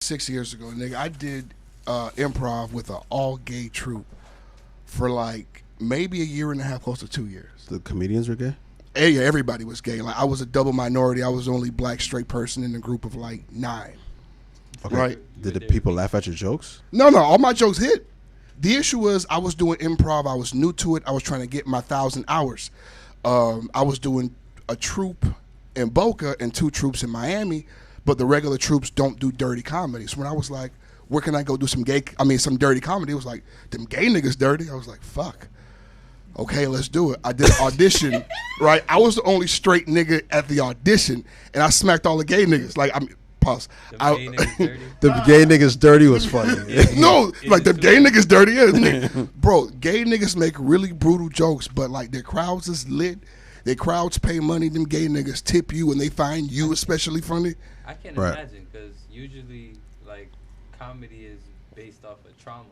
6 years ago, nigga. I did improv with an all-gay troupe for like maybe a year and a half, close to 2 years. The comedians were gay? Yeah, everybody was gay. Like I was a double minority. I was the only black straight person in a group of like 9. Okay. Right? Did the people laugh at your jokes? No, all my jokes hit. The issue was I was doing improv. I was new to it. I was trying to get my 1,000 hours. I was doing a troupe in Boca and 2 troupes in Miami, but the regular troupes don't do dirty comedy. So when I was like, where can I go do some dirty comedy? It was like, them gay niggas dirty. I was like, fuck. Okay, let's do it. I did an audition, right? I was the only straight nigga at the audition, and I smacked all the gay niggas. Like, pause. The gay niggas dirty was funny. No, like, the gay niggas dirty. Yeah, bro, gay niggas make really brutal jokes, but, like, their crowds is lit. Their crowds pay money. Them gay niggas tip you, and they find you especially funny. I can't imagine, because usually, like, comedy is based off of trauma.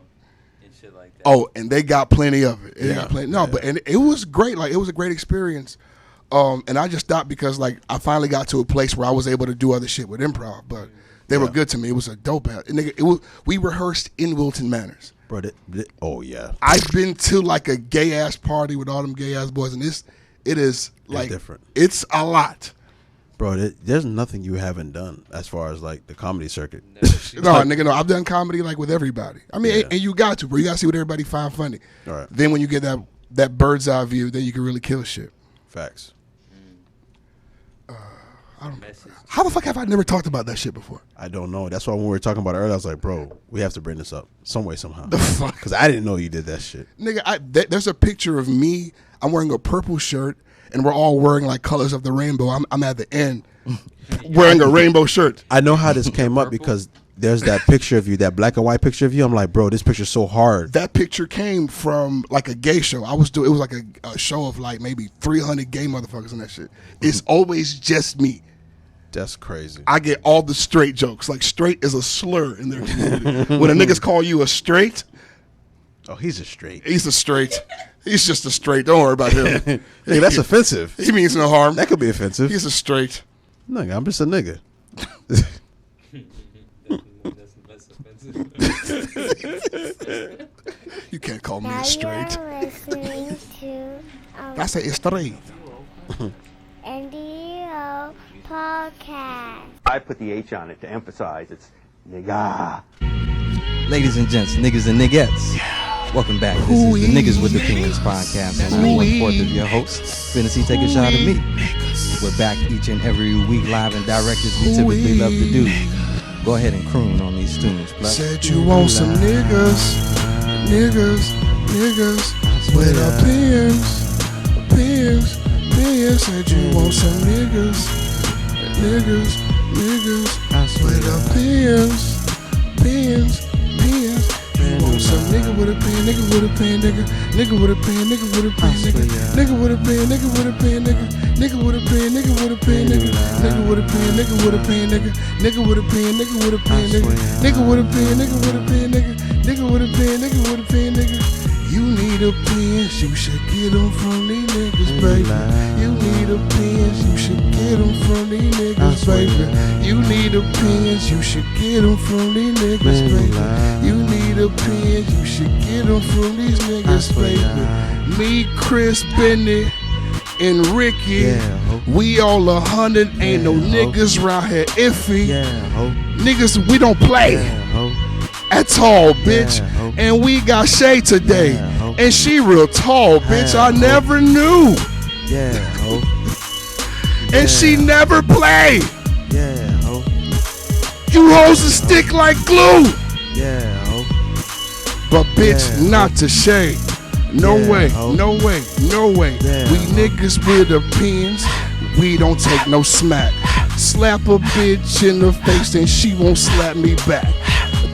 And shit like that. Oh, and they got plenty of it. But it was great. Like, it was a great experience. And I just stopped because, like, I finally got to a place where I was able to do other shit with improv. But they were good to me. It was a dope ass. We rehearsed in Wilton Manors. Bro, oh yeah. I've been to like a gay ass party with all them gay ass boys, and it is like different. It's a lot. Bro, there's nothing you haven't done as far as like the comedy circuit. No, I've done comedy like with everybody. I mean, and you got to, bro. You got to see what everybody find funny. All right. Then when you get that bird's eye view, then you can really kill shit. Facts. I don't know. How the fuck have I never talked about that shit before? I don't know. That's why when we were talking about it earlier, I was like, bro, we have to bring this up some way, somehow. The fuck? Because I didn't know you did that shit. Nigga, there's a picture of me. I'm wearing a purple shirt, and we're all wearing like colors of the rainbow. I'm at the end wearing a rainbow shirt. I know how this came up because there's that picture of you, that black and white picture of you. I'm like, bro, this picture's so hard. That picture came from like a gay show. It was like a show of like maybe 300 gay motherfuckers and that shit. It's always just me. That's crazy. I get all the straight jokes. Like, straight is a slur in their community. When a niggas call you a straight, oh, he's a straight. He's a straight. He's just a straight. Don't worry about him. Hey, that's offensive. He means no harm. That could be offensive. He's a straight. No, I'm just a nigga. That's offensive. You can't call me a straight. Listening to That's a straight. NWO Podcast. I put the H on it to emphasize it's nigga. Ladies and gents, niggas and niggettes. Welcome back. This is the Niggas with Opinions podcast, and I'm one fourth of your host, Fantasy Take a Shot of Me. We're back each and every week, live and direct as we typically love to do. Go ahead and croon on these tunes, plus. Said you want some niggas with opinions. Said you want some niggas with opinions. You want some nigga with a pen, nigga with a pen, nigga with a pen, nigga with a pen, nigga with a pen, nigga with a pen, nigga with a pen, nigga with a pen, nigga with a pen, nigga with a pen, nigga with a pen, nigga with a pen, nigga with a pen, nigga with a pen, nigga with a pen, nigga with a pen, nigga. You need a pen, you should get them from these niggas, baby. You need a pen, you should get them from these niggas, baby. You need a pen, you should get them from these niggas, baby. You need a pen, you should get them from these niggas, baby. Me, Chris, Benny, and Ricky, we all 100, ain't no niggas round here iffy. Niggas, we don't play. At all, bitch. And we got Shay today. And she real tall, bitch. I never knew. And she never played. You hoes a stick like glue. But bitch, not to Shay. No way. We niggas with opinions. We don't take no smack. Slap a bitch in the face and she won't slap me back.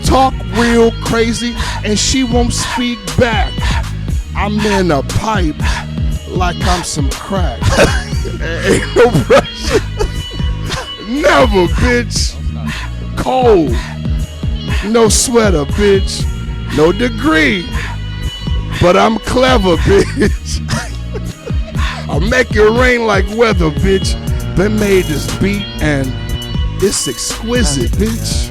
Talk real crazy and she won't speak back. I'm in a pipe like I'm some crack. Ain't no pressure. Never, bitch. Cold. No sweater, bitch. No degree. But I'm clever, bitch. I'll make it rain like weather, bitch. Been made this beat and it's exquisite, bitch.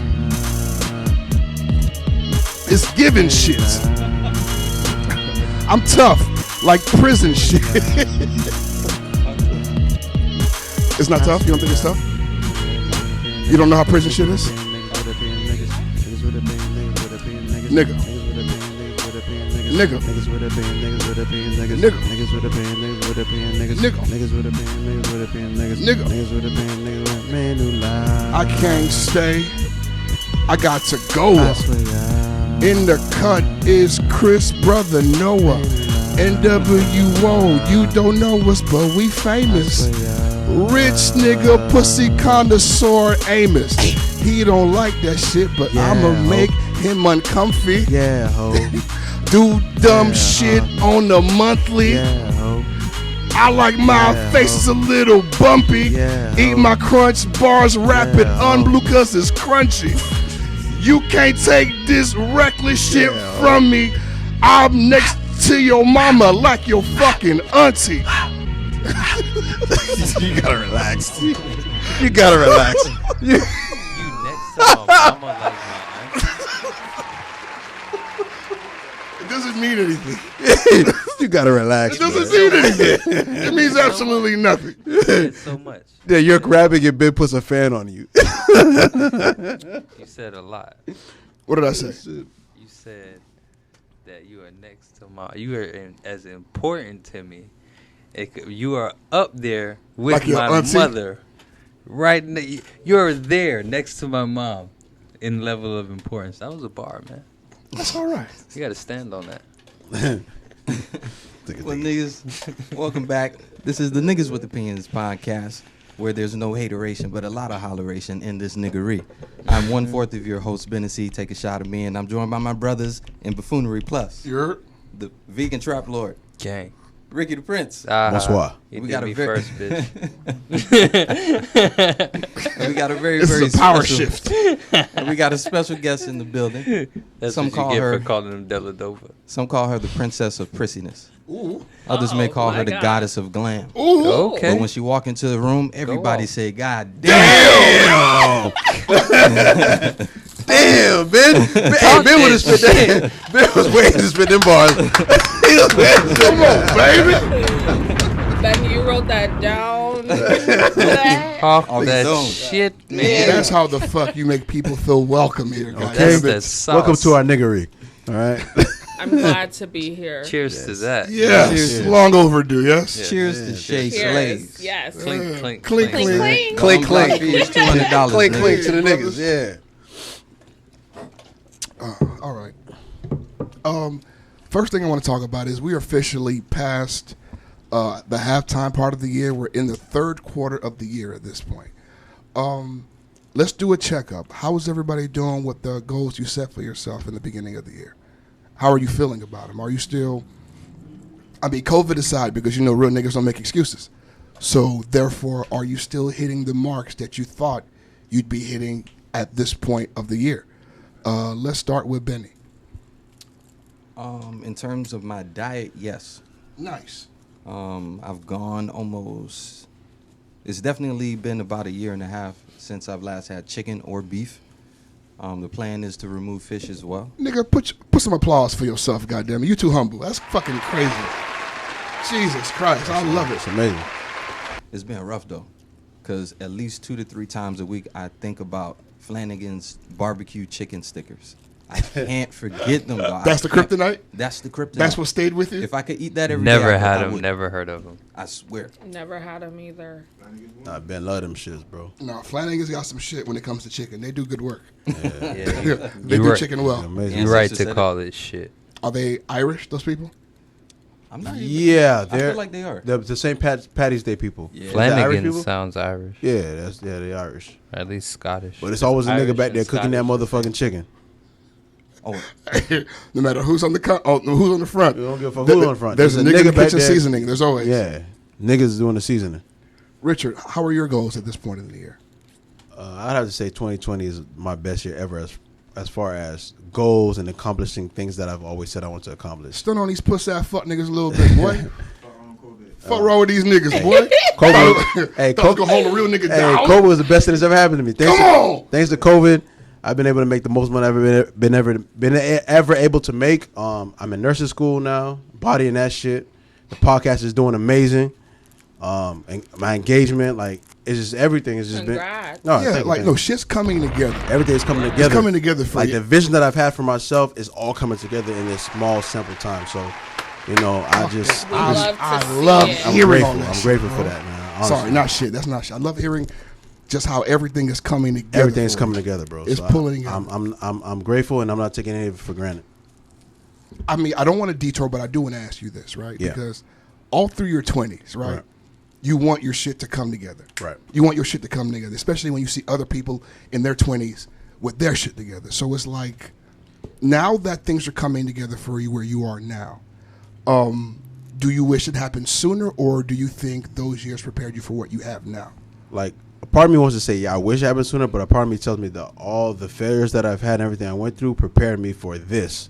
It's giving shit. I'm tough, like prison shit. It's not tough? You don't think it's tough? You don't know how prison shit is? Nigga. Nigga. Nigga. I can't stay. I got to go. In the cut is Chris, brother Noah. NWO, you don't know us, but we famous. Rich nigga, pussy connoisseur Amos. He don't like that shit, but I'ma make him uncomfy. Yeah, ho. Do dumb shit on the monthly. Yeah, ho. I like my face is a little bumpy. Eat my crunch bars rapid unblue cause it's crunchy. You can't take this reckless shit from me. I'm next to your mama like your fucking auntie. You gotta relax. You gotta relax. You next to my mama like my auntie? It doesn't mean anything. You gotta relax. It doesn't mean anything. It means absolutely nothing. You said so much. Yeah, you're grabbing your bib puts a fan on you. You said a lot. What did I say? You said that you are next to my. You are as important to me. You are up there with Like your my auntie? mother. Right, you're there next to my mom in level of importance. That was a bar, man. That's all right. You got to stand on that. Well, niggas, welcome back. This is the Niggas with Opinions podcast, where there's no hateration, but a lot of holleration in this niggery. I'm 1/4 of your host, Bennessy. Take a shot of me, and I'm joined by my brothers in Buffoonery Plus. You heard? The vegan trap lord, Gang. Ricky the Prince. Bonsoir. You We did got a me very- first, bitch. And we got a very, This very is a power special, shift. and we got a special guest in the building. That's Some what call you get her- for calling him Deladova. Some call her the princess of prissiness. Ooh. Others may call my her the God. goddess of glam. Ooh. Okay. But when she walk into the room, everybody off. say, God damn. Damn, Ben. Hey, Ben would have spit that. Ben was waiting to spit them bars. He was waiting to spit Come on, baby. Ben, you wrote that down. Talk Off that his own. shit, man. That's how the fuck you make people feel welcome here, guys. That's the sauce. Welcome to our niggery. All right. I'm glad to be here. Cheers to that. Yes. Cheers. Long overdue, yes? Cheers to Chay Slays. Cheers. Yes. Clink, clink, Clink, clink. clink. Clink, clink. It's $200. Clink, nigga. clink to the niggas. Yeah. All right. First thing I want to talk about is we are officially past the halftime part of the year. We're in the third quarter of the year at this point. Let's do a checkup. How is everybody doing with the goals you set for yourself in the beginning of the year? How are you feeling about them? Are you still, I mean, COVID aside, because you know real niggas don't make excuses. So therefore, are you still hitting the marks that you thought you'd be hitting at this point of the year? Let's start with Benny. In terms of my diet, yes. Nice. I've gone almost, it's definitely been about 1.5 years since I've last had chicken or beef. The plan is to remove fish as well. Nigga, put some applause for yourself, goddammit. You too humble. That's fucking crazy. Jesus Christ, I love it. It's amazing. It's been rough though, because at least 2 to 3 times a week I think about Flanagan's barbecue chicken stickers. I can't forget them though. That's the kryptonite? That's the kryptonite. That's what stayed with you? If I could eat that every day, Never I had him, would. never heard of him. I swear. Never had them either. Nah, Ben love them shits, bro. No, Flanagan's got some shit when it comes to chicken. They do good work. Yeah, They you do right. chicken well. Amazing. You're right Ancestors to said call it shit. Are they Irish, those people? I'm not even, Yeah, I they're feel like they are. the same Patty's Day people. Yeah. Is that Irish Flanagan people? sounds Irish. Yeah, they Irish. Or at least Scottish. But it's always a Irish nigga back and there cooking that Scottish. motherfucking chicken. Oh, No matter who's on the who's on the front. We don't give a fuck who's on the front. There's a nigga in the back kitchen there. seasoning. There's always. Yeah, niggas doing the seasoning. Richard, how are your goals at this point in the year? I'd have to say 2020 is my best year ever as far as goals and accomplishing things that I've always said I want to accomplish. Stun on these pussy ass fuck niggas a little bit, boy. Fuck wrong with these niggas, boy. COVID, hey, Thought I was COVID, gonna hold a real nigga hey, down. COVID was the best thing that's ever happened to me. Come on! Thanks to COVID, I've been able to make the most money I've been ever able to make. I'm in nursing school now, bodying that shit. The podcast is doing amazing. And my engagement, like, it's just everything. It's just Congrats. been. No, Yeah, thank you, like thank no you. shit's coming together. Everything's coming together. It's coming together for like you. the vision that I've had for myself is all coming together in this small, simple time. So, you know, I just, We I'm, love to I see love it. I'm hearing grateful. all that I'm shit, grateful bro. for that, man. Honestly. Sorry, not shit. That's not shit. I love hearing just how everything is coming together. Everything's for coming you. together, bro. It's So pulling I'm, together. I'm grateful, and I'm not taking any of it for granted. I mean, I don't want to detour, but I do want to ask you this, right? Yeah. Because all through your 20s, right, you want your shit to come together. Right. You want your shit to come together, especially when you see other people in their 20s with their shit together. So it's like, now that things are coming together for you where you are now, do you wish it happened sooner, or do you think those years prepared you for what you have now? Like, a part of me wants to say, yeah, I wish it happened sooner, but a part of me tells me that all the failures that I've had and everything I went through prepared me for this.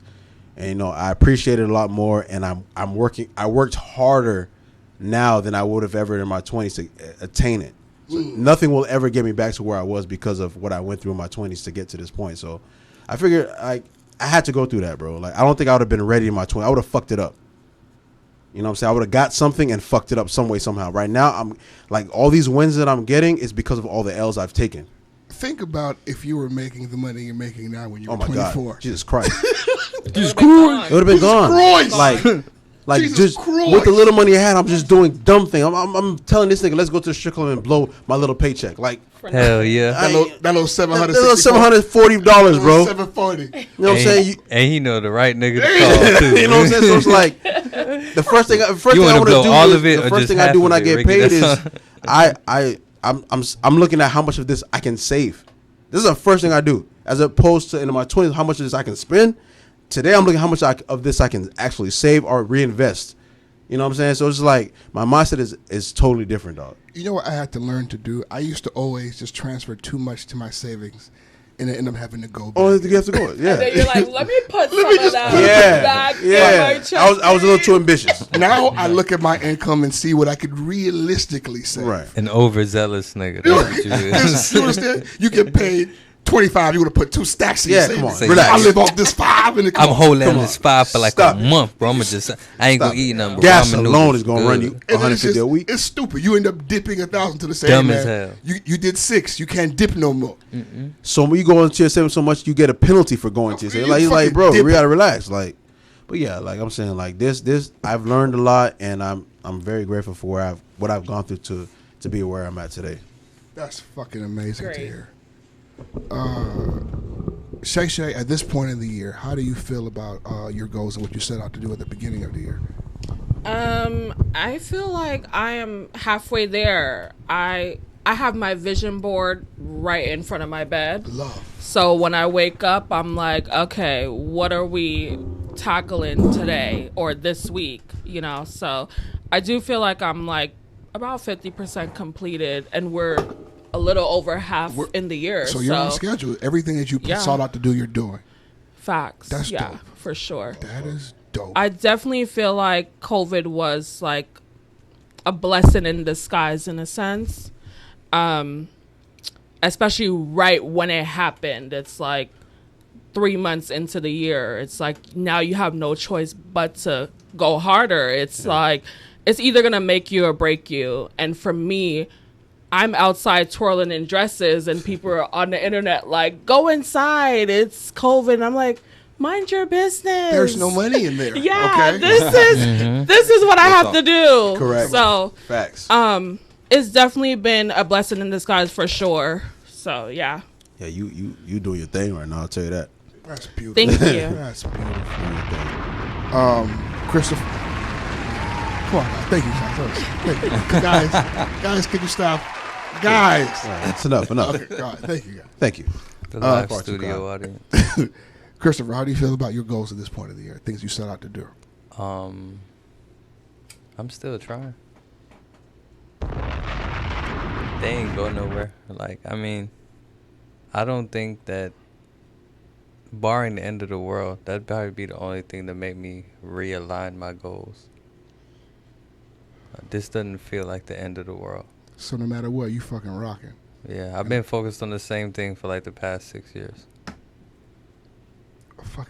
And, you know, I appreciate it a lot more, and I worked harder now than I would have ever in my 20s to attain it. So nothing will ever get me back to where I was because of what I went through in my 20s to get to this point. So I figured, like, I had to go through that, bro. Like, I don't think I would have been ready in my 20s. I would have fucked it up. You know what I'm saying? I would have got something and fucked it up some way, somehow. Right now, I'm like, all these wins that I'm getting is because of all the L's I've taken. Think about if you were making the money you're making now when you were Oh my 24. God, Jesus Christ! Jesus Christ. It would have been gone. Christ! Like Jesus just Christ. with the little money I had, I'm just doing dumb thing. I'm telling this nigga, let's go to the strip club and blow my little paycheck. Like, Hell yeah. That little $760. $740, bro. $740. You know what I'm saying? And he know the right nigga to call too. You know what I'm saying? So it's like the first thing I want to do all is of it the or first just thing I half do when of I it, get Ricky? paid That's is I'm looking at how much of this I can save. This is the first thing I do, as opposed to in my 20s how much of this I can spend. Today I'm looking at how much of this I can actually save or reinvest. You know what I'm saying? So it's like my mindset is totally different, dog. You know what I had to learn to do? I used to always just transfer too much to my savings and then end up having to go back. Oh, you have to go. Yeah. And then you're like, let me put some of that back in my Yeah. check. I was a little too ambitious. Now I look at my income and see what I could realistically save. Right. An overzealous nigga. You That's what you is. understand? You get paid $25, you would have put 2 stacks in Yeah, your come on. savings. Relax. I live off this 5 and I'm holding Come this on. 5 for like Stop a it. month, bro. I ain't gonna eat nothing. but Gas ramen alone noodles. is gonna run you Good. And then it's 150 a week. It's stupid. You end up dipping 1,000 to the same. Dumb man. as hell. You did 6. You can't dip no more. So when you go into your savings so much, you get a penalty for going to your savings. Like, You like, fucking bro, dip we it. gotta relax. Like, but yeah, like I'm saying, like this, I've learned a lot, and I'm very grateful for what I've gone through to be where I'm at today. That's fucking amazing to Great. hear. Shay Shay, at this point in the year, how do you feel about your goals and what you set out to do at the beginning of the year? I feel like I am halfway there. I have my vision board right in front of my bed. Love. So when I wake up, I'm like, okay, what are we tackling today or this week? You know, so I do feel like I'm like about 50% completed, and we're a little over half in the year. So you're on schedule. Everything that you Yeah. sought out to do, you're doing. Facts. That's yeah, dope. for sure. That is dope. I definitely feel like COVID was like a blessing in disguise in a sense. Especially right when it happened. It's like 3 months into the year. It's like now you have no choice but to go harder. It's like it's either going to make you or break you. And for me, I'm outside twirling in dresses and people are on the internet like, go inside, it's COVID. And I'm like, mind your business. There's no money in there. Yeah, Okay. this is what I have to do. Correct. So Facts. it's definitely been a blessing in disguise for sure. So yeah. Yeah, you doing your thing right now. I'll tell you that. That's beautiful. Thank you. That's beautiful. Doing your thing. Christopher. Come on, guys. Thank you, guys. Thank you. Guys, can you stop? Guys. All right, that's enough. Okay, God, thank you, guys. Thank you. The live Far too studio kind. audience. Christopher, how do you feel about your goals at this point of the year? Things you set out to do. I'm still trying. They ain't go nowhere. Like, I mean, I don't think that, barring the end of the world, that'd probably be the only thing that made me realign my goals. This doesn't feel like the end of the world. So no matter what, you fucking rocking. Yeah, I've been focused on the same thing for like the past 6 years.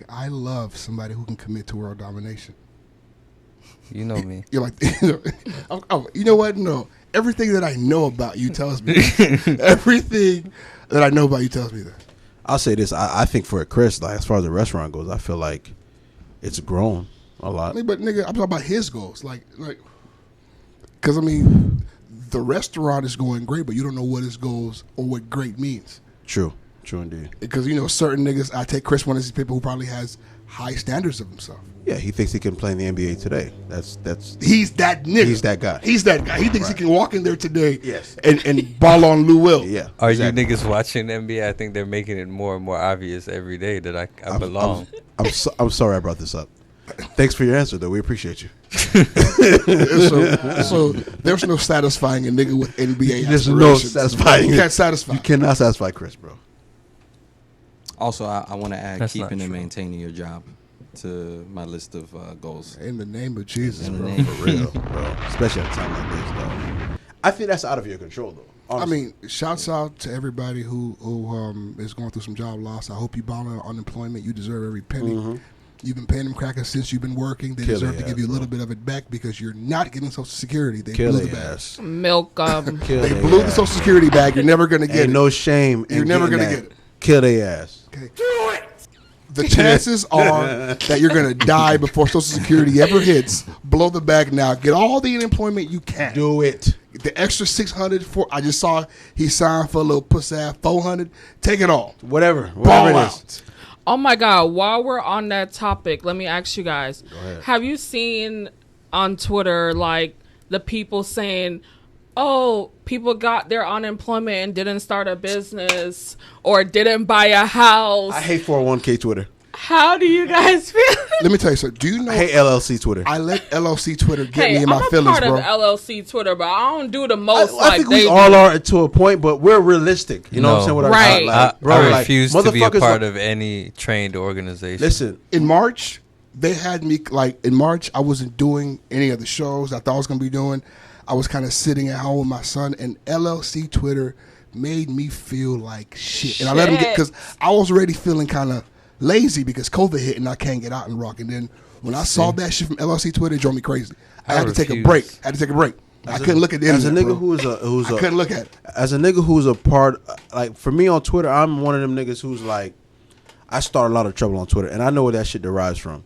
I love somebody who can commit to world domination. You know me. You're like, you know what? No, everything that I know about you tells me that. Everything that I know about you tells me that. I'll say this. I think for Chris, like as far as the restaurant goes, I feel like it's grown a lot. I mean, but nigga, I'm talking about his goals. Like, because I mean, the restaurant is going great, but you don't know what his goals or what great means. True indeed. Because certain niggas, I take Chris one of these people who probably has high standards of himself. Yeah, he thinks he can play in the NBA today. That's He's that nigga. He's that guy. He's that guy. He thinks he can walk in there today. Yes. And ball on Lou Will. Yeah. Are you niggas watching NBA? I think they're making it more and more obvious every day that I belong. I'm sorry I brought this up. Thanks for your answer, though. We appreciate you. So there's no satisfying a nigga with NBA There's no aspirations. satisfying. You can't satisfy. You cannot satisfy Chris, bro. Also, I want to add That's keeping not and true. maintaining your job to my list of goals. In the name of Jesus, In the bro. name- For real, bro. Especially at a time like this, though. I think that's out of your control, though. I Honestly. mean, shouts out to everybody who is going through some job loss. I hope you ball on unemployment. You deserve every penny. Mm-hmm. You've been paying them crackers since you've been working. They Kill deserve to their give you a ass, little bit of it back because you're not getting Social Security. They kill blew the their bag. ass. Milk. Kill They their blew the ass. Social Security bag. You're never going to get Ain't it. no shame. You're in never getting gonna that. get it. Kill their ass. Okay. Do it. The chances are that you're going to die before Social Security ever hits. Blow the bag now. Get all the unemployment you can. Do it. The extra 600 for I just saw he signed for a little pussy ass 400. Take it all. Whatever Ball it is. out. Oh my God! While we're on that topic, let me ask you guys: ahead. have you seen on Twitter like the people saying, "Oh, people got their unemployment and didn't start a business or didn't buy a house"? I hate 401k Twitter. How do you guys feel? Let me tell you something. Do you know I hate LLC Twitter. I let LLC Twitter get Hey, me in my I'm a feelings, part bro. of LLC Twitter, but I don't do the most I like think they we do. all are to a point, but we're realistic. You know what I'm saying? With our- Right. I refuse to be a motherfuckers part are- of any trained organization. Listen, In March, they had me in March. I wasn't doing any of the shows I thought I was gonna be doing. I was kind of sitting at home with my son, and LLC Twitter made me feel like shit. And I let him get because I was already feeling kind of lazy because COVID hit and I can't get out and rock. And then when I saw that shit from LLC Twitter, it drove me crazy. I had to take a break. I couldn't look at the as a internet, nigga bro. I couldn't look at it. as a nigga who's a part, like for me on Twitter, I'm one of them niggas who's like, I start a lot of trouble on Twitter, and I know where that shit derives from.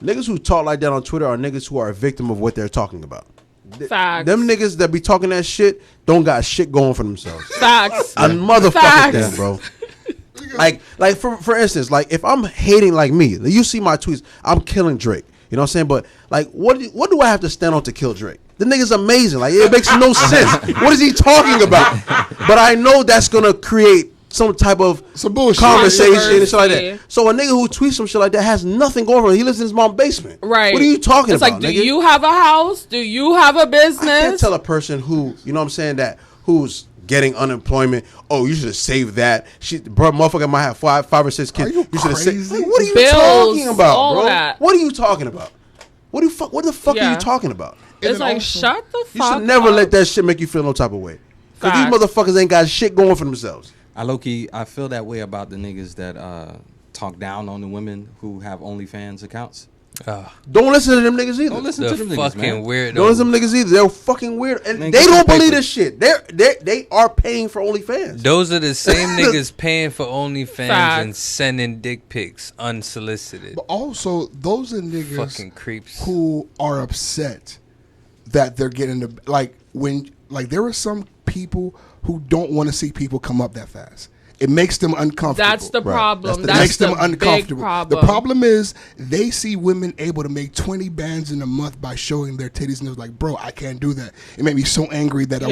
Niggas who talk like that on Twitter are niggas who are a victim of what they're talking about. Facts. Them niggas that be talking that shit don't got shit going for themselves. Facts. A motherfucker Facts. thing, bro. Like for instance, like if I'm hating like me, you see my tweets, I'm killing Drake. You know what I'm saying? But like, what do I have to stand on to kill Drake? The nigga's amazing. Like it makes no sense. What is he talking about? But I know that's gonna create some type of Some bullshit. conversation and shit like Controversy. that. So a nigga who tweets some shit like that has nothing going for him. He lives in his mom's basement. Right. What are you talking it's about? like, do nigga? you have a house? Do you have a business? I can't tell a person who, you know what I'm saying, that who's getting unemployment, oh, you should have saved that. Bro, motherfucker might have five or six kids. Are you should have saved. crazy? Like, what are you Bills, talking about, all bro? that. What are you talking about? What the fuck are Yeah. you talking about? It's And like, also, shut the You fuck should never up. let that shit make you feel no type of way. Because these Facts. motherfuckers ain't got shit going for themselves. I feel that way about the niggas that talk down on the women who have OnlyFans accounts. Don't listen to them niggas either. Don't listen The to them niggas, fucking man. weirdo. Don't listen to them niggas either. They're fucking weird. And Man, they get don't some believe paper. this shit. They are paying for OnlyFans. Those are the same niggas paying for OnlyFans Facts. and sending dick pics unsolicited. But also, those are niggas Fucking creeps. who are upset that they're getting the there are some people who don't want to see people come up that fast. It makes them uncomfortable. That's the problem. It That's makes them the uncomfortable. big problem. The problem is they see women able to make 20 bands in a month by showing their titties, and they're like, bro, I can't do that. It made me so angry that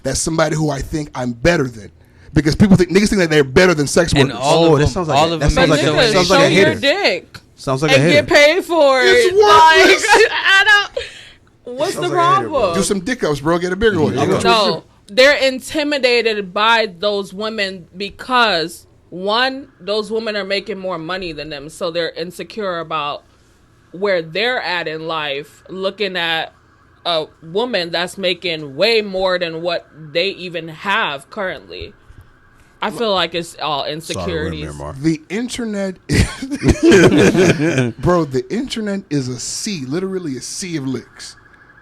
that's somebody who I think I'm better than. Because niggas think that they're better than sex And workers. all of that them, sounds like all a- of that them sounds But like a- showing niggas, sounds show like a your hater. dick Sounds like a and hater. get paid for It's it. worthless. I don't. What's the Sounds like a hater, bro. problem? Do some dick ups, bro. Get a bigger one. No, they're intimidated by those women because one, those women are making more money than them, so they're insecure about where they're at in life, looking at a woman that's making way more than what they even have currently. I feel like it's all Sorry, insecurities. The internet, bro. The internet is a sea, literally a sea of licks,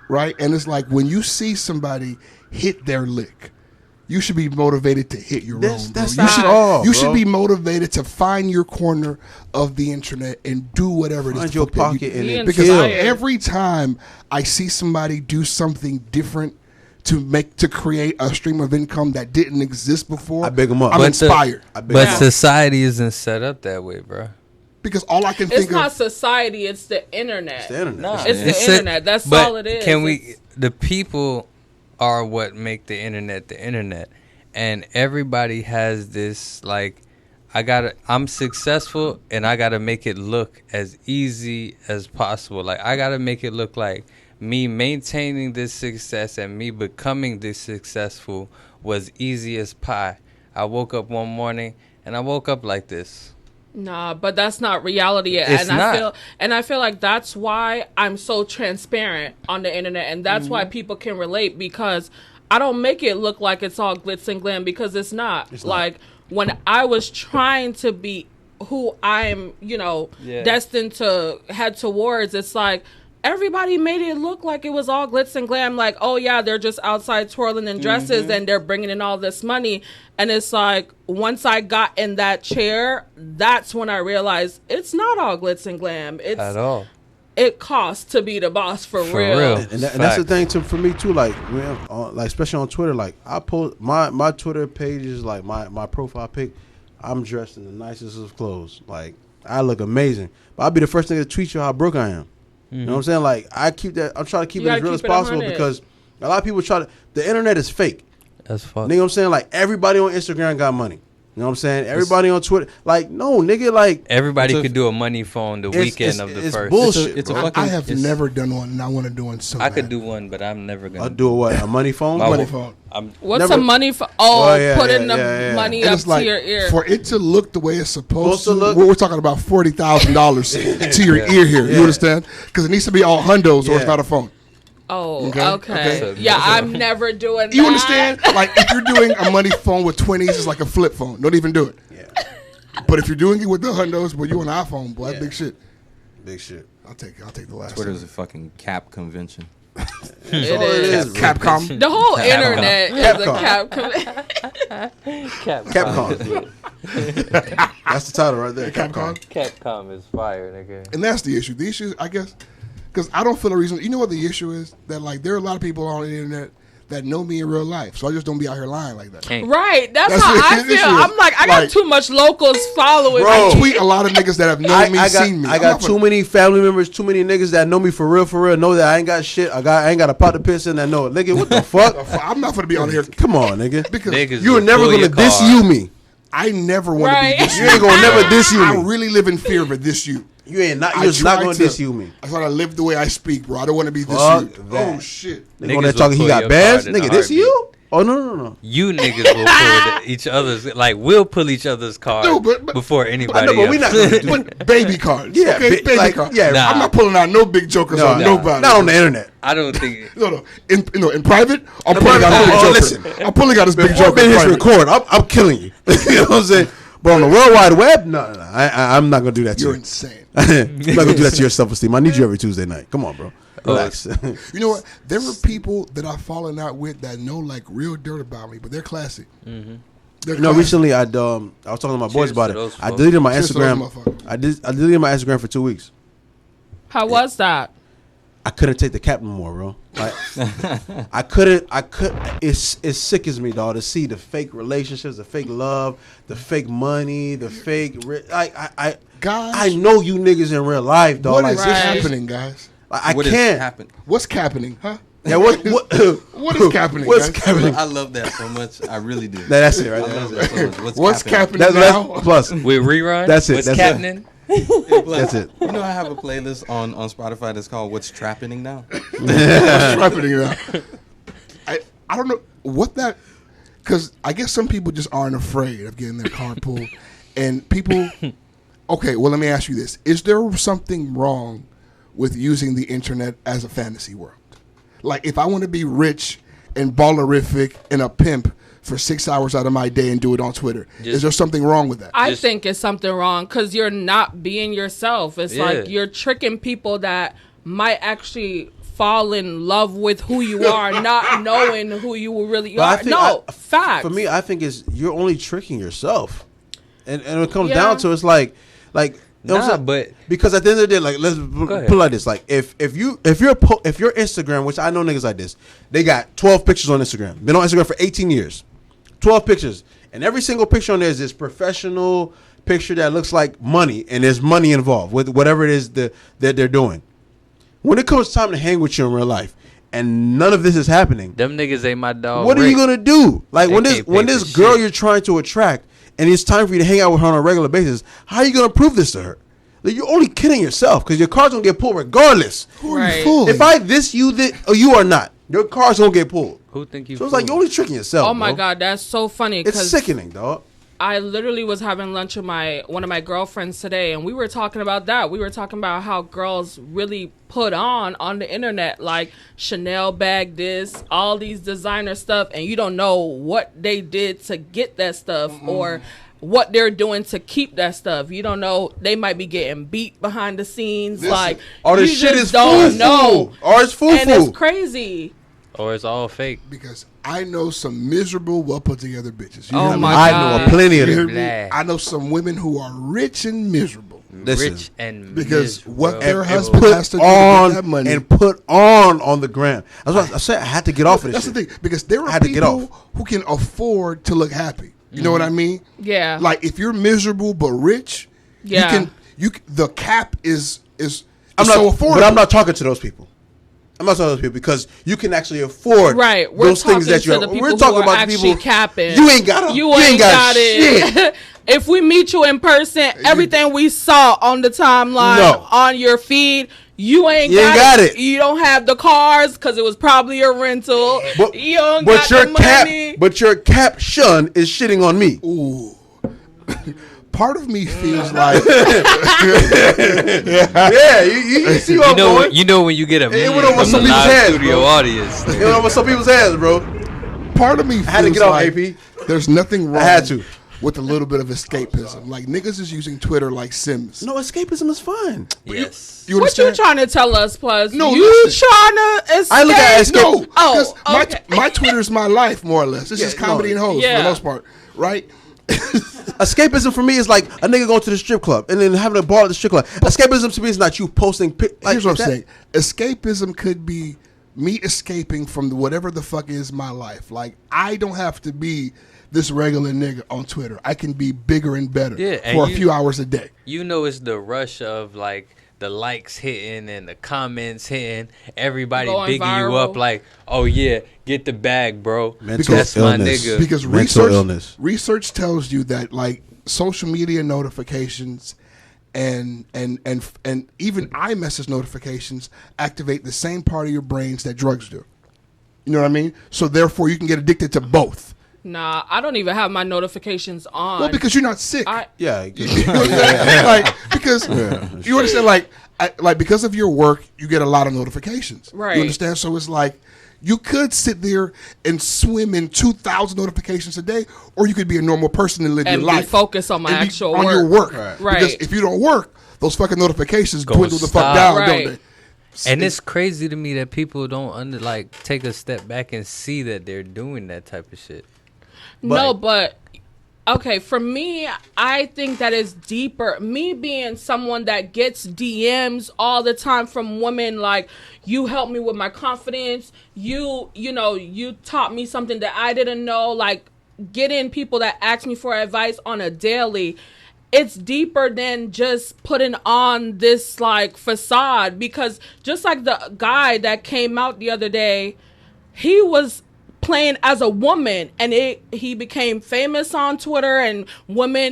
right? And it's like when you see somebody hit their lick, you should be motivated to hit your own. Bro. That's You should, all, you bro. should be motivated to find your corner of the internet and do whatever it is. Find the your fuck that pocket you, and then because kill. every time I see somebody do something different to create a stream of income that didn't exist before, I big 'em up. I'm But inspired. But society isn't set up that way, bro. Because all I can It's think not of, society. It's the internet. It's the internet. No. It's the It's internet. That's but all it is. Can we? It's- The people are what make the internet, and everybody has this like, I'm successful, and I gotta make it look as easy as possible. Like I gotta make it look like me maintaining this success and me becoming this successful was easy as pie. I woke up one morning and I woke up like this. Nah, but that's not reality. It's and not. I feel like that's why I'm so transparent on the internet, and that's why people can relate, because I don't make it look like it's all glitz and glam, because it's not. Like when I was trying to be who I'm, destined to head towards, it's like everybody made it look like it was all glitz and glam. Like, oh yeah, they're just outside twirling in dresses and they're bringing in all this money. And it's like, once I got in that chair, that's when I realized it's not all glitz and glam. It's At all. It costs to be the boss for real. And that's the thing for me too. Like, like especially on Twitter. Like I post my Twitter page is like my profile pic. I'm dressed in the nicest of clothes. Like I look amazing. But I'll be the first thing to tweet you how broke I am. You know what I'm saying? Like I'm trying to keep it as real as possible, because a lot of people the internet is fake. That's fuck. You know what I'm saying? Like everybody on Instagram got money. You know what I'm saying? Everybody on Twitter, like no nigga, like Everybody could do a money phone the weekend of the it's first. bullshit. It's a bro. fucking- I have it's- never done one, and I want to do one so I bad. could do one, but I'm never gonna I'll do a what? A money phone? My- money phone. What's Never- a money for? Oh, yeah, putting yeah, the yeah, yeah. money And up it's to like, your ear. for it to look the way it's supposed to look. we're talking about $40,000 to your ear here. You Yeah. understand? Because it needs to be all hundos, or Yeah. it's not a phone. Oh, Okay, okay. okay. Yeah, I'm never doing that. You understand? Like if you're doing a money phone with 20s, it's like a flip phone. Don't even do it. Yeah. But if you're doing it with the hundos, boy, you on an iPhone, boy, that's Yeah. big shit. Big shit. I'll take the last. Twitter's a fucking cap convention. It all it is. is. Capcom. The whole internet is a Capcom. That's the title right there. Capcom. Capcom is fire, nigga. And that's the issue. The issue, I guess, because I don't feel a reason. You know what the issue is? That like there are a lot of people on the internet that know me in real life, so I just don't be out here lying like that. Can't. Right. That's That's how what I the feel. issue is. I'm like, I got Like- too much locals following Bro. me. I tweet a lot of niggas that have known me, seen me. I I'm got not too gonna- many family members, too many niggas that know me for real, know that I ain't got shit. I ain't got a pot to piss in that know it. Nigga, what the fuck? I'm not gonna be on here Come on, nigga. because Niggas You will are never pull gonna your diss car. you me. I never want Right. to be this. You ain't gonna never diss you I me. really live in fear of a diss you. You ain't not. I You're just not try gonna to- diss you me. I thought I live the way I speak, bro. I don't want to be this Fuck you. that. Oh shit. Nigga Niggas on there will talking. He pull got your bands. card in a Nigga, this heartbeat. you? Oh no. You niggas will pull each other's, like, we'll pull each other's cards No, but- before anybody I know, but we else. not gonna But baby cards. Yeah, okay, baby like, cards. yeah, Nah. I'm not pulling out no big jokers on nobody. Not on the internet. I don't think. No. In private, I'm pulling out a big Oh, joker. listen. I'm pulling out this big Before joker. in minutes private. record, I'm killing you. You know what I'm saying? But on the World Wide Web, no. I'm not gonna do that to You're you. insane. I'm not gonna do that to your self-esteem. I need you every Tuesday night. Come on, bro. Relax. You know what? There were people that I've fallen out with that know like real dirt about me, but they're classy. Mm-hmm. They're You know, classy. recently I was talking to my boys Cheers about to it. those I folks. deleted my Cheers to those Instagram. motherfuckers. I deleted my Instagram for 2 weeks. How was that? I couldn't take the cap no more, bro. Like I couldn't. It's sick as me, dog, to see the fake relationships, the fake love, the fake money, the fake. I Guys, know you niggas in real life, dog. what Like is Right. happening, guys? I What has can't. happened? What's happening, huh? Yeah, what What is happening, What's guys? happening? I love that so much. I really do. That's it, right I there. love that so much. What's happening That's now? plus. We rerun. That's it, What's that's it. happening? That's it. You know, I have a playlist on Spotify that's called "What's Trappening Now." What's happening now? I don't know what that, because I guess some people just aren't afraid of getting their car pulled, and people. Okay, well, let me ask you this: is there something wrong with using the internet as a fantasy world? Like, if I want to be rich and ballerific and a pimp for 6 hours out of my day and do it on Twitter. Is there something wrong with that? I think it's something wrong because you're not being yourself. It's like you're tricking people that might actually fall in love with who you are, not knowing who you really are. Fact. For me, I think you're only tricking yourself, and it comes down to it's like. But because at the end of the day, like let's put it like this: like if your Instagram, which I know niggas like this, they got 12 pictures on Instagram. Been on Instagram for 18 years, 12 pictures, and every single picture on there is this professional picture that looks like money, and there's money involved with whatever it is that they're doing. When it comes time to hang with you in real life, and none of this is happening, them niggas ain't my dog. What are you gonna do? Like when this girl you're trying to attract, and it's time for you to hang out with her on a regular basis, how are you going to prove this to her? Like, you're only kidding yourself because your car's going to get pulled regardless. Who are you fooling? If I or you are not, your car's going to get pulled. Who think you So it's like you're only tricking yourself. Oh, my God. That's so funny. It's sickening, dog. I literally was having lunch with one of my girlfriends today, and we were talking about that. We were talking about how girls really put on the internet, like Chanel bag this, all these designer stuff, and you don't know what they did to get that stuff or what they're doing to keep that stuff. You don't know. They might be getting beat behind the scenes. Like, all this shit is don't know. Or it's foo-foo. And it's crazy. Or it's all fake. Because I know some miserable, well put together bitches. Oh my I God. know plenty of them. I know some women who are rich and miserable. Listen, Rich and because miserable. what their And husband put has to do to get that money. and put on the gram. That's what I said. I had to get off of this. That's the thing, because there I are had to get people off. who can afford to look happy. You know what I mean? Yeah. Like if you're miserable but rich, the cap is so affordable. But I'm not talking to those people. I'm not talking to those people because you can actually afford Right. We're those things that you to have. the people We're talking who are about actually people capping. You ain't got it. shit. If we meet you in person, everything we saw on the timeline, on your feed, you ain't got it. You don't have the cars because it was probably a rental. You don't got the money. But your caption is shitting on me. Ooh. Part of me feels like you see what I'm going? You know when you get a million went over from some the people's live heads, studio bro. audience. It went over some people's heads, bro. Part of me feels I had to get off, like AP. There's nothing wrong I had to. with a little bit of escapism. Like niggas is using Twitter like Sims. No, escapism is fine. Yes. You What you understand? trying to tell us, Plus? No, you listen. trying to escape? I look at escape. No, because okay. my Twitter's my life, more or less. This is comedy and hoes for Yeah. the most part, right? Escapism for me is like a nigga going to the strip club and then having a ball at the strip club. Escapism to me is not you posting. Here's what I'm saying. Escapism could be me escaping from whatever the fuck is my life. Like, I don't have to be this regular nigga on Twitter. I can be bigger and better for a few hours a day. You know, it's the rush of like the likes hitting and the comments hitting, everybody Going bigging viral. you up like, oh yeah, get the bag, bro. That's illness. my nigga. Because Mental illness. research tells you that like social media notifications and even iMessage notifications activate the same part of your brains that drugs do. You know what I mean? So therefore, you can get addicted to both. Nah, I don't even have my notifications on. Well, because you're not sick. Yeah. Like because you understand, like because of your work, you get a lot of notifications. Right. You understand? So it's like you could sit there and swim in 2,000 notifications a day, or you could be a normal person and live And your be life. focused on my and be actual on work. your work. Right. Because if you don't work, those fucking notifications Gonna dwindle the fuck stop. down, Right. don't they? And it's crazy to me that people don't take a step back and see that they're doing that type of shit. No, but okay, for me, I think that is deeper. Me being someone that gets DMs all the time from women like, you helped me with my confidence. You taught me something that I didn't know. Like, getting people that ask me for advice on a daily. It's deeper than just putting on this like facade, because just like the guy that came out the other day, he was playing as a woman, and he became famous on Twitter, and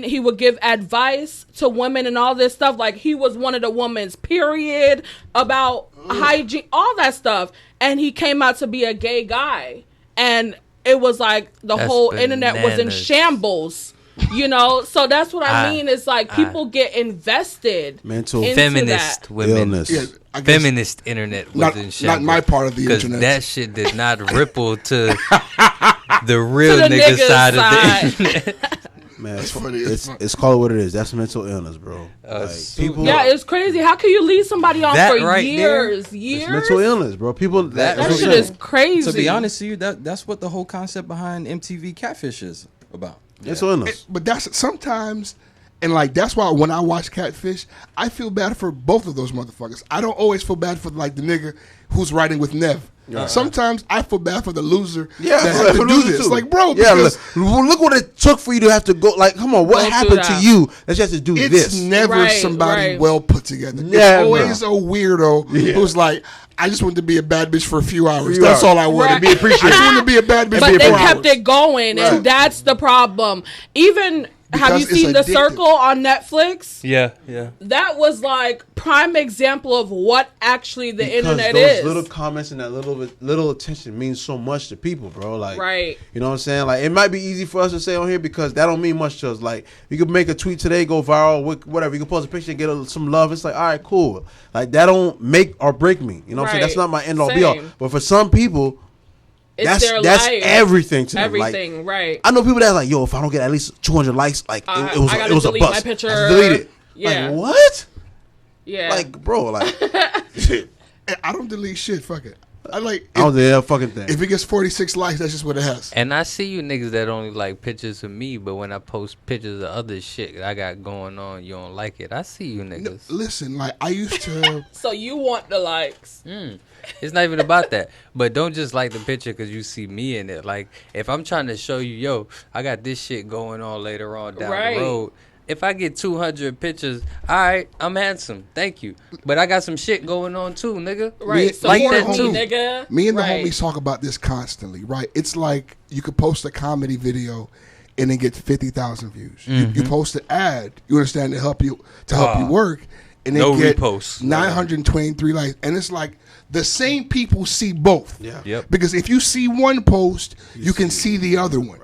he would give advice to women and all this stuff. Like, he was one of the women's period about hygiene, all that stuff. And he came out to be a gay guy, and it was like the whole internet was in bananas. shambles. You know, so that's what I mean. It's like people get invested. Mental into feminist that. women. illness. Yeah, I guess Feminist internet was not, in not shambles. my part of the Because internet. that shit did not ripple to the real To the nigga nigga side side. of the internet. Man, That's funny as fuck. it's call it what it is. That's mental illness, bro. Like, people, Yeah, it's crazy. How can you lead somebody on That for right there, years? it's Years? mental illness, bro. People That That that's shit what I'm is saying. crazy. To be honest with you, that's what the whole concept behind MTV Catfish is about. mental illness. But that's sometimes, and like that's why when I watch Catfish, I feel bad for both of those motherfuckers. I don't always feel bad for like the nigga who's riding with Nev. Sometimes I feel bad for the loser Yeah, that had to for do losing this. too. Like, bro, yeah, because look what it took for you to have to go. Like, come on, what Go through happened that. to you that you have to do it's this? never Right, somebody right. well put together. Never. It's always a weirdo who's like, I just wanted to be a bad bitch for a few hours. Few That's hours. all I wanted. Right. Be appreciated. I just wanted to be a bad bitch But for they 4 kept hours. it going, Right. and that's the problem. Even have Because you it's seen The addictive. Circle on Netflix? Yeah, yeah. That was like prime example of what actually the Because internet those is. little comments and that little attention means so much to people, bro. Like, Right. You know what I'm saying? Like, it might be easy for us to say on here because that don't mean much to us. Like, you could make a tweet today, go viral, whatever. You can post a picture, get some love. It's like, all right, cool. Like, that don't make or break me. You know what I'm saying? That's Right. not my end all be all. Same. But for some people, It's their that's life. everything to them. Everything, Like, right. I know people that like, yo, if I don't get at least 200 likes, like it was I gotta a delete bust. my picture. I have to delete it. Yeah. Like, what? Yeah. Like, bro, like, And I don't delete shit. Fuck it. I like. I don't do that fucking thing. If it gets 46 likes, that's just what it has. And I see you niggas that only like pictures of me, but when I post pictures of other shit I got going on, you don't like it. I see you niggas. Listen, like I used to. So you want the likes. It's not even about that. But don't just like the picture because you see me in it. Like, if I'm trying to show you, yo, I got this shit going on later on down Right. the road. If I get 200 pictures, all right, I'm handsome. Thank you. But I got some shit going on too, nigga. Right. Like Support that me, too. nigga. Me and the Right. homies talk about this constantly, right? It's like you could post a comedy video and it gets 50,000 views. You post an ad, you understand, to help you work, and No they get reposts. 923 likes. And it's like the same people see both. Yeah. Yep. Because if you see one post, you can see the other one.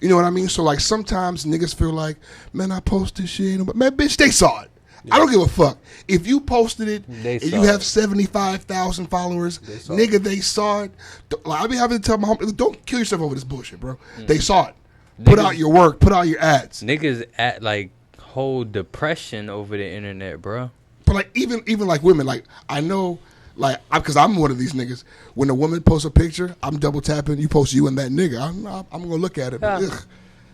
You know what I mean? So like sometimes niggas feel like, man, I posted shit, but man, bitch, they saw it. I don't give a fuck. If you posted it They and saw you it. have 75,000 followers, nigga, they saw it. Like, I be having to tell my homies, don't kill yourself over this bullshit, bro. They saw it. Put out your work. Put out your ads. Niggas at like whole depression over the internet, bro. But like even like women, like I know, like because I'm one of these niggas. When a woman posts a picture, I'm double tapping. You post you and that nigga. I'm gonna look at it. But, ugh,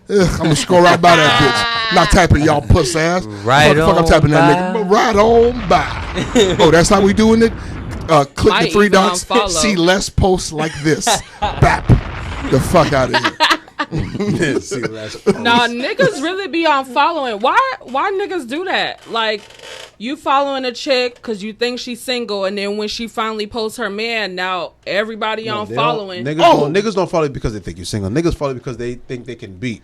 I'm gonna scroll right by that bitch. Not typing y'all puss ass. Right Fuck, I'm on tapping that by. nigga. But right on by. Oh, that's how we doing it. Click Might the three even dots. unfollow. See less posts like this. Bap. The fuck out of here. See, that's Nah, niggas really be on following. Why niggas do that? Like, you following a chick because you think she's single, and then when she finally posts her man, now everybody on They following. Niggas don't follow you because they think you're single. Niggas follow you because they think they can beat.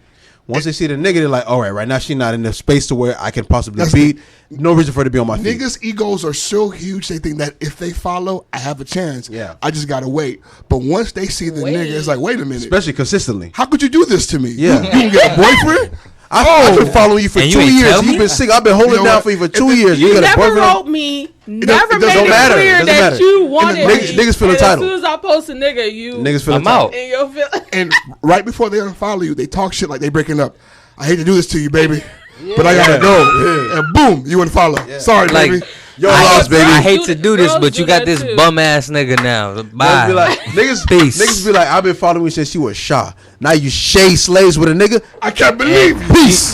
Once they see the nigga, they're like, all right now she's not in the space to where I can possibly beat. No reason for her to be on my feet. Niggas' egos are so huge, they think that if they follow, I have a chance. Yeah. I just gotta wait. But once they see the nigga, it's like, wait a minute. Especially consistently. How could you do this to me? Yeah. You can get a boyfriend? I've been following you for And 2 you ain't years. tell You've me? been single. I've been holding You know down what? for you for 2 years. You got a never boyfriend? wrote me, never it made doesn't it matter. It clear doesn't that matter. you wanted Niggas- me. niggas feel And entitled. As soon as I post a nigga, you Niggas feel I'm entitled. out. in your feel. And right before they unfollow you, they talk shit like they breaking up. I hate to do this to you, baby. But I gotta go. And boom, you unfollow. Sorry, Like, baby. Yo, I, lost, baby. I hate to do this, Girls but do you got that this too. bum ass nigga now. Niggas Bye. be like, niggas, Peace. niggas be like, I've been following you since she was Shaw. Now you Shay Slays with a nigga. I can't believe you. Peace.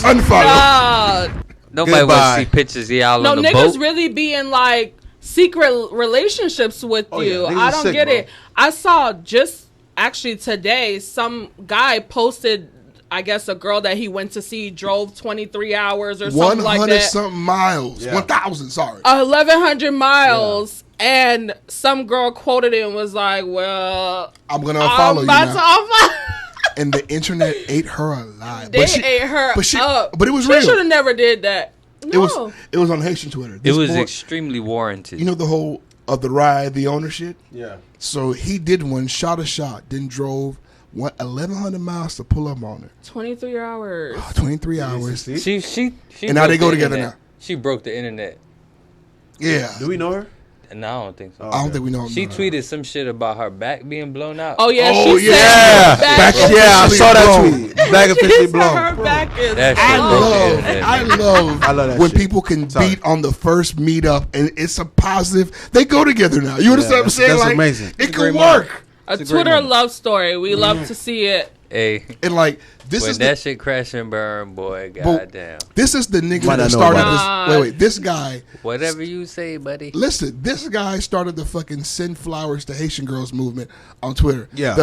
Unfollow. Nobody Goodbye. wants to see pictures of y'all No, on the niggas boat. really be in like secret relationships with Oh, you. yeah. Niggas I is don't sick, get bro. it. I saw just actually today some guy posted, I guess, a girl that he went to see drove 23 hours or something like 100 that. something miles. Yeah. 1,000, sorry. 1,100 miles. And some girl quoted it and was like, well, I'm gonna I'm unfollow you about now. to unfollow. And the internet ate her alive. They ate her up. But it was She real. should have never did that. No. It was on Haitian Twitter. It This was boy- extremely warranted. you know the whole of the ride, the owner shit. Yeah. So he did one, shot a shot, then drove 1,100 miles to pull up on her. 23 hours. 23 hours. She And now they broke go the together internet. now. She broke the internet. Yeah. Do we know her? No, I don't think so. I don't think we know. She tweeted some shit about her back being blown out. Oh yeah, Oh, she yeah. said her back. I saw that blown. tweet. Back She officially said blown. her back is That shit I broke the love internet. I love that when shit. people can Sorry. beat on the first meetup and it's a positive. They go together now. You understand what I'm saying? that's Like, amazing. It It's a can great work. A It's a great Twitter moment. love story. We love to see it. Hey, And like this when is that the, shit crash and burn, boy, But- goddamn. this is the nigga Might that not know started about this. Wait, this guy. Whatever you say, buddy. Listen, this guy started the fucking send flowers to Haitian girls movement on Twitter. Yeah.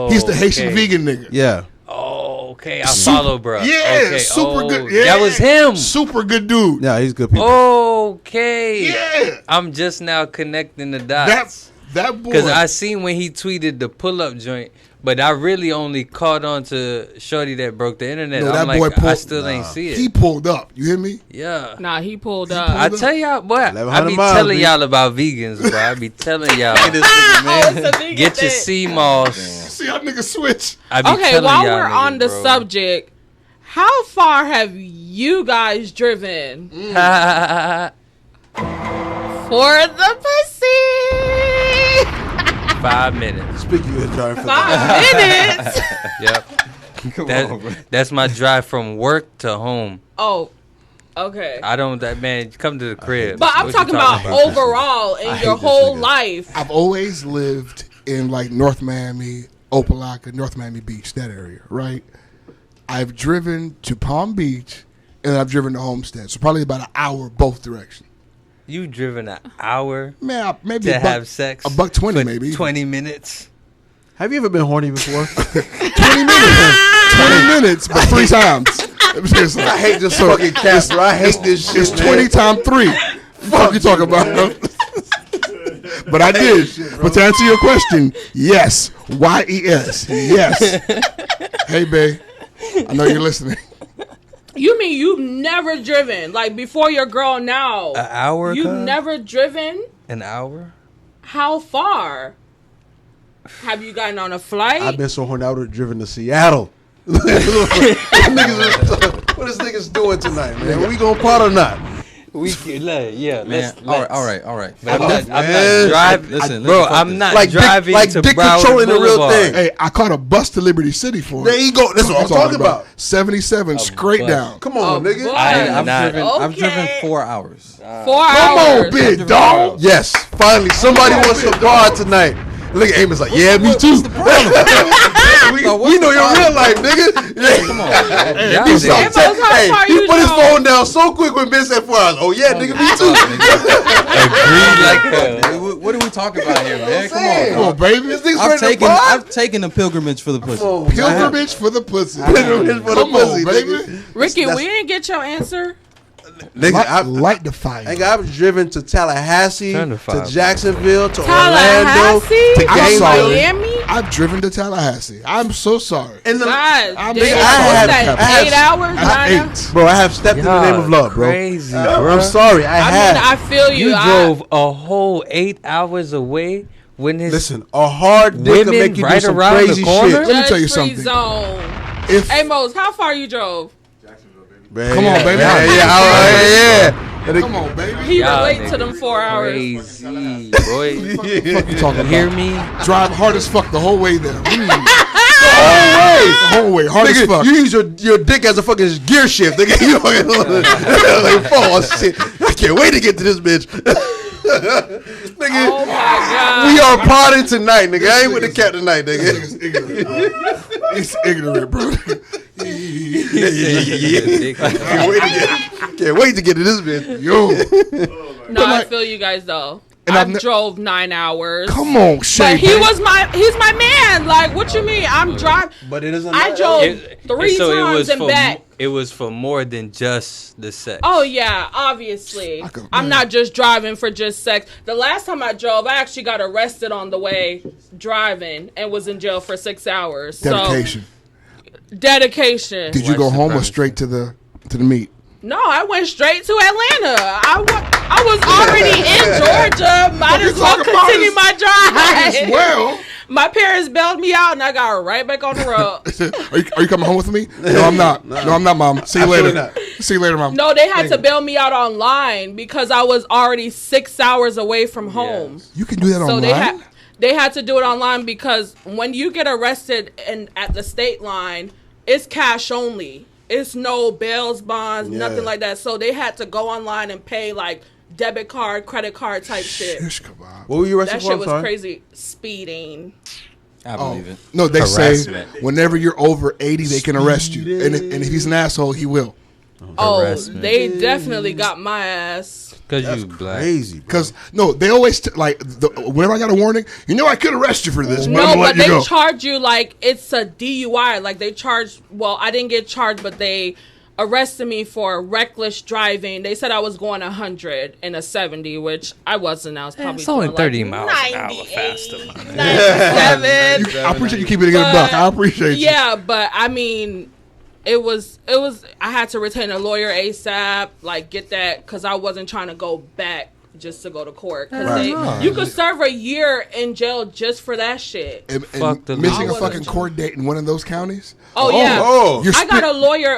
He's the Haitian okay. vegan nigga. Yeah. Oh, okay. I follow, bro. Yeah, okay. super oh, good. Yeah, That was him. Super good dude. Yeah, he's good people. Okay. Yeah. I'm just now connecting the dots. That boy. Because I seen when he tweeted the pull-up joint, but I really only caught on to Shorty that broke the internet. No, I'm that like, boy I pulled- still ain't see it. he pulled up. You hear me? Yeah. Nah, he pulled up. I tell y'all, boy, I 1100 be miles, telling B. y'all about vegans, bro. I be telling y'all, Oh, it's a vegan get your thing. sea moss. See how niggas switch. I be Okay, telling while y'all we're niggas, on the bro. subject, how far have you guys driven for the pussy? 5 minutes. Speaking of driving for 5 minutes. Yep. That's my drive from work to home. Oh, okay. I don't. That man, come to the crib. But I'm What you talking about about? overall in hate your this whole nigga. life. I've always lived in like North Miami, Opelika, North Miami Beach, that area, right? I've driven to Palm Beach and I've driven to Homestead. So probably about an hour both directions. You driven an hour Man, maybe to a have buck, sex? $1.20 for maybe. 20 minutes. Have you ever been horny before? 20 minutes, but 3 times. Seriously. I hate this fucking cat, bro. I hate this shit. It's 20 times 3. Fuck you talking about? But I did. But to answer your question, yes. YES. Yes. Hey, babe. I know you're listening. You mean you've never driven? Like before your girl now? An hour? You've cuz? never driven? An hour? How far? Have you gotten on a flight? I've been so horny I would have driven to Seattle. What is niggas doing tonight, man? We gonna part or not? We can, yeah. Man, all right. But I'm not Man. driving. Listen, bro, fuck I'm this. not Like dick- driving like to dick Broward control ain't the real Boulevard. thing. Hey, I caught a bus to Liberty City for There it. you go. That's what I'm talking about. 77 straight bus. down. Come on, Oh, nigga. boy. I've not. driven Okay. 4 hours. 4 Come hours. on, big dog. Yes, finally somebody wants some bar tonight. Look at Amos like, yeah, me too. we know your real life, nigga. Come on. Y'all He niggas- so Amos, how far he you put his know? phone down so quick when Ben said 4 hours. Oh yeah, nigga, me too. Agreed like hell. What are we talking about here, man? Come saying. Come on. on, baby. This nigga's I've ready to bar? I've taken a pilgrimage for the pussy. Pilgrimage for the pussy. Pilgrimage for the Come on, pussy, baby. nigga. Ricky, That's- we didn't get your answer. Nigga, Light the fire. Nigga, I've driven to Tallahassee, Turn the to fire, Jacksonville, to Orlando, Tallahassee? to I'm Gainesville. sorry. Miami? I've driven to Tallahassee. I'm so sorry. And the, God, I'm- damn. I What's have- that? I have- 8 hours? I have 9 hours? 8. bro, I have stepped in the name of love, bro. Crazy, I'm bro. sorry, I I have. mean, I feel you. You I- drove a whole 8 hours away when his Listen, a hard dick will women make you right do some around the crazy corner? shit. Let me tell you Judge-free something. zone. If Amos, how far you drove? Man, Come on, baby. Yeah, yeah. come on, baby. He Y'all relate to them niggas 4 hours. Crazy, boy. What you talking Hear about? me? Drive hard as fuck the whole way there. The whole way, hard as Nigga, fuck. you use your dick as a fucking gear shift. Nigga, you like, fall shit. I can't wait to get to this bitch. Nigga, Oh my God. we are partying tonight, nigga. I ain't with the cat tonight, nigga. It's ignorant. It's ignorant, bro. Can't wait to get to this bitch. Yo, No, I like- feel you guys though. And I I've ne- drove 9 hours. come on, Shay. But he's my man. Like, what you mean? I'm driving. But it isn't. I drove 3 times and for back. it was for more than just the sex. Oh yeah, obviously. I'm not just driving for just sex. The last time I drove, I actually got arrested on the way driving and was in jail for 6 hours. Dedication. So dedication. Did you go home or straight to the meet? No, I went straight to Atlanta. I was already in Georgia. Might as well talking about continue is- my drive. Well, My parents bailed me out, and I got right back on the road. Are you coming home with me? No, I'm not. No, I'm not, Mom. See you later. See you later, Mom. No, they had to bail me out online because I was already 6 hours away from home. You can do that So online? they had to do it online because when you get arrested at the state line, it's cash only. It's no bails, bonds, nothing like that. So they had to go online and pay like debit card, credit card type shit. What were you arrested That for? shit was crazy. Speeding. I believe it. No, they Harassment. say whenever you're over 80, they can arrest you. And if he's an asshole, he will. Oh, Harassment. they definitely got my ass. Because you black. Crazy, bro. Because, no, they always, whenever I got a warning, I could arrest you for this. But I'm No, gonna but let you they go. charge you like it's a DUI. Like they charge, well, I didn't get charged, but they arrested me for reckless driving. They said I was going 100 in a 70, which I wasn't. I was probably It's only doing 30 like miles an hour 98, faster. man. 97. I appreciate you keeping it in a buck. I appreciate you. Yeah, but I mean, it was. I had to retain a lawyer ASAP, like get that, because I wasn't trying to go back just to go to court. Because you could serve a year in jail just for that shit. And Fuck the missing a law. fucking court date in one of those counties? Oh yeah. Oh. You're I got a lawyer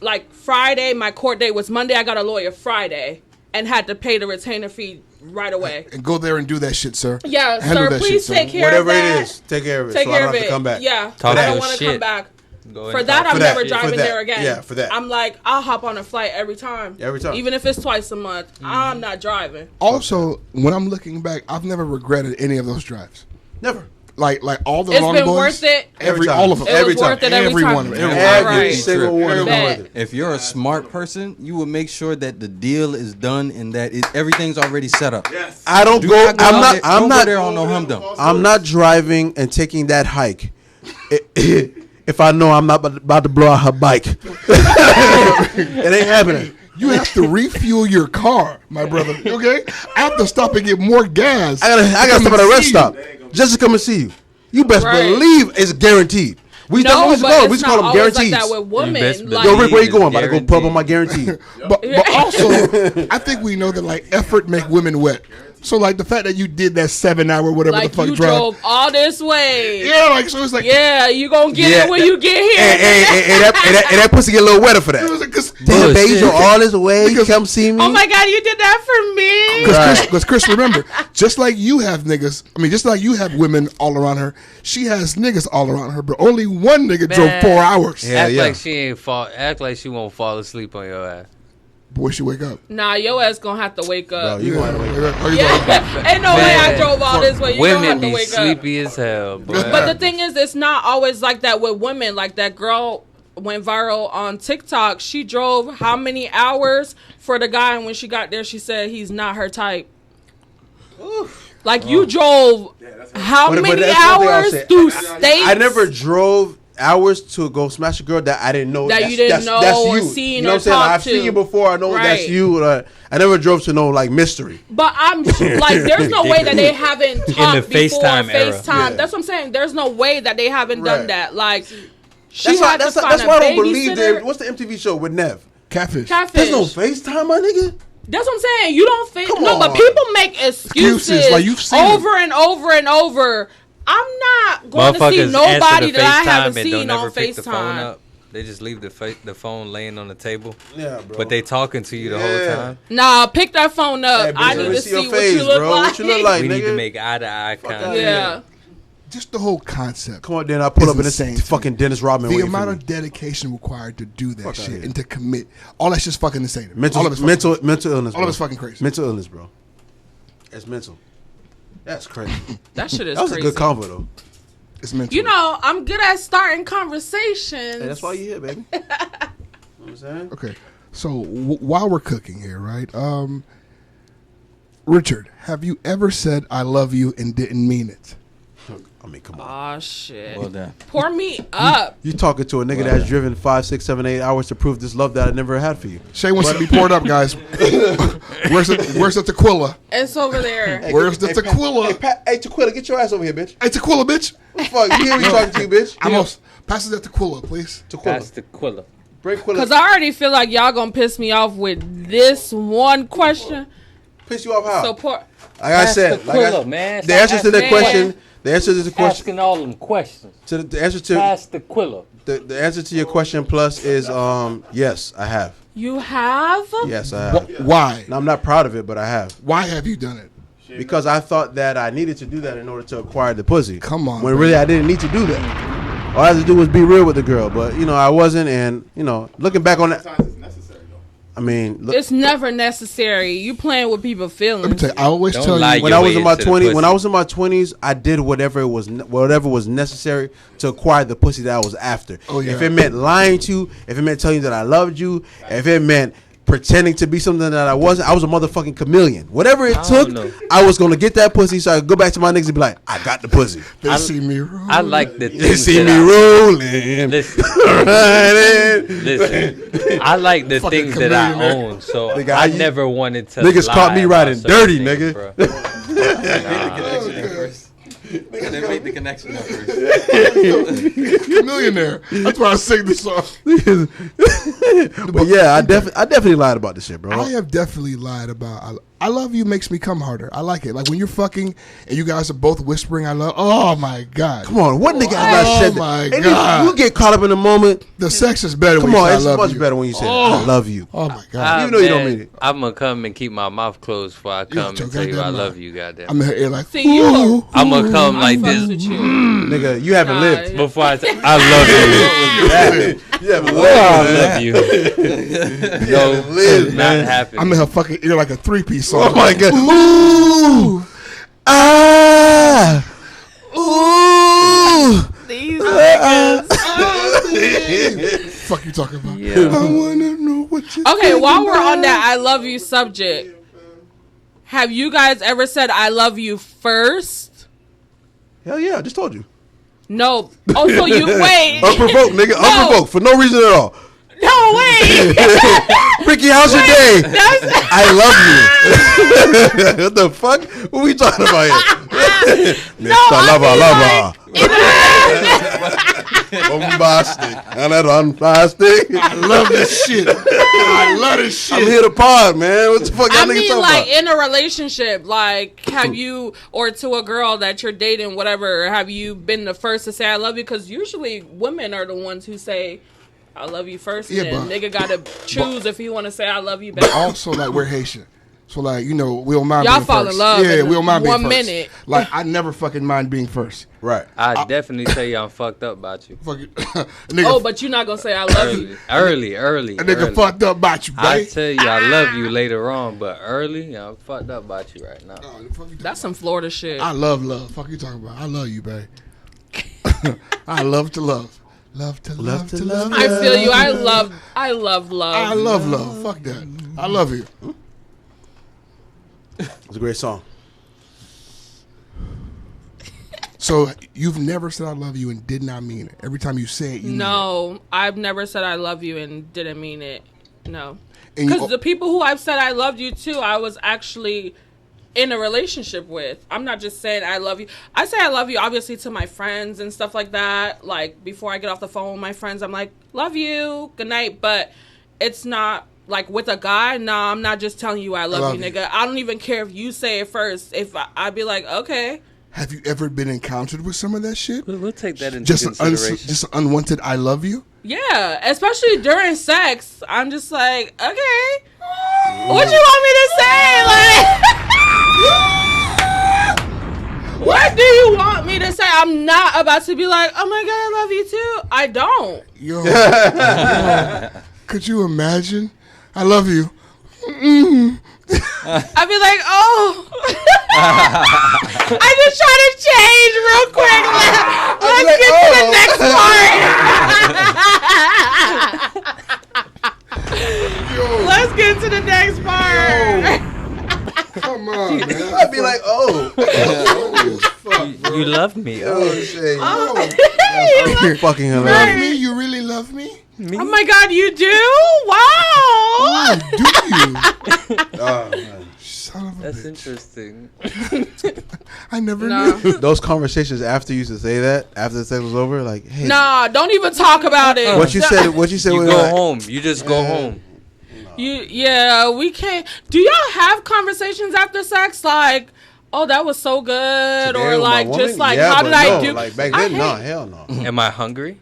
like Friday. My court date was Monday. I got a lawyer Friday and had to pay the retainer fee right away. And go there and do that shit, sir. Yeah, Handle sir. that Please shit, take sir. care Whatever of that. it is, take care of it. Take so I care don't of have it. to come back. Yeah, Talk I don't your want to shit. come back. Go For and that, talk I'm your never shit. driving For that. there again. Yeah, for that. I'm like, I'll hop on a flight every time. Every time. Even if it's twice a month, I'm not driving. Also, when I'm looking back, I've never regretted any of those drives. Never. Like all the It's long been boys. worth it. Every time. All of them. It Every was time. worth it every Every time. one of them. All Every right. single one of Bet. them. If you're a smart person, you will make sure that the deal is done and that everything's already set up. Yes. I don't Do go. not go I'm out not. there- I'm don't not. go there on no humdum. I'm not driving and taking that hike if I know I'm not about to blow out her bike. It ain't happening. You have to refuel your car, my brother. Okay? I have to stop and get more gas. I gotta stop at a rest stop just to come and see you. You best Right. believe it's guaranteed. We No, used to but call it's we used to not call them always guarantees. like that with women. best Like, Yo, Rick, where you Guaranteed. going? About to go pub on my guaranteed. But also, I think we know that like effort make women wet. So like the fact that you did that 7 hour whatever like the fuck you drive. drove all this way. Yeah, like so it's like Yeah, you gonna get Yeah, it when you get here. And that pussy get a little wetter for it was that. like, cause Damn, babe, you all this way, Because- come see me. Oh my god, you did that for me. Because Chris, remember, just like you have niggas, just like you have women all around her, she has niggas all around her, but only one nigga drove Man. 4 hours. Yeah, Act yeah. like she ain't fall. Act like she won't fall asleep on your ass. Boy, she wake up. Nah, your ass gonna have to wake Bro, up. you gonna have to wake up. Oh, you talking- Yeah, ain't no way I Man. drove all this way. You gonna Women have to be wake up. sleepy as hell, boy. But the thing is, it's not always like that with women. Like that girl went viral on TikTok. She drove how many hours for the guy, and when she got there, she said he's not her type. Like you drove how But many that's one thing I'll hours say. through states? I never drove hours to go smash a girl that I didn't know That you didn't know that's or you. seen You know or what I'm saying? talked I've to. seen you before. I know that's Right. you. I never drove to no like mystery. But I'm like, there's no way that they haven't talked before FaceTime era. FaceTime. Yeah. That's what I'm saying. There's no way that they haven't done Right. that. Like, she That's why. had to That's find why I a don't believe babysitter. that. What's the MTV show with Nev? Catfish. Catfish. There's no FaceTime, my nigga. That's what I'm saying. You don't think Come no, but on. people make excuses like you've seen over and over and over. I'm not going to see Motherfuckers nobody answer the that I FaceTime haven't and don't seen never on pick the phone FaceTime. up. They just leave the phone laying on the table. Yeah, bro. But they talking to you the whole Yeah. time. Nah, pick that phone up. Hey, bitch, I let need me to see see your what face, you look bro. like. What you look like, We need nigga? to make eye to eye contact. Yeah. Just the whole concept. Come on, then I pull It's up in this insane to fucking me. Dennis Rodman. The waiting amount for of me. dedication required to do that Fuck outta shit here. and to commit, all that's just fucking insane. mental all of it's mental fucking, mental illness. all Bro. of it's fucking crazy. Mental illness, bro. It's mental. That's crazy. That shit is That was crazy. a good convo though. It's mental. You know, I'm good at starting conversations. Hey, that's why you here, baby. You know what I'm saying? Okay, so while we're cooking here, right? Richard, have you ever said "I love you" and didn't mean it? I mean, come on. Aw, shit. Well done. Pour me up. You talking to a nigga that's driven 5, 6, 7, 8 hours to prove this love that I never had for you. Shay wants to be poured up, guys. Where's the tequila? It's over there. Where's the tequila? Hey, Tequila, get your ass over here, bitch. Hey, tequila, bitch. Fuck, you hear me talking to you, bitch? Amos, pass us that tequila, please. Tequila. That's the quilla. Break Quilla. Because I already feel like y'all gonna piss me off with this one question. Piss you off how? So pour. Like I said, Tequila, man. the answer to that Man. question, The answer to the question. Asking all them questions. The answer to Pass the quilla. the answer to your question plus is yes, I have. You have? Yes, I have. Why? Now, I'm not proud of it, but I have. Why have you done it? Because I thought that I needed to do that in order to acquire the pussy. Come on, when bro. really I didn't need to do that. All I had to do was be real with the girl, but I wasn't. And looking back on that, I mean, It's never necessary. You playing with people's feelings. Let me tell you, I always Don't tell lie you when your I was way in my into the 20s, pussy. when I was in my 20s, I did whatever was necessary to acquire the pussy that I was after. Oh, yeah. If it meant lying to you, if it meant telling you that I loved you, if it meant pretending to be something that I wasn't, I was a motherfucking chameleon. Whatever it took, know. I was gonna get that pussy so I could go back to my niggas and be like, I got the pussy. they see me rolling. I like the They things see me that rolling. Listen, Riding. listen. I like the Fucking things that I chameleon, own, so Nigga, I I- never wanted to. Niggas lie caught me about riding certain dirty, things, nigga. bro. Nigga didn't make the connection at first. Millionaire. That's why I sing this song. But yeah, I definitely lied about this shit, bro. I have definitely lied about I love you makes me come harder. I like it. Like when you're fucking and you guys are both whispering I love. Oh my god. Come on, what nigga has not said that? my And God. you get caught up in the moment. The sex is better Come when you on, say I it's love much you. better when you say I love you. Oh my god. Even though you don't mean it. I'm gonna come and keep my mouth closed before I come your and tell you I goddamn love mind. you, goddamn. I'm in her ear like See, you ooh. are- I'm gonna come like I fucks this with you. Nigga, you haven't Nah, lived. yeah. before I say I love you. You haven't I lived. love you. No, lived, not man. happen. I'm in her fucking ear like a 3-piece song. Oh my god. Ooh. Ah. Ooh. These niggas. Fuck you talking about? Yeah. I wanna know what you Okay, think while we're on about. that I love you subject, have you guys ever said I love you first? Hell yeah, I just told you. No. Oh, so you wait. Unprovoked, nigga. Unprovoked for no reason at all. No, wait. Ricky, how's your day? That's, I love you. What the fuck? What we talking about here? I Bombastic. And that unplastic. I love this shit. I love this shit. I'm here to pod, man. What the fuck y'all I niggas mean, talking like about? in a relationship, like have you, or to a girl that you're dating, whatever, have you been the first to say I love you? Because usually women are the ones who say I love you first, and Yeah, then but- nigga gotta choose if he want to say I love you back. But also, like, we're Haitian. So, like, we don't mind Y'all being fall in first. love Yeah, in we don't mind being 1 first. minute. Like, I never fucking mind being first. Right. I definitely tell you I'm fucked up about you. Fucking, nigga, Oh, but you're not gonna say I love you. Early. a nigga early. fucked up about you, I babe. tell you I love you later on, but early, I'm fucked up about you right now. Oh, the fuck you talking That's some Florida shit. I love love. Fuck you talking about? I love you, babe. I love to love. Love to love to love. I feel you. I love love. I love love. Fuck that. I love you. It's a great song. So you've never said I love you and did not mean it. Every time you say it, you mean No, I've never said I love you and didn't mean it. No. it. And you- Because the people who I've said I loved you to, I was actually in a relationship with. I'm not just saying I love you. I say I love you obviously to my friends and stuff like that. Like before I get off the phone with my friends, I'm like, love you, good night. But it's not like with a guy. Nah, I'm not just telling you I love you, you. nigga. I don't even care if you say it first. If I'd be like, okay. have you ever been encountered with some of that shit? We'll take that into Just an consideration. just an unwanted I love you? Yeah, especially during sex. I'm just like, okay, what you want me to say? Like, what do you want me to say? I'm not about to be like, oh my God, I love you too. I don't. Yo, could you imagine? I love you. I'd be like, oh. I just try to change real quick. Let's get to the next part. Let's get to the next part. Come on, man. I'd be like, oh. You love me. Oh, shit. Fucking Love hilarious. me? You really love me? Oh my God, you do? Wow. Do you? Oh, man. Son of a That's bitch. interesting. I never No. knew. Those conversations after you used to say that, after the sex was over, like, hey, Nah, don't even talk about it. what you said You was go like, home. You just go home. Yeah, we can't. Do y'all have conversations after sex? Like, oh, that was so good, Today or with my like woman? just like Yeah, how but did I no, do? Like back I then, no, hate- hell no. Am I hungry?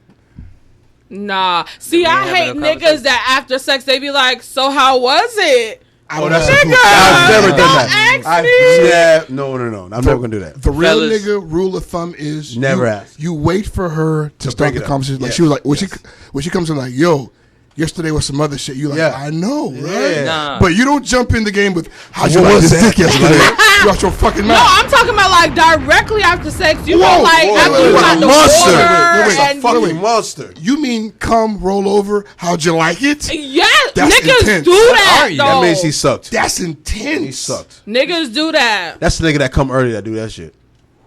Nah, see, we I having hate a niggas conversation? that after sex they be like, so how was it? Oh, that's Nigga, I've never done don't that. ask me. Yeah, no. I'm never gonna do that. The real Fellas. nigga rule of thumb is Never you, ask. You wait for her to start break the it up. conversation. Like Yes, she was like when yes. she comes in like, yo, yesterday was some other shit. You like, Yeah. I know, right? Yeah. Nah. But you don't jump in the game with how'd you What like was this that? dick yesterday? You out your fucking No, mouth. I'm talking about like directly after sex. You Whoa, know, like whoa, after wait, you wait, got the monster. water Wait, and Fucking monster. You mean come roll over? How'd you like it? yeah, That's niggas intense. do What that are you? though. That means he sucked. That's intense. He sucked. Niggas do that. That's the nigga that come early that do that shit.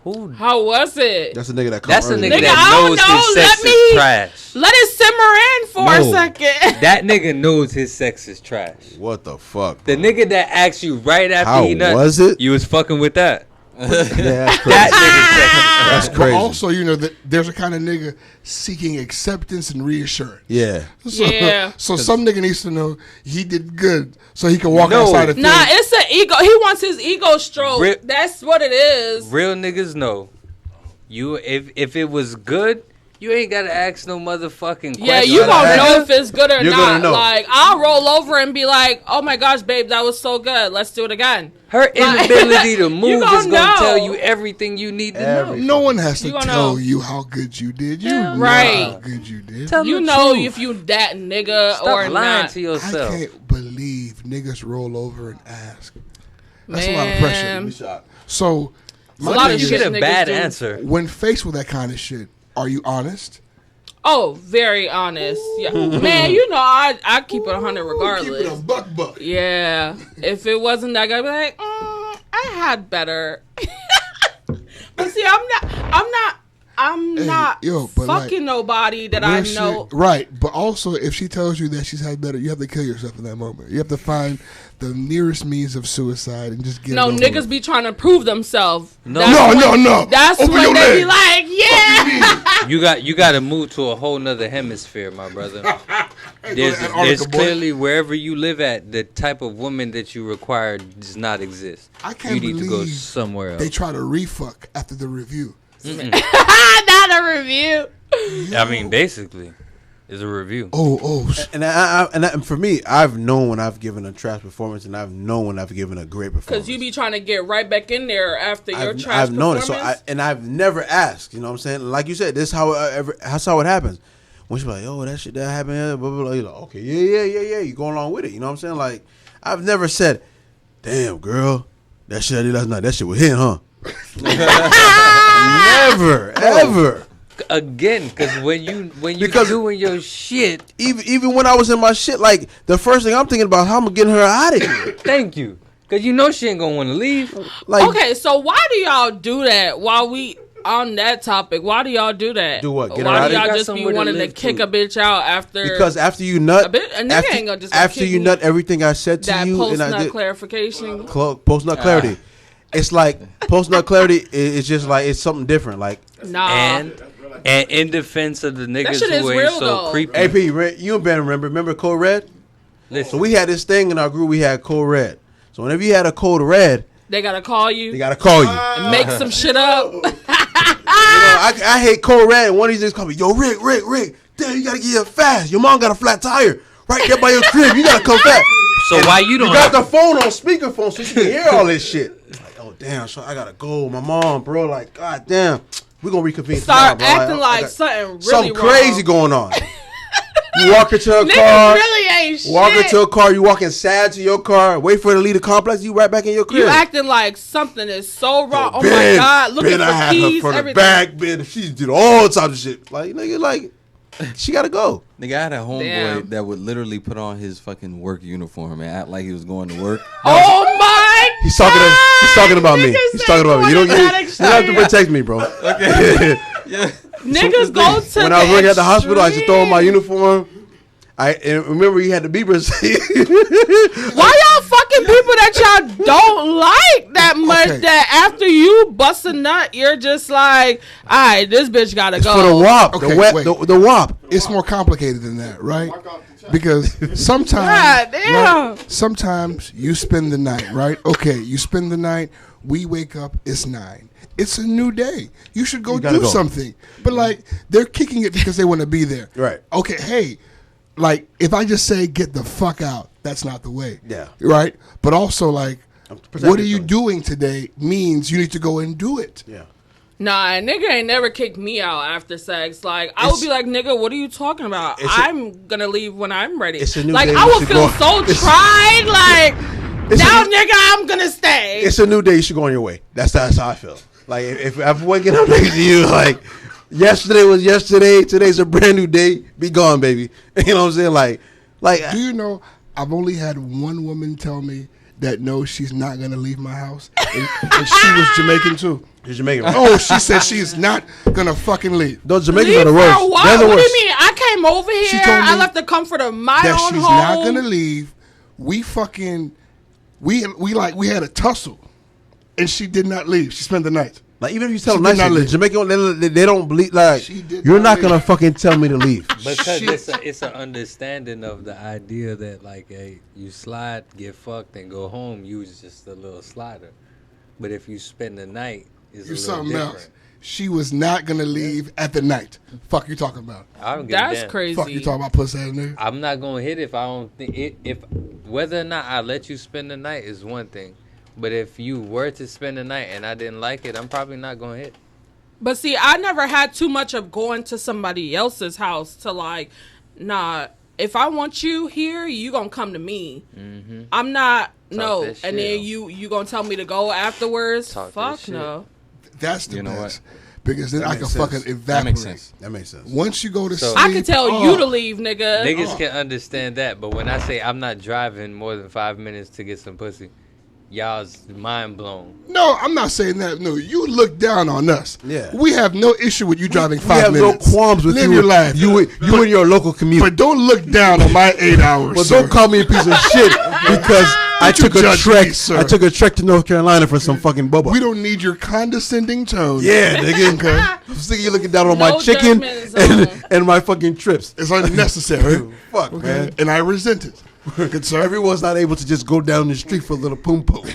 Who? How was it? That's the nigga that come That's a early. nigga Nigga, that I don't knows know. his sex Let me- is trash. Let it simmer in for a No. second. That nigga knows his sex is trash. What the fuck? The nigga that asked you right after How he nut, was it? you was fucking with that. Yeah, that's crazy. That nigga's sex is trash. That's But crazy. also, you know, that there's a kind of nigga seeking acceptance and reassurance. Yeah. So, Yeah. so some nigga needs to know he did good, so he can walk No. outside of things. Nah, it's an ego. He wants his ego stroked. Real- That's what it is. Real niggas know. You if it was good, you ain't gotta ask no motherfucking question. Yeah, you gonna Nigga, know if it's good or you're not. gonna know. Like, I'll roll over and be like, "Oh my gosh, babe, that was so good. Let's do it again." Her inability to move gonna is gonna know. tell you everything you need to know. No one has to You gonna tell know. you how good you did. You know Right. how good you did. Tell You the know truth. if you that nigga Stop or lying not. to I yourself. can't believe niggas roll over and ask. That's a lot of pressure. Man. So, a my lot thing of You is, shit get a niggas bad do. answer. when faced with that kind of shit, are you honest? Oh, very honest. Yeah, man. You know I keep it 100 Keep regardless. it a buck. Yeah, if it wasn't that guy, I'd be like, I had better. But see, I'm not yo, but like, fucking nobody that I Where she- know. right, but also if she tells you that she's had better, you have to kill yourself in that moment. You have to find the nearest means of suicide and just get No, it over niggas with. be trying to prove themselves. No. No. That's Open when your they be legs. like, yeah. You got to move to a whole nother hemisphere, my brother. There's Antarctica, boy. clearly wherever you live at, the type of woman that you require does not exist. I can't You need to go believe somewhere else. They try to refuck after the review. Not a review. I mean, basically, it's a review. And for me, I've known when I've given a trash performance, and I've known when I've given a great performance. Because you be trying to get right back in there after your trash I've known it, performance. so I've never asked. You know what I'm saying? Like you said, this is that's how it happens. When she's like, "Oh, that shit that happened," blah blah blah. You're like, "Okay, yeah." You go along with it. You know what I'm saying? Like, I've never said, "Damn, girl, that shit I did last night, that shit was hitting, huh?" Never, ever. Again, because when you Because- doing your shit, Even when I was in my shit, like the first thing I'm thinking about, how I'm gonna get her out of here. thank you, because you know she ain't gonna want to leave. Like, Okay, so why do y'all do that while we on that topic? Why do y'all do that? Do what? Get her Why out do of y'all here? just Got be somewhere to wanting to live kick to. a bitch out after? because after you nut, A nigga ain't gonna just after kick you me. nut everything I said to that you, post and I nut did clarification. post nut clarity. It's like post nut clarity. It's just like it's something different. Like Nah. And in defense of the niggas shit is who ain't real, so though. creepy, AP, you and Ben remember Code Red? listen, So we had this thing in our group. We had Code Red. So whenever you had a Code Red, They gotta call you. they gotta call you. and make some shit up. You know, I hate Code Red. And one of these niggas call me, "Yo, Rick, damn, you gotta get here fast. Your mom got a flat tire right there by your crib. You gotta come fast." so why you You don't got the phone on speakerphone so you can hear all this shit. Like, oh damn, so I gotta go. My mom, bro, like, god damn, we gonna reconvene. Start tomorrow, bro. acting I like got something really something wrong. crazy going on. You walk into a Niggas car, really ain't shit. walk into a car, you walking sad to your car, wait for her to leave the complex, you right back in your crib. You acting like something is so wrong. Oh my Ben, god, looking Ben, I for had keys, her for the everything. back, Ben. She did all types of shit. Like, nigga, like, she gotta go. Nigga, I had a homeboy Damn. that would literally put on his fucking work uniform and act like he was going to work. Oh my He's talking. He's talking about me. Niggas He's say talking about me. You don't going to that have to protect me, bro. Okay. Niggas go to When I was working at the hospital, I used to throw on my extreme. uniform. And remember, he had the Bieber's. Why y'all fucking people that y'all don't like that much Okay. that after you bust a nut, you're just like, all right, this bitch gotta It's go. for the WAP. Okay, the, wet, wait. the WAP. It's more complicated than that, right? Because sometimes, God damn. right, sometimes you spend the night, right? Okay, you spend the night. We wake up. It's 9. It's a new day. You should go do something. But like they're kicking it because they want to be there. Right. Okay. Hey, like if I just say get the fuck out, that's not the way. Yeah. Right. But also like, Protect what are your you choice. doing today means you need to go and do it. Yeah. Nah, a nigga ain't never kicked me out after sex. Like, I would be like, nigga, what are you talking about? I'm gonna leave when I'm ready. It's a new like, day, I you would should feel go. so tried. Like, now, nigga, I'm gonna stay. It's a new day. You should go on your way. That's how I feel. Like if I'm waking up next to you, like yesterday was yesterday. Today's a brand new day. Be gone, baby. You know what I'm saying? Like. Do you know? I've only had one woman tell me that no, she's not gonna leave my house, and she was Jamaican too. You're Jamaican. Oh, she said she is not gonna fucking leave. Those Jamaicans Leave are the worst. for what? They're the What do worst. you mean? I came over She here. told me I left the comfort of my That own she's home. not gonna leave. We fucking we had a tussle, and she did not leave. She spent the night. Like even if you tell She them did not nicely, leave. Jamaican they don't believe. Like She did you're not not gonna leave. fucking tell me to leave. Because Shit. it's an understanding of the idea that like, hey, you slide, get fucked, and go home. You was just a little slider. But if you spend the night, it's You're a little something different. else. She was not gonna leave at the night. Fuck you talking about? I don't give a That's damn. crazy. Fuck you talking about pussy ass nigga? I'm not gonna hit if I don't think it. If whether or not I let you spend the night is one thing, but if you were to spend the night and I didn't like it, I'm probably not gonna hit. But see, I never had too much of going to somebody else's house to like, nah, if I want you here, you gonna come to me. Mm-hmm. I'm not, no. that And then shit. you gonna tell me to go afterwards? Talk that Fuck shit. no. That's the You know best. Because then That I can makes fucking sense. evaporate. That makes sense. That makes sense. Once you go to So- sleep, I can tell you to leave, nigga. Niggas can understand that, but when I say I'm not driving more than 5 minutes to get some pussy, y'all's mind blown. No, I'm not saying that. No, you look down on us. Yeah. We have no issue with you driving We 5 have minutes. no qualms with Live you. your life. You and your local community. But don't look down on my 8 hours. But sir. don't call me a piece of shit because I Don't you took a judge trek. me, sir. I took a trek to North Carolina for some fucking bubba. We don't need your condescending tone. Yeah, nigga. I'm sick of you looking down on my No chicken judgment zone. and my fucking trips. It's unnecessary. Fuck, Okay? man. And I resent it. Good sir. Everyone's not able to just go down the street for a little poom poom.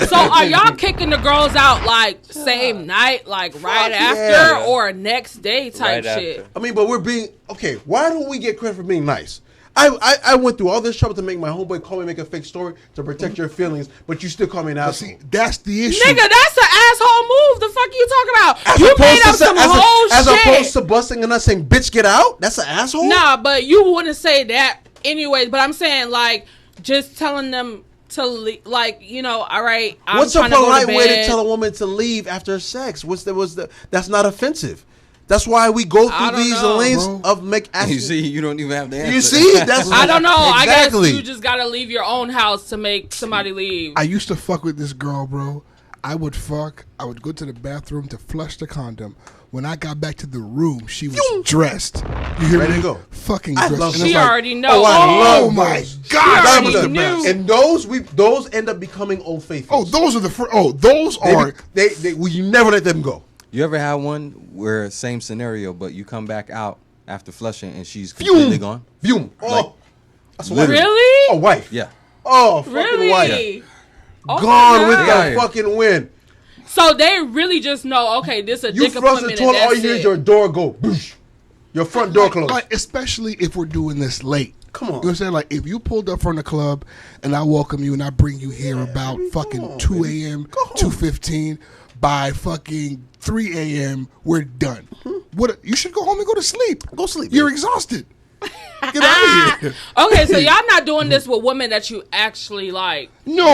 So are y'all kicking the girls out like same night, like right after, yeah. or next day type Right shit? after. I mean, but we're being okay. Why don't we get credit for being nice? I went through all this trouble to make my homeboy call me, make a fake story to protect your feelings, but you still call me an asshole. See, that's the issue. Nigga, that's an asshole move. The fuck you talking about? As You opposed made to up some whole as shit. opposed to busting and us saying, "Bitch, get out." That's an asshole. Nah, but you wouldn't say that anyways. But I'm saying like just telling them to leave, like, you know, all right. I'm What's a trying to go polite to way to bed. tell a woman to leave after sex? That's not offensive. That's why we go I through don't these know, lanes bro. of make action. You see, you don't even have the answer. You see? That's I don't know. Exactly. I guess you just gotta leave your own house to make somebody leave. I used to fuck with this girl, bro. I would go to the bathroom to flush the condom. When I got back to the room, she was dressed. You hear Ready me? to go. Fucking I dressed. love And her. it's She like, already know. I love my those. God, That She was already the best. knew. And those end up becoming old faithfuls. Oh, those are those are. You never let them go. You ever had one where same scenario, but you come back out after flushing and she's completely gone? Boom. Oh, that's a wife. Really? A wife. Yeah. Oh, fucking Really? wife. Oh my Gone with God. the fucking wind. So they really just know, okay, this a You dick flush the appointment and toilet, all that's you hear is it. your door go. Boosh. Your front door closed. Like, especially if we're doing this late. Come on. You know what I'm saying? Like, if you pulled up from the club and I welcome you and I bring you here about fucking 2 a.m., 2:15, by fucking 3 a.m., we're done. What? You should go home and go to sleep. Go sleep, You're baby. exhausted. Get out of here. Okay, so y'all not doing this with women that you actually like. No.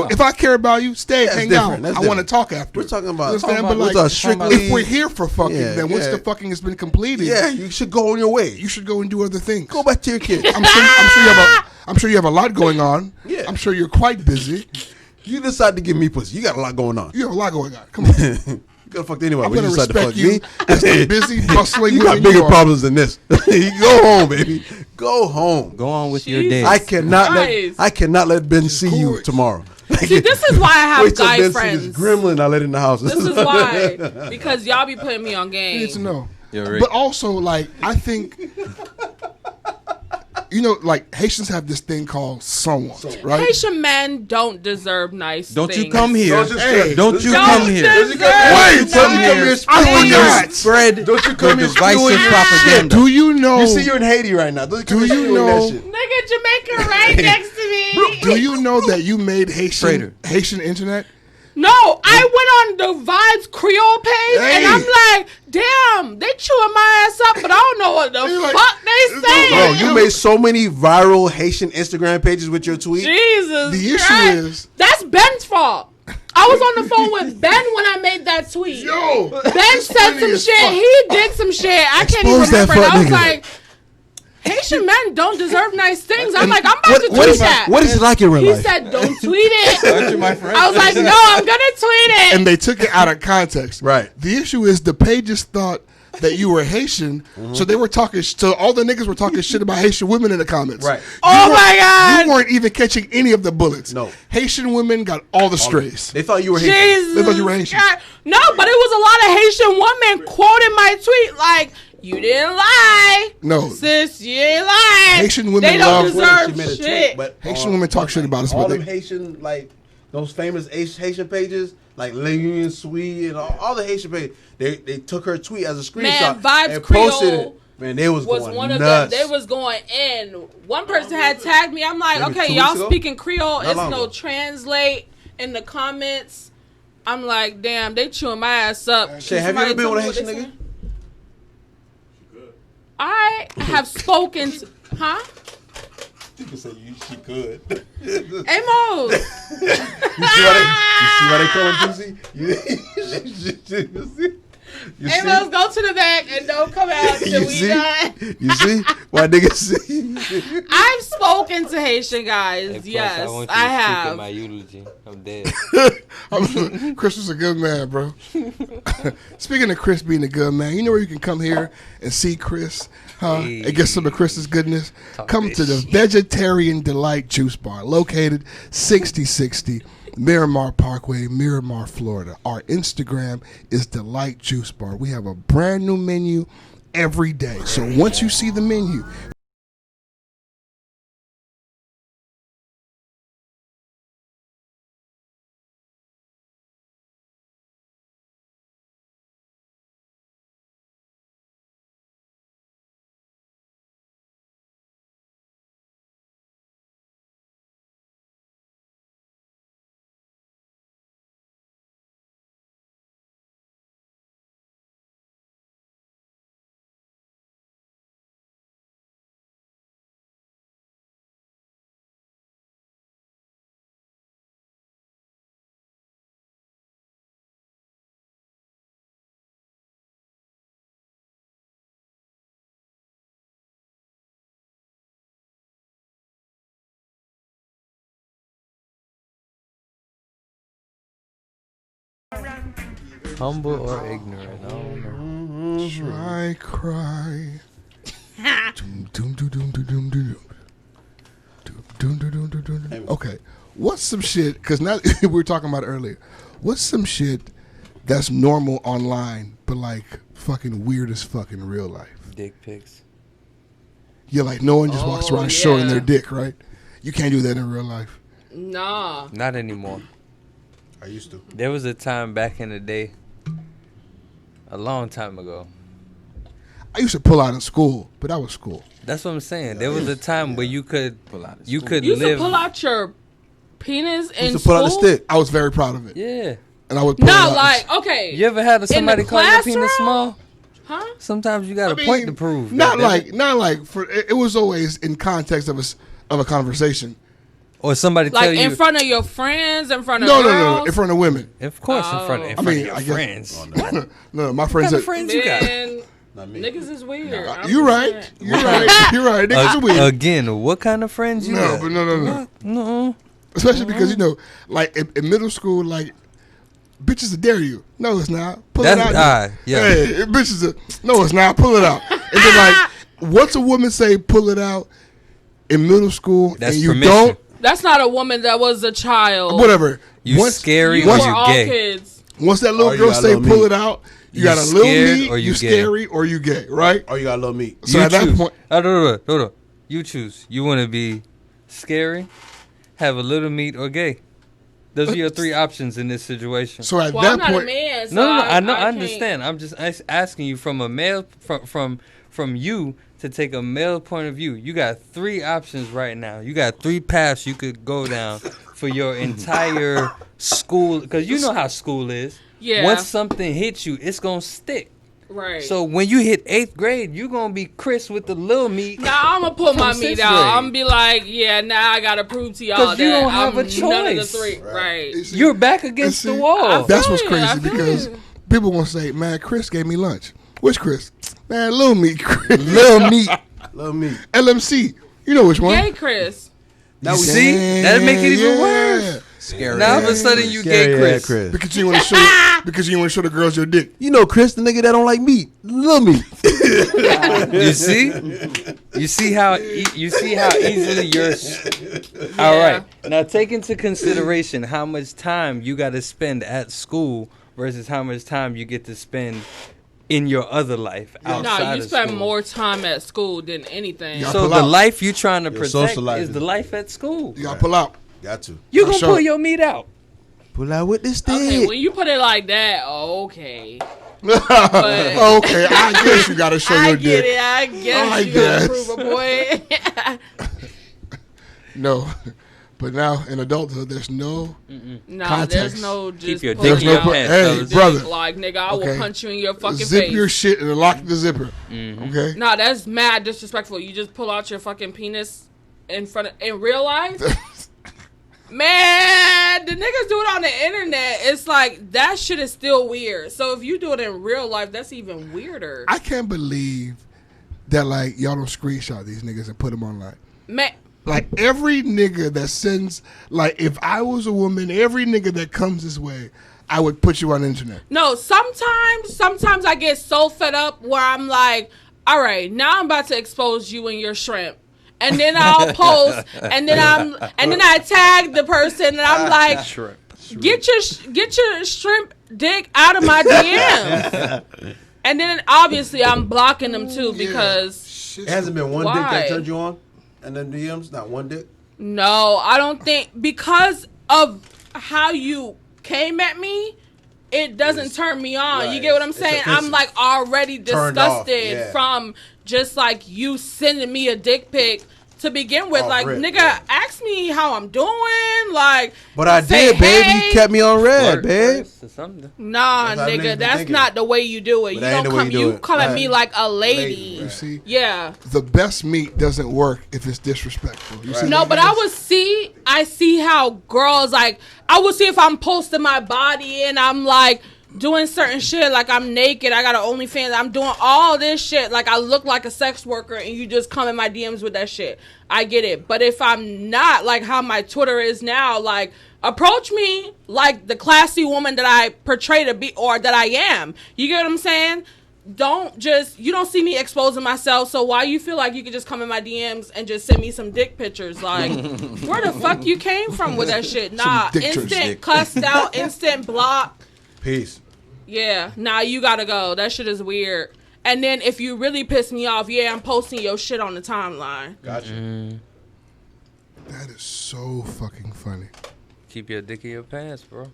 If I care about you, stay, That's hang different. out. That's I want to different. talk after. We're talking about- You understand? talking But about- like, we're strictly- if we're here for fucking, Yeah, then once yeah. the fucking has been completed, Yeah, you should go on your way. you should go and do other things. Go back to your kids. I'm sure you have a lot going on. Yeah. I'm sure you're quite busy. You decide to give me pussy. You got a lot going on. You have a lot going on. Come on. You gotta fuck anybody. I'm but gonna you decide to fuck respect you me. as the busy, bustling You got woman bigger you are. problems than this. You go home, baby. Go home. Go on with your Jesus. day. I cannot let Ben see you course. tomorrow. See, this is why I have Wait till guy Ben see friends. this gremlin I let in the house. This is why. Because y'all be putting me on You game. need to know. You're right. But also, like, I think you know, like Haitians have this thing called someone, right? Haitian men don't deserve nice Don't things. you come here. Hey, Don't you Don't come here. deserve Wait, Come wait, here. I forgot. Spread Don't you come the here divisive spewing your propaganda. Do you know? You see, you're in Haiti right now. Don't Do come here you spewing know- that shit. Nigga, Jamaica right next to me. Do you know that you made Traitor. Haitian internet? No, I went on the Vibes Creole page and Hey. I'm like, damn, they chewing my ass up, but I don't know what the You're like, fuck they Bro, saying. you made so many viral Haitian Instagram pages with your tweet. Jesus The issue Christ. is- that's Ben's fault. I was on the phone with Ben when I made that tweet. Yo, Ben said some shit. He did some shit. I can't even Expose that remember. And fuck I was nigga. like, Haitian men don't deserve nice things. I'm like, I'm about to tweet What is that. what is it like in real He life? said, don't tweet it. Aren't you my friend? I was like, no, I'm going to tweet it. and they took it out of context. Right. The issue is the pages thought that you were Haitian, so they were talking. So all the niggas were talking shit about Haitian women in the comments. Right. Oh my God. You weren't even catching any of the bullets. No. Haitian women got all the strays. They thought you were Haitian. Jesus. They thought you were Haitian. God. No, but it was a lot of Haitian women quoting my tweet like, you didn't lie. No. Sis, you didn't lie. Haitian women they don't love- She made a deserve tweet, shit. but Haitian women talk shit about us, All but them they- Haitian, like those famous Haitian pages, like Legume Sweet and all the Haitian pages, they took her tweet as a screenshot Man, Vibes and posted Creole it. Man, they was going one of nuts. them. They was going in. One person had tagged me. I'm like, Maybe 2 okay, weeks y'all ago? speaking Creole. Not It's long no ago. translate in the comments. I'm like, damn, they chewing my ass up. Shay, have you ever Somebody been tell with a me what Haitian they nigga? saying? I have spoken to, huh? You can say she could. Amos. You see why they call him pussy? You see? Amos, go to the back and don't come out till You we see? done. You see why niggas see? I've spoken to Haitian guys. Hey, plus, yes, want you I to speak have. in my eulogy. I'm dead. Chris was a good man, bro. Speaking of Chris being a good man, you know where you can come here and see Chris, huh? Hey. And get some of Chris's goodness. Talk Come that to the shit. Vegetarian Delight Juice Bar, located 6060 Miramar Parkway, Miramar, Florida. Our Instagram is Delight Juice Bar. We have a brand new menu every day. So once you see the menu, Humble or ignorant? I don't know. try cry. Doom, doom, doom, doom, doom, doom, doom. Doom, doom, doom, doom, doom, doom. Okay, what's some shit? Because now we were talking about it earlier. What's some shit that's normal online, but like fucking weird as fuck in real life? Dick pics. You're like, no one just walks around showing yeah. their dick, right? You can't do that in real life. Nah. Not anymore. I used to. There was a time back in the day, a long time ago. I used to pull out in school, but that was school. That's what I'm saying. There was a time where you could You live. used to pull out your penis in Used to school? pull out the stick. I was very proud of it. Yeah. And I would pull it No, out. like, okay. You ever had somebody call your penis classroom? small? Huh? Sometimes you got a I mean, point to prove. Not goddammit. like for it was always in context of a converson. Or somebody tell Like you. in front of your friends, in front of No, girls? in front of women. Of course, in front Oh. of I mean, your I guess- friends. No, my What friends. kind of Are, friends you got? Man, Not me. niggas is weird. I'm you're just right. saying. You're right. You're right. Niggas are weird. Again, what kind of friends you No, got? but no. No. Especially because you know, like in middle school, like bitches will dare you. No, it's not. Pull That's it out. yeah. Hey, bitches. No, it's not. Pull it out. And then like, once a woman say pull it out in middle school, That's and you permission. don't, That's not a woman that was a child. whatever. You scary You or were you all gay? kids. Once that little Or you girl got a say little pull meat. it out, you You got a little scared meat, or you gay? scary or you gay, right? Or you got a little meat. So at that point, No. You choose. You want to be scary, have a little meat, or gay. Those are your 3 options in this situation. So at Well, that I'm not point, a man, so No, I know. I can't- understand. I'm just asking you from a male, from you to take a male point of view. You got 3 options right now. You got 3 paths you could go down for your entire school, because you know how school is. Yeah. Once something hits you, it's gonna stick. Right. So when you hit 8th grade, you're gonna be Chris with the little meat. Now I'm gonna pull my From meat 6th out. grade. I'm gonna be like, yeah, now I gotta prove to y'all 'Cause that you don't have I'm a none of the choice. 3. Right. You see, You're back against see, the wall. that's what's I crazy feel because you. people gonna say, "Man, Chris gave me lunch." Which Chris? Man, Lil Meat. Chris. Lil Meat. Love me. LMC. You know which one? Gay Chris. Now we See? That'd make it even worse. Scary. Now all of a sudden you gay Chris. Because you want to show because you want to show the girls your dick. You know Chris, the nigga that don't like meat. Love me. You see? You see how easily you're. All right. Now take into consideration how much time you got to spend at school versus how much time you get to spend in your other life outside No, you of spend school. more time at school than anything. Yeah. So Pull the out. life you're trying to You're protect is socializing. the life at school. You gotta pull out. Got to. You gonna Sure. pull your meat out. Pull out with this stick. Okay, when you put it like that, okay. Okay, I guess you gotta show I your get dick. it. I guess I you gotta guess. prove a point. No, but now in adulthood, there's no. No, Context. there's no just Keep your pulling dick in your out pants, Hey, fellas. dick, brother. like nigga, I will Okay. punch you in your fucking Zip face. your shit and lock the zipper. Mm-hmm. Okay. No, that's mad disrespectful. You just pull out your fucking penis in real life. Man, the niggas do it on the internet. It's like that shit is still weird. So if you do it in real life, that's even weirder. I can't believe that like y'all don't screenshot these niggas and put them online. Man, Like every nigga that sends, like if I was a woman, every nigga that comes this way, I would put you on the internet. no, sometimes I get so fed up where I'm like, all right, now I'm about to expose you and your shrimp. And then I'll post, and then I tag the person, and I'm like, get your shrimp dick out of my DMs. And then obviously I'm blocking them too because It hasn't been one dick Why? that turned you on, and then DMs, not one dick. no, I don't think because of how you came at me. It doesn't turn me on. Right. You get what I'm It's saying? offensive. I'm like already Turned off, disgusted yeah. from just like you sending me a dick pic to begin with. Off Like, rip, nigga, yeah. ask me how I'm doing. Like, But I say did, babe. hey. You kept me on red, babe. Or something. Nah, That's how niggas nigga, be that's thinking. not the way you do it. But You that ain't don't the way come. you do You it. come at Right. me like a lady. Lady, You right. see, Yeah. the best meat doesn't work if it's disrespectful. You see No, what but I see how girls like. I would see if I'm posting my body and I'm like doing certain shit, like I'm naked, I got an OnlyFans, I'm doing all this shit, like I look like a sex worker, and you just come in my DMs with that shit. I get it, but if I'm not, like how my Twitter is now, like approach me like the classy woman that I portray to be or that I am. You get what I'm saying? You don't see me exposing myself, so why you feel like you could just come in my DMs and just send me some dick pictures? Like, where the fuck you came from with that shit? Nah, dick pictures. instant cussed out, instant block. Peace. Yeah, nah, you gotta go. That shit is weird. And then if you really piss me off, yeah, I'm posting your shit on the timeline. Gotcha. That is so fucking funny. Keep your dick in your pants, bro.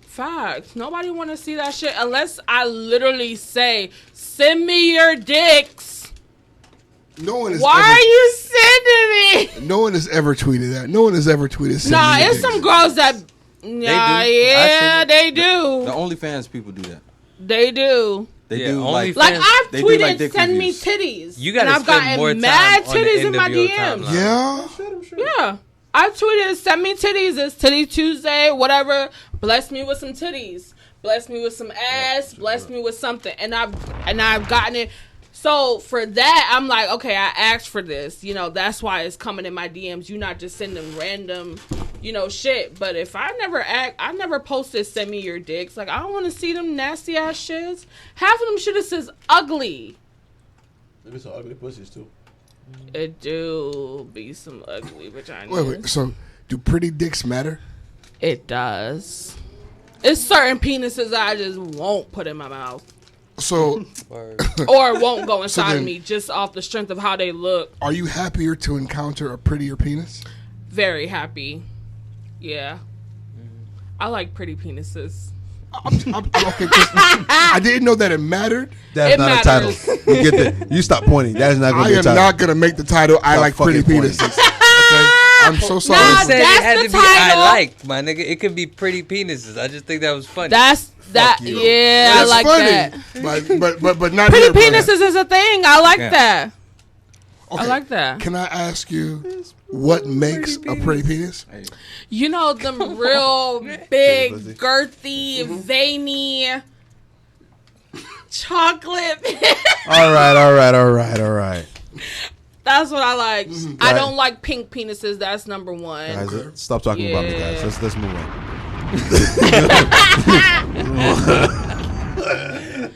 Facts. Nobody want to see that shit unless I literally say, send me your dicks. No one has Why ever, are you sending me? No one has ever tweeted that. No one has ever tweeted. "Send Nah, me your it's dick." some girls that. Nah, do. yeah, I they The do. OnlyFans people do that. They do. They Yeah, do OnlyFans- Like I've They do, tweeted, like, dick send reviews. me titties. You gotta and I've spend gotten more time mad on the titties in my NWO DMs. timeline. Yeah. Yeah. I tweeted, send me titties. It's Titty Tuesday, whatever. Bless me with some titties. Bless me with some ass. Bless me with something. And I've gotten it. So for that, I'm like, okay, I asked for this. You know, that's why it's coming in my DMs. You not just sending random, shit. But if I never posted send me your dicks. Like, I don't want to see them nasty ass shits. Half of them shit says ugly. Maybe some ugly pussies too. It do be some ugly vaginas. Wait. So, do pretty dicks matter? It does. It's certain penises I just won't put in my mouth. Word. or won't go inside then- of me just off the strength of how they look. Are you happier to encounter a prettier penis? Very happy. Yeah. I like pretty penises. I'm okay. 'Cause I didn't know that it mattered. That's It not matters. a title. You get that? You stop pointing. That is not going I to be a am title. not gonna make the title. I Stop like pretty fucking pointing. penises. Okay, I'm so sorry. Nah, I said that's it had the to be I title. like, my nigga. It could be pretty penises. I just think that was funny. That's that. you. Yeah, That's I like funny. that. But not Pretty here, brother. penises is a thing. I like Yeah. that. Okay. I like that. Can I ask you what makes a pretty penis? You know, them real big, girthy, veiny, chocolate. All right. That's what I like. I Right. don't like pink penises. That's number one. Guys, stop talking about me, guys. Yeah. Let's move on.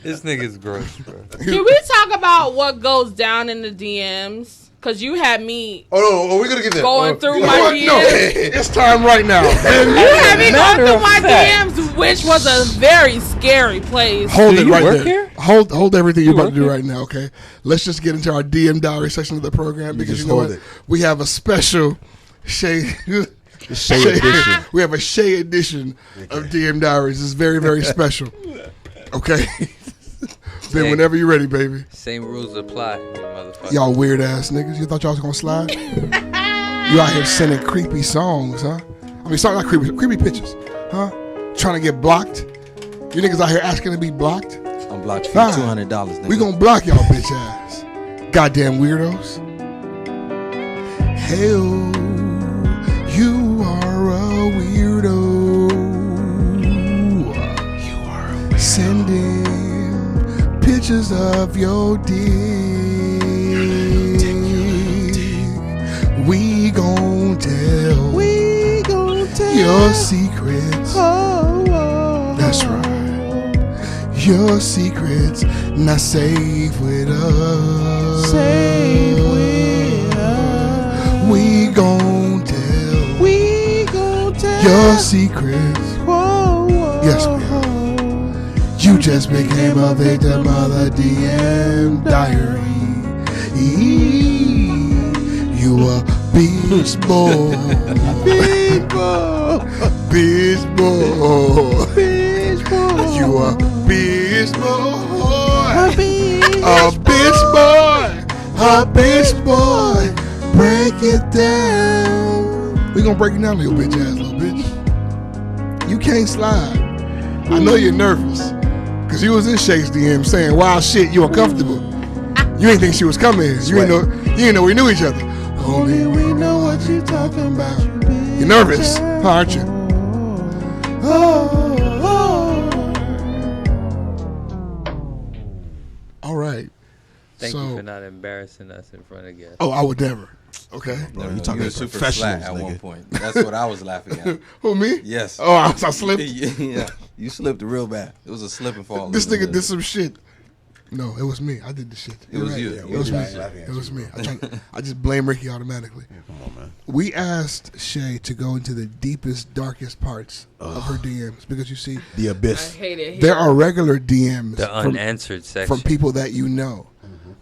This nigga's gross, bro. Can we talk about what goes down in the DMs? Because you had me Oh no, we're gonna get there. going through You know my what? No, DMs. it's time right now. You had me going Matter through of my fact. DMs, which was a very scary place. Hold Do it you right work there. here? Hold everything you're about work to do here? right now, okay? Let's just get into our DM diary section of the program because just you know hold what? it. We have a special Shay Shay edition. We have a Shay edition of DM diaries. It's very, very special. Okay? Then Hey. whenever you're ready, baby. Same rules apply, you motherfucker. Y'all weird ass niggas. You thought y'all was gonna slide? You out here sending creepy songs, huh? I mean, sorry, not creepy pictures, huh? Trying to get blocked. You niggas out here asking to be blocked. I'm blocked for Fine. $200. Nigga. We gonna block y'all bitch ass. Goddamn weirdos. Hell, you are a weirdo. You are sending pictures of your dick. We gon' tell. Your secrets. That's right. Your secrets not safe with us. We gon' tell. Your secrets. Yes, we are. You just became a victim of the DM diary. You a bitch boy. Bitch boy. You a bitch boy. A bitch boy. A bitch boy. Break it down. We gonna break it down, little bitch ass, little bitch. You can't slide. I know you're nervous. Cause you was in Shay's DM saying wild shit, you uncomfortable. You ain't think she was coming here. You ain't know we knew each other. Only we know what you talking about. You're nervous, huh, aren't you? All right. Thank So- you for not embarrassing us in front of guests. Oh, I would never. Okay. Bro, you talking were to super professionals, flat at one nigga. point. That's what I was laughing at. Who, me? Yes. Oh, I slipped. Yeah, you slipped real bad. It was a slip and fall. This nigga did some shit. No, it was me. I did the shit. It was You're you. right. Yeah, It was me. laughing at It was you. me. I just blame Ricky automatically. Come on, man. We asked Shay to go into the deepest, darkest parts of her DMs because you see, The I abyss. hate it here. there are regular DMs The from, unanswered section. from people that you know,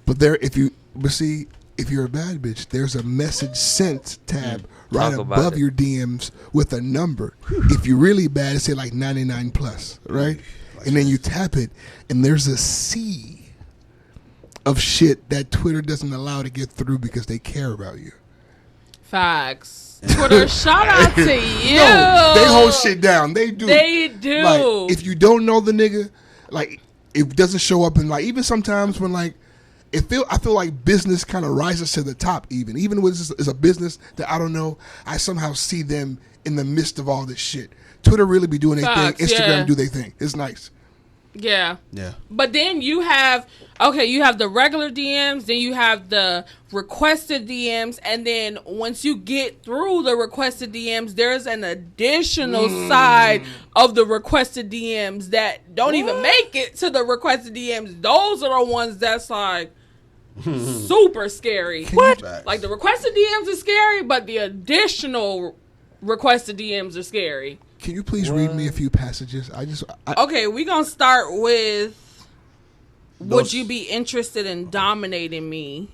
but if you're a bad bitch, there's a message sent tab right Talk about above it. your DMs with a number. If you're really bad, it's say like 99 plus, right? And then you tap it, and there's a sea of shit that Twitter doesn't allow to get through because they care about you. Facts. Twitter, shout out to you. No, they hold shit down. They do. They do. Like, if you don't know the nigga, like, it doesn't show up in, like, even sometimes when, like, I feel like business kind of rises to the top even when it's a business that I don't know, I somehow see them in the midst of all this shit. Twitter really be doing their thing. Facts, Instagram yeah. do their thing. It's nice. Yeah. Yeah. But then you have the regular DMs, then you have the requested DMs, and then once you get through the requested DMs, there's an additional side of the requested DMs that don't even make it to the requested DMs. Those are the ones that's like super scary. What? Like the requested DMs are scary, but the additional requested DMs are scary. Can you please read me a few passages? Okay, we gonna start with would you be interested in dominating me?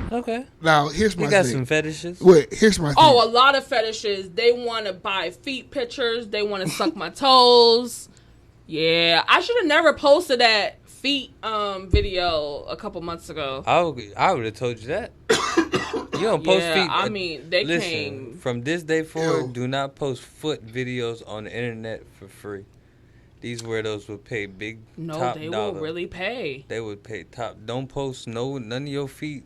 Okay. Now here's my You got thing. some fetishes. Wait, here's my thing. Oh, a lot of fetishes. They want to buy feet pictures. They want to suck my toes. Yeah, I should have never posted that feet video a couple months ago. I would have told you that. You don't post feet. I mean, they Listen, came. from this day forward, Ew. do not post foot videos on the internet for free. These weirdos would pay big No, top they dollar. will really pay. They would pay top. Don't post none of your feet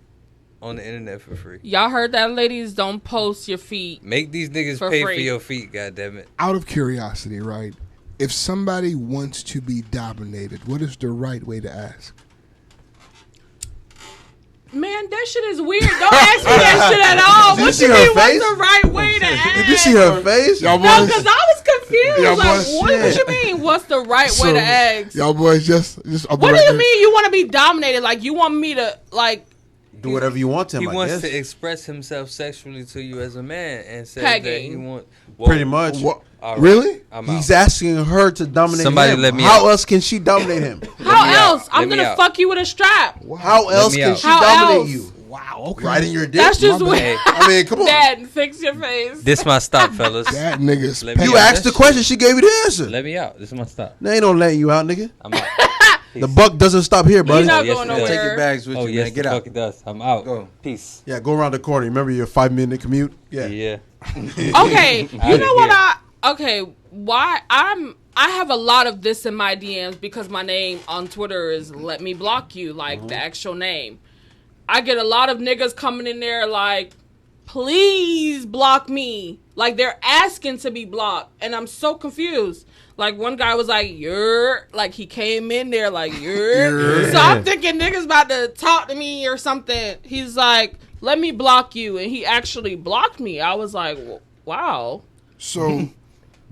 on the internet for free. Y'all heard that, ladies? Don't post your feet. Make these niggas For pay free. for your feet, goddammit. Out of curiosity, right? If somebody wants to be dominated, what is the right way to ask? Man, that shit is weird. Don't ask me that shit at all. Did you What see you her mean? What's face? the right way to ask? Did you see her face? Y'all No, boys, because I was confused. Y'all Like, boys- what you mean? What's the right way to ask? y'all boys just on the What do you record. mean you want to be dominated? Like, you want me to, like, Do whatever you want to him, He I wants guess. to express himself sexually to you as a man and says that he Pegging. want Pretty much. What? All right. Really? I'm He's out. asking her to dominate Somebody him. let me How out. else can she dominate him? how me else? out. I'm Let me going to out. fuck you with a strap. How else me can out. she How dominate else? you? Wow. Okay. Riding your dick? That's just My weird. I mean, come on. Dad, fix your face. This my stop, fellas. That nigga's Let me You out. asked the question, she gave you the answer. Let me out. This is my stop. They ain't no letting you out, nigga. I'm out. The buck doesn't stop here, buddy. You're not yes, going it does. Take nowhere. your bags with Oh, you, yes, man. Get the out. fuck it does. I'm out. Go. Peace. Yeah, go around the corner. Remember your 5-minute commute? Yeah. Yeah. Okay, you Outta know what here. okay, why I have a lot of this in my DMs because my name on Twitter is Let Me Block You, like the actual name. I get a lot of niggas coming in there like, please block me. Like, they're asking to be blocked, and I'm so confused. Like, one guy was like, you're, like, he came in there like, you're. So I'm thinking niggas about to talk to me or something. He's like, let me block you, and he actually blocked me. I was like, wow. So,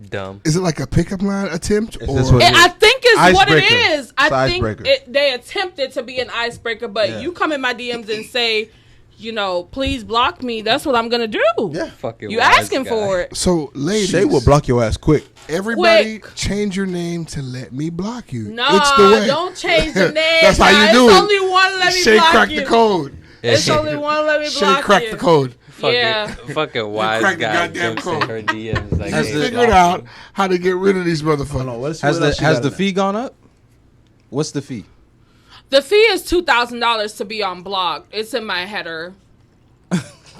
Dumb. is it like a pickup line attempt? Is Or this what- I think it's what it Icebreaker. is. I It's think icebreaker. they attempted to be an icebreaker, but Yeah. you come in my DMs and say, you know, please block me. That's what I'm gonna do. Yeah. Fucking You wise asking guy. for it? so, ladies, Shay will block your ass quick. everybody Quick. change your name to Let Me Block You. No, it's the way. don't change the name. That's how you Nah, do it's it. only one. Let me Shay block cracked you. the code. It's only one. Let me Shay block cracked you. the code. Yeah. Fucking wise cracked the guy goddamn jumps in code. her DMs like, Has hey, the- Figured block out me. how to get rid of these Hold motherfuckers. on, let's see Has what the else she has got the in there. fee gone up? What's the fee? The fee is $2,000 to be on block. It's in my header.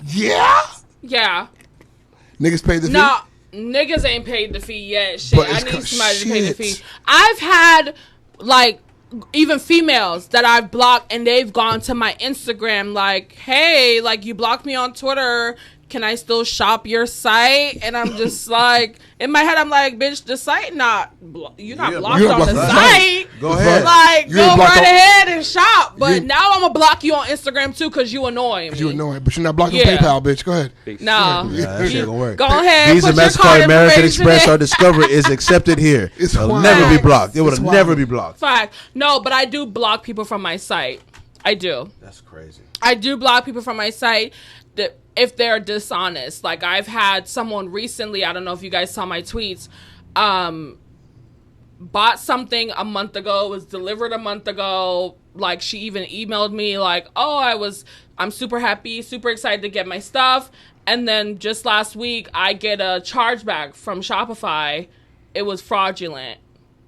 Yeah? Yeah. Niggas paid the fee? No, niggas ain't paid the fee yet. Shit, But I it's need co- somebody to pay the shit. fee. I've had, like, even females that I've blocked and they've gone to my Instagram like, hey, like, you blocked me on Twitter. Can I still shop your site? And I'm just like, in my head, I'm like, bitch, the site you're not Yeah, blocked you don't on block the the site. Go ahead. Like, You go ain't blocked right on- ahead and shop. But You- now I'm going to block you on Instagram too because you annoying me. You annoying, but you're not blocking Yeah. PayPal, bitch. Go ahead. No. Yeah, that shit gonna work. Go ahead. Visa, put your MasterCard, card American information Express, in. or Discover is accepted here. It's It'll wild. never be Facts. blocked. It would It's never wild. be blocked. Fact. No, but I do block people from my site. I do. That's crazy. I do block people from my site that if they're dishonest. Like, I've had someone recently, I don't know if you guys saw my tweets, bought something a month ago, was delivered a month ago. Like, she even emailed me like, oh, I'm super happy, super excited to get my stuff. And then just last week, I get a chargeback from Shopify. It was fraudulent.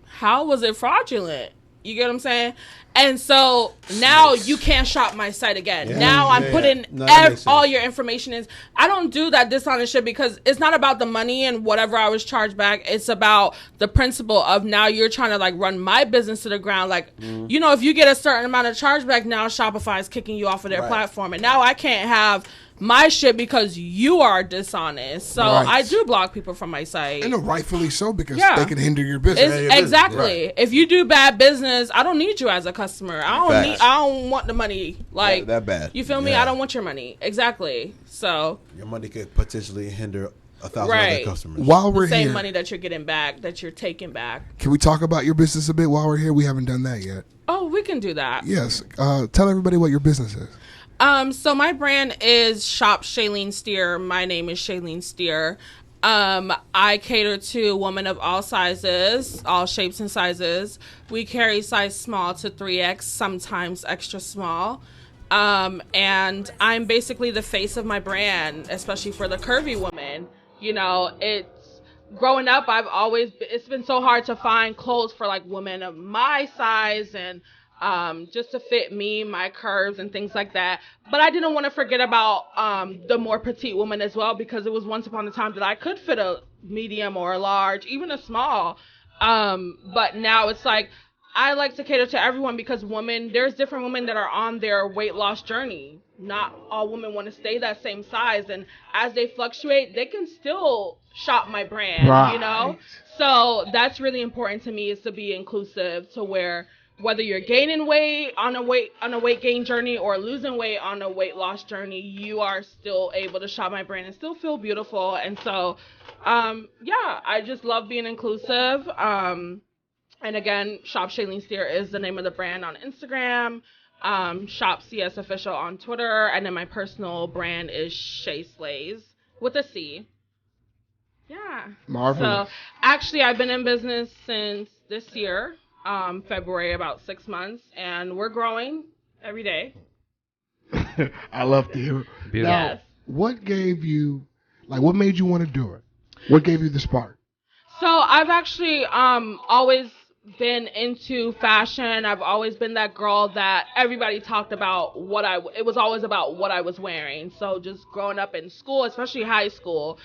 How was it fraudulent? You get what I'm saying? And so now you can't shop my site again. Yeah. Now I'm Yeah. putting No, that makes all sense. your information in. I don't do that dishonest shit because it's not about the money and whatever I was charged back. It's about the principle of now you're trying to like run my business to the ground. Like, you know, if you get a certain amount of chargeback, now Shopify is kicking you off of their Right. platform. And now I can't have my shit because you are dishonest. So Right. I do block people from my site. And rightfully so, because Yeah. they can hinder your business. It's, your business. exactly. Right. If you do bad business, I don't need you as a customer. Facts. I don't want the money. Like that bad. You feel me? Yeah. I don't want your money. Exactly. So Your money could potentially hinder 1,000 Right. other customers. While we're same here, money that you're getting back, that you're taking back. can we talk about your business a bit while we're here? We haven't done that yet. Oh, we can do that. Yes. Tell everybody what your business is. So my brand is Shop Shailene Steer. My name is Shailene Steer. I cater to women of all sizes, all shapes and sizes. We carry size small to 3X, sometimes extra small. And I'm basically the face of my brand, especially for the curvy woman. You know, growing up, it's been so hard to find clothes for like women of my size and just to fit me, my curves and things like that. But I didn't want to forget about the more petite woman as well, because it was once upon a time that I could fit a medium or a large, even a small. But now it's like, I like to cater to everyone, because there's different women that are on their weight loss journey. Not all women want to stay that same size, and as they fluctuate, they can still shop my brand, right. You know? So that's really important to me, is to be inclusive, to where whether you're gaining weight on a weight gain journey or losing weight on a weight loss journey, you are still able to shop my brand and still feel beautiful. And so, I just love being inclusive. And again, Shop Shailene Steer is the name of the brand on Instagram. Shop CS Official on Twitter. And then my personal brand is Chay Slays with a C. Yeah. Marvelous. So actually, I've been in business since this year, February, about 6 months. And we're growing every day. I love to hear it. Beautiful. Now, Yes. what made you want to do it? What gave you the spark? So I've actually always been into fashion. I've always been that girl that everybody talked about it was always about what I was wearing. So just growing up in school, especially high school,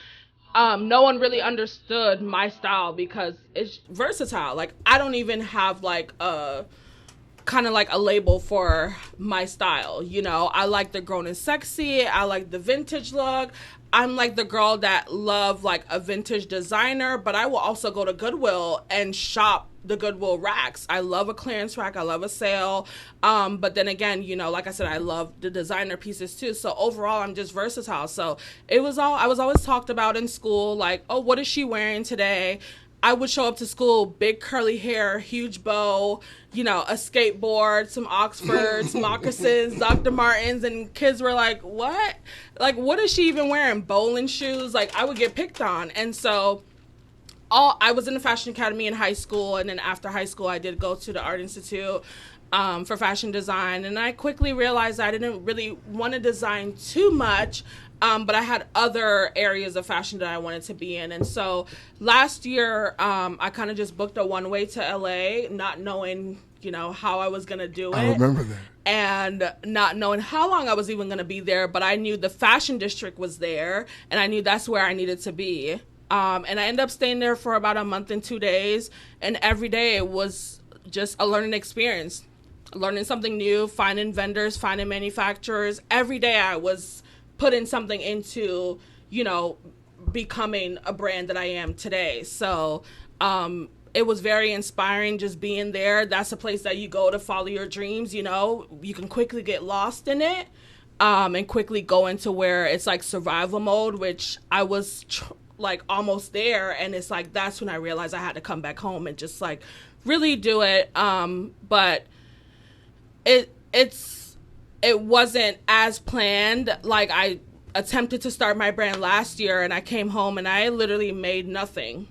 no one really understood my style because it's versatile. Like, I don't even have like a kind of like a label for my style. You know, I like the grown and sexy. I like the vintage look. I'm like the girl that love like a vintage designer, but I will also go to Goodwill and shop the Goodwill racks. I love a clearance rack. I love a sale. But then again, you know, like I said, I love the designer pieces too. So overall, I'm just versatile. So I was always talked about in school, like, oh, what is she wearing today? I would show up to school, big curly hair, huge bow, you know, a skateboard, some Oxfords, moccasins, Dr. Martens, and kids were like, what? Like, what is she even wearing? Bowling shoes? Like, I would get picked on. And so I was in the Fashion Academy in high school, and then after high school, I did go to the Art Institute for fashion design. And I quickly realized I didn't really want to design too much, but I had other areas of fashion that I wanted to be in. And so last year, I kind of just booked a one-way to LA, not knowing, you know, how I was going to do it. I remember that. And not knowing how long I was even going to be there, but I knew the fashion district was there, and I knew that's where I needed to be. And I ended up staying there for about a month and 2 days, and every day it was just a learning experience, learning something new, finding vendors, finding manufacturers. Every day I was putting something into, you know, becoming a brand that I am today. So it was very inspiring just being there. That's a place that you go to follow your dreams, you know. You can quickly get lost in it and quickly go into where it's like survival mode, which I was like almost there. And it's like, that's when I realized I had to come back home and just like really do it. But it wasn't as planned. Like, I attempted to start my brand last year, and I came home and I literally made nothing.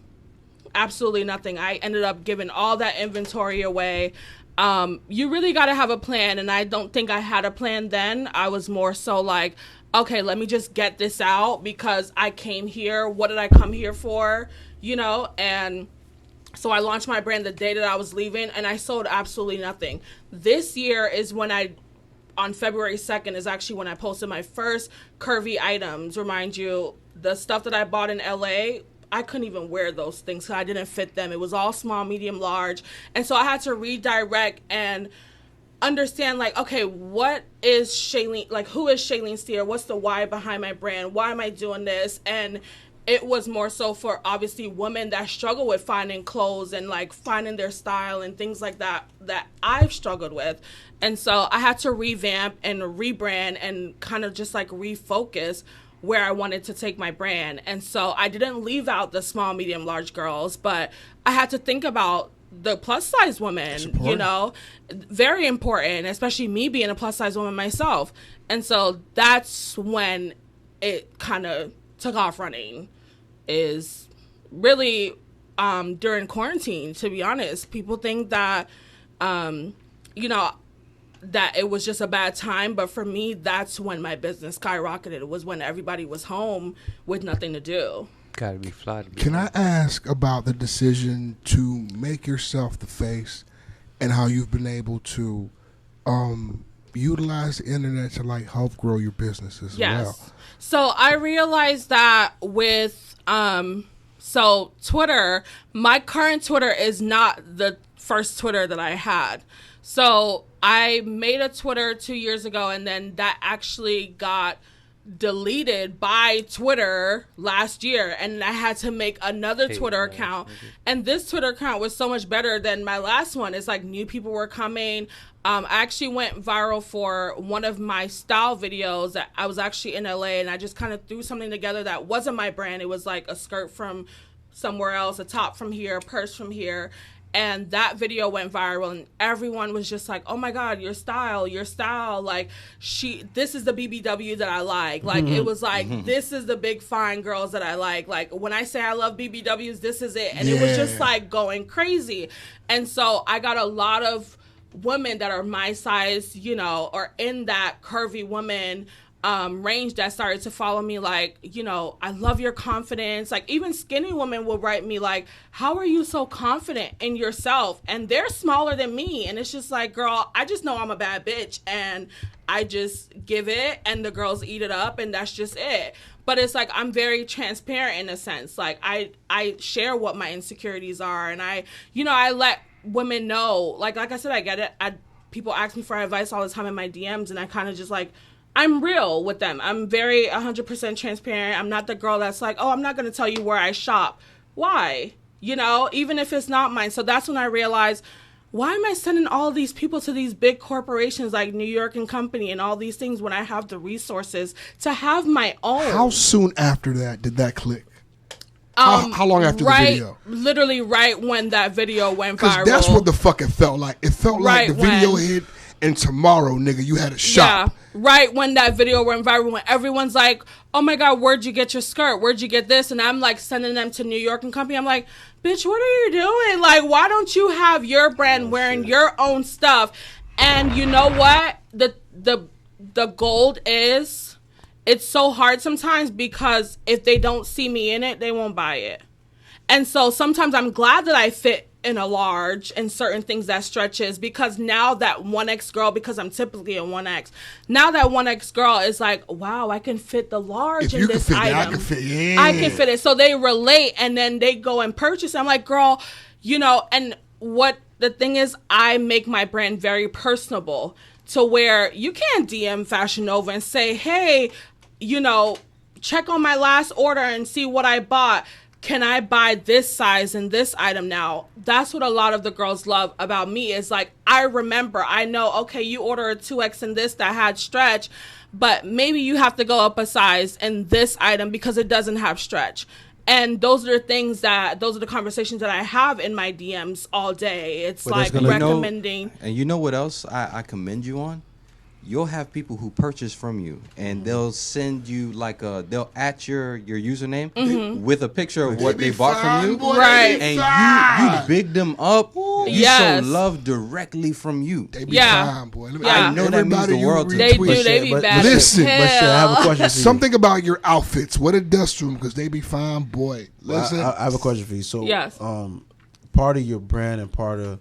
Absolutely nothing. I ended up giving all that inventory away. You really got to have a plan, and I don't think I had a plan then. I was more so like, okay, let me just get this out because I came here. What did I come here for? You know, and so I launched my brand the day that I was leaving, and I sold absolutely nothing. This year is when on February 2nd is actually when I posted my first curvy items. Remind you, the stuff that I bought in LA, I couldn't even wear those things because I didn't fit them. It was all small, medium, large. And so I had to redirect and understand, like, okay, what is Shailene, like, who is Shailene Steer? What's the why behind my brand? Why am I doing this? And it was more so for obviously women that struggle with finding clothes and like finding their style and things like that I've struggled with. And so I had to revamp and rebrand and kind of just like refocus where I wanted to take my brand. And so I didn't leave out the small, medium, large girls, but I had to think about the plus size woman, you know, very important, especially me being a plus size woman myself. And so that's when it kind of took off running. is really during quarantine, to be honest. People think that, you know, that it was just a bad time. But for me, that's when my business skyrocketed. It was when everybody was home with nothing to do. Gotta be fly to be Can I ask about the decision to make yourself the face and how you've been able to utilize the internet to like help grow your business as well? So I realized that with so Twitter, my current Twitter is not the first Twitter that I had. So I made a Twitter 2 years ago, and then that actually got deleted by Twitter last year, and I had to make another Twitter account. And this Twitter account was so much better than my last one. It's like new people were coming. I actually went viral for one of my style videos that I was actually in LA, and I just kind of threw something together that wasn't my brand. It was like a skirt from somewhere else, a top from here, a purse from here. And that video went viral, and everyone was just like, "Oh my God, your style, like this is the BBW that I like." Like it was like, this is the big fine girls that I like. Like when I say I love BBWs, this is it. And it was just like going crazy. And so I got a lot of women that are my size, you know, or in that curvy woman range that started to follow me, like, you know, I love your confidence. Like even skinny women will write me like, how are you so confident in yourself? And they're smaller than me, and it's just like, girl, I just know I'm a bad bitch, and I just give it, and the girls eat it up, and that's just it. But it's like, I'm very transparent in a sense. Like I share what my insecurities are, and I let women know, like I said, I get it. People ask me for advice all the time in my DMs, and I kind of just like, I'm real with them. I'm very 100% transparent. I'm not the girl that's like, oh, I'm not going to tell you where I shop. Why? You know, even if it's not mine. So that's when I realized, why am I sending all these people to these big corporations like New York and Company and all these things when I have the resources to have my own? How soon after that did that click? How long after the video? Literally right when that video went viral. Because that's what the fuck it felt like. It felt like the video hit, and tomorrow, nigga, you had a shop. Yeah, right when that video went viral, when everyone's like, oh my God, where'd you get your skirt? Where'd you get this? And I'm like sending them to New York and Company. I'm like, bitch, what are you doing? Like, why don't you have your brand wearing your own stuff? And you know what? The gold is, it's so hard sometimes because if they don't see me in it, they won't buy it. And so sometimes I'm glad that I fit in a large and certain things that stretches, because now that 1X girl, because I'm typically a 1X, now that 1X girl is like, wow, I can fit the large in this item. I can fit it. I can fit it. So they relate, and then they go and purchase. I'm like, girl, you know, and what the thing is, I make my brand very personable to where you can't DM Fashion Nova and say, hey, you know, check on my last order and see what I bought. Can I buy this size and this item now? That's what a lot of the girls love about me, is like, I remember, I know, okay, you order a 2X in this that had stretch, but maybe you have to go up a size in this item because it doesn't have stretch. And those are the conversations that I have in my DMs all day. It's like recommending. And you know what else I commend you on? You'll have people who purchase from you, and they'll send you like they'll at your username with a picture of what they bought from you, right? And you big them up. You show love directly from you. They be fine, boy. I know that means the world to They do. They be bad. Listen, I have a question for you. Something about your outfits, what it does to them, because they be fine, boy. Listen, I have a question for you. So, yes. Part of your brand and part of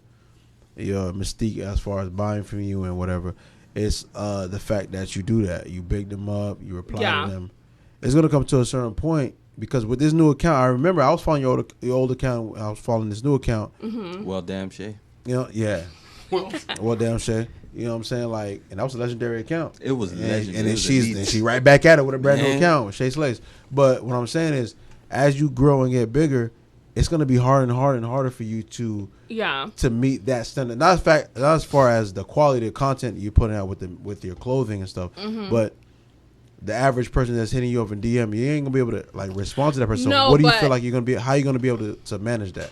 your mystique as far as buying from you and whatever, it's the fact that you do that. You big them up. You reply to them. It's gonna come to a certain point, because with this new account, I remember I was following your old account. I was following this new account. Well, damn Shay. You know, yeah. Well, damn Shay. You know what I'm saying? Like, and that was a legendary account. It was legendary. And then she right back at it with a brand new account with Chay Slays. But what I'm saying is, as you grow and get bigger, it's gonna be harder and harder and harder for you to meet that standard. Not as far as the quality of content you're putting out with your clothing and stuff, but the average person that's hitting you up in DM, you ain't gonna be able to like respond to that person. No, what do you feel like you're gonna be? How are you gonna be able to manage that?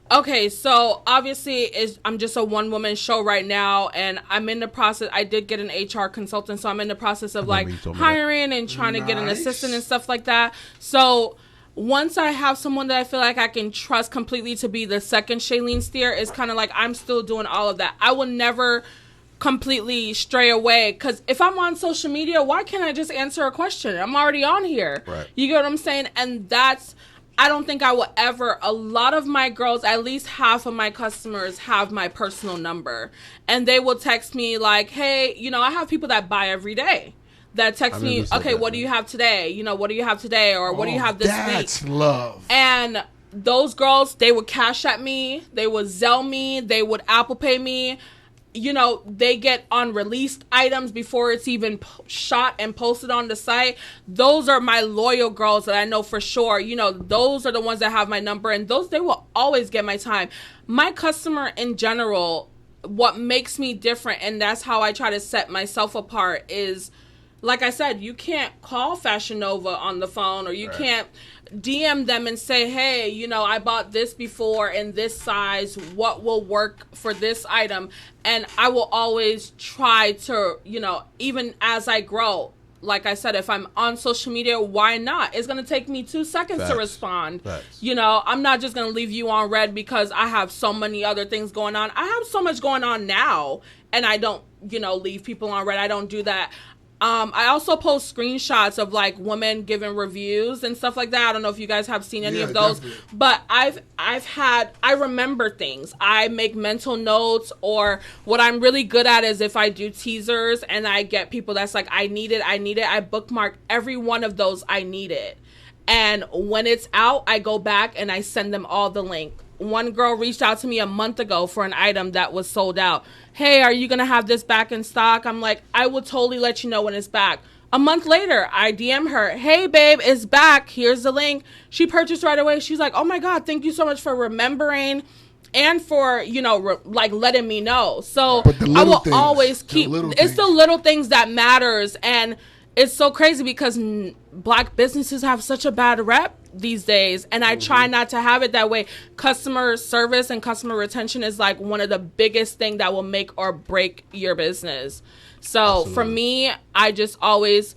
Okay, so obviously I'm just a one-woman show right now, and I'm in the process. I did get an HR consultant, so I'm in the process of like hiring and trying to get an assistant and stuff like that. So once I have someone that I feel like I can trust completely to be the second Shailene Steer, it's kind of like I'm still doing all of that. I will never completely stray away, because if I'm on social media, why can't I just answer a question? I'm already on here. Right. You get what I'm saying? And that's, I don't think I will ever, a lot of my girls, at least half of my customers have my personal number, and they will text me like, hey, you know, I have people that buy every day that text me, okay, what do you have today? You know, what do you have today? Or what do you have this week? That's love. And those girls, they would cash at me, they would Zelle me, they would Apple Pay me. You know, they get unreleased items before it's even shot and posted on the site. Those are my loyal girls that I know for sure. You know, those are the ones that have my number, and those, they will always get my time. My customer in general, what makes me different, and that's how I try to set myself apart, is, like I said, you can't call Fashion Nova on the phone, or you can't DM them and say, hey, you know, I bought this before in this size, what will work for this item? And I will always try to, you know, even as I grow, like I said, if I'm on social media, why not? It's going to take me 2 seconds to respond. You know, I'm not just going to leave you on red because I have so many other things going on. I have so much going on now, and I don't, you know, leave people on red. I don't do that. I also post screenshots of like women giving reviews and stuff like that. I don't know if you guys have seen any of those, but I remember things. I make mental notes, or what I'm really good at is if I do teasers and I get people that's like, I need it. I bookmark every one of those. I need it. And when it's out, I go back and I send them all the link. One girl reached out to me a month ago for an item that was sold out. Hey, are you going to have this back in stock? I'm like, I will totally let you know when it's back. A month later, I DM her, hey, babe, it's back. Here's the link. She purchased right away. She's like, oh, my God, thank you so much for remembering and for, you know, like letting me know. So I will always keep, it's the little things that matters. And it's so crazy because Black businesses have such a bad rep these days, and I try not to have it that way. Customer service and customer retention is like one of the biggest thing that will make or break your business. So for me, I just always,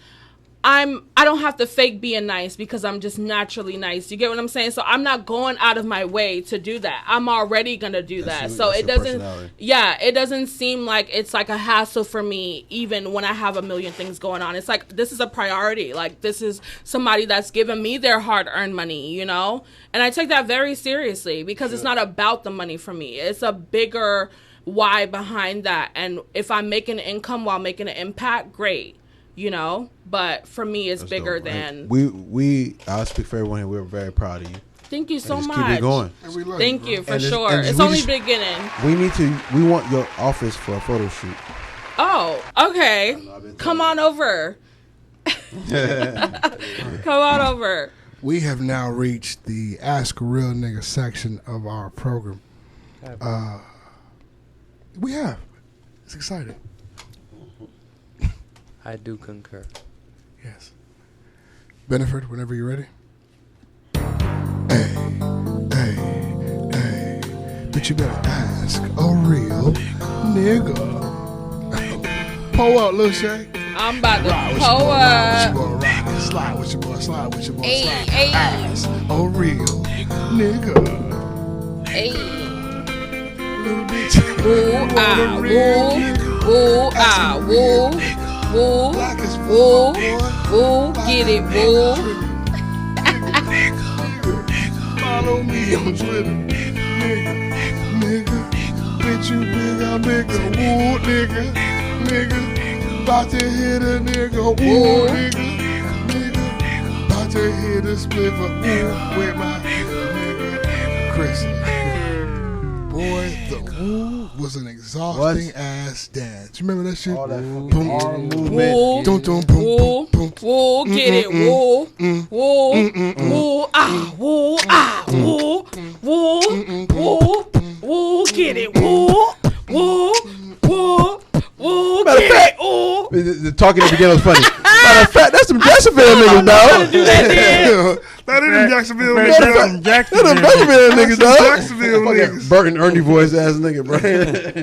I don't have to fake being nice because I'm just naturally nice. You get what I'm saying? So I'm not going out of my way to do that. I'm already going to do that. So it doesn't, it doesn't seem like it's like a hassle for me, even when I have a million things going on. It's like, this is a priority. Like, this is somebody that's giving me their hard-earned money, you know? And I take that very seriously because it's not about the money for me. It's a bigger why behind that. And if I'm making an income while making an impact, great. You know, but for me, it's bigger than. I'll speak for everyone here. We're very proud of you. Thank you so much. Keep it going. Thank you for sure. It's only beginning. We want your office for a photo shoot. Oh, okay. Come on over. Come on over. We have now reached the Ask a Real Nigga section of our program. We have. It's exciting. I do concur. Yes. Beneford, whenever you're ready. Hey. But you better ask a real nigga. Pull up, Lil Shay. I'm about to pull up. Slide with your boy, slide. Ask a real nigga. Hey. Little bitch. Woo. Woo, get it, woo. Follow me on Twitter, nigga. Bitch, you big, I'm nigga. Woo, nigga. About to hit a nigga. Woo, nigga. About to hit a spliff with my nigga Chris. Boy, the woo was an exhausting ass dance. You remember that shit? All that boom, arm movement. Boom, boom, boom. Woo, get it, woo. Woo, get it, woo. Matter of fact, the talking at the beginning was funny. Matter of fact, that's some Jezebel niggas, dog. That them Jacksonville They're niggas. the Birmingham niggas, dog. Jacksonville Fucking niggas. Bert and Ernie voice ass nigga, bro.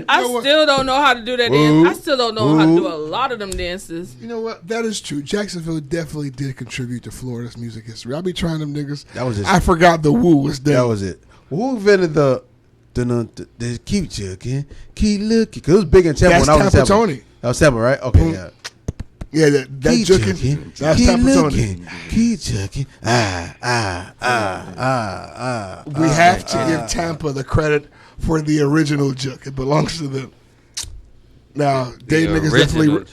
I still don't know how to do that dance. I still don't know how to do a lot of them dances. You know what? That is true. Jacksonville definitely did contribute to Florida's music history. I'll be trying them niggas. That was just- I forgot the woo was there. That was it. Who invented the keep chucking, keep looking? Cause it was big in Tampa That's when I was in Tampa. Tapatoni. That was Tampa, right? Okay, yeah. Yeah, that Keep juking. chucking, That's keep Tapatoni. looking, keep chucking. We have to give Tampa the credit for the original juk. It belongs to them. Now, they niggas definitely.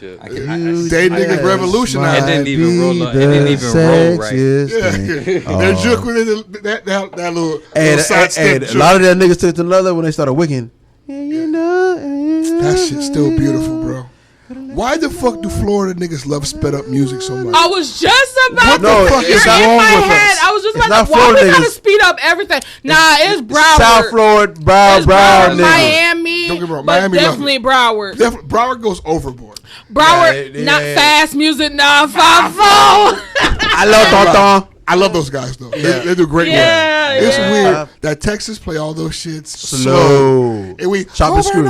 They niggas revolutionized. It didn't even roll up. It didn't even roll right. Their juk with that little And side step a juk. lot of that niggas took to another when they started wicking. That shit's still beautiful, bro. Why the fuck do Florida niggas love sped up music so much? I was just about What to. the fuck You're is in wrong my with head. us? I was just It's about not to. Why Florida we gotta niggas. speed up everything? Nah, it's Broward. South Florida, It's Broward Broward, niggas. Miami, Don't get me wrong, but Miami love definitely Broward. Broward goes overboard. Broward, Yeah, not yeah. fast music, 954. I love Tonton. I love those guys though. Yeah. They do great Yeah, work. It's yeah. weird that Texas play all those shits Slow. And we Chop and screw.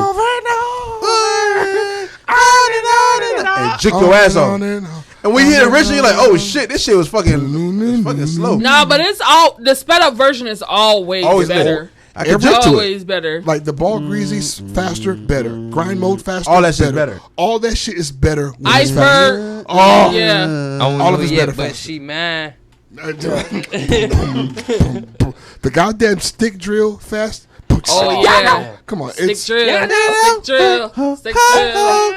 And jick your ass off. And when you hear it originally, you're like, oh shit, this shit was fucking slow. No, but it's all the sped up version is always better. I can Every- jump to it. Always better. Like the ball greasy faster, better. Grind mode faster, All that shit's better. All that shit is better. when it's faster. Iceberg. Oh, Yeah. all of it's better But faster. she mad. The goddamn stick drill fast. Oh yeah. Come on, Stick it's drill. Stick drill. Stick drill.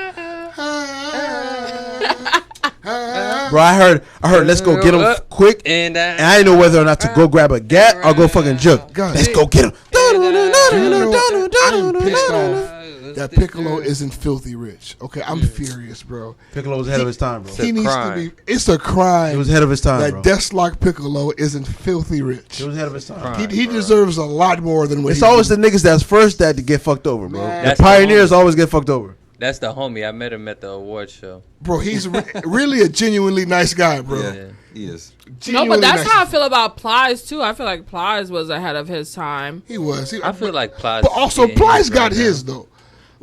Bro, I heard. Let's go get him quick. And And I didn't know whether or not to go grab a gat or go fucking juke. God. Let's go get him. I'm pissed off that Piccolo isn't filthy rich. Okay, I'm furious, bro. Piccolo was ahead of his time, bro. He needs crime. to be. It's a crime. He was ahead of his time, that bro. Deathlock Piccolo isn't filthy rich. He was ahead of his time. He deserves a lot more than what It's he always did. the niggas that's first that to get fucked over, bro. Man. The That's the pioneers always get fucked over. That's the homie. I met him at the award show. Bro, he's really a genuinely nice guy, bro. Yeah, he is. No, Genuinely but that's nice. how I feel about Plies too. I feel like Plies was ahead of his time. He was. I feel like Plies. But also, getting Plies his got right his now. though.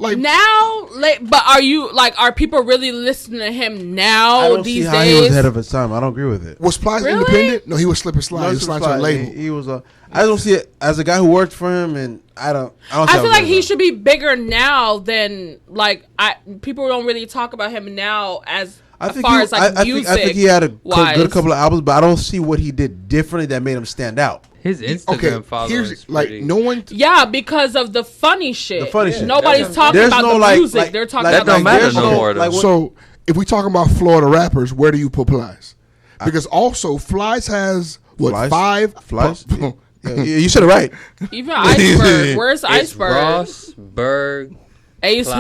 Like Now, but are people really listening to him now I don't see these how he was days? ahead of his time. I don't agree with it. was Plies Really? independent? No, he was slip and slide. No, he was slide to a label. He was a. I don't see it as a guy who worked for him, and I don't. I see how feel like it he goes. should be bigger now than people don't really talk about him now as far as like music. I think he had a wise. good couple of albums, but I don't see what he did differently that made him stand out. His Instagram Okay, following here's is like pretty. no one. Yeah, because of the funny shit. The funny shit. Nobody's talking There's about no, the like- music. like- They're talking like- That about don't matter there's no more, though. So if we talking about Florida rappers, where do you put Plies? Because also Flies has what Flies? 5 Flies? Yeah, you said it right. even Iceberg. Where's It's Iceberg? Ross, Berg. Ace Plies.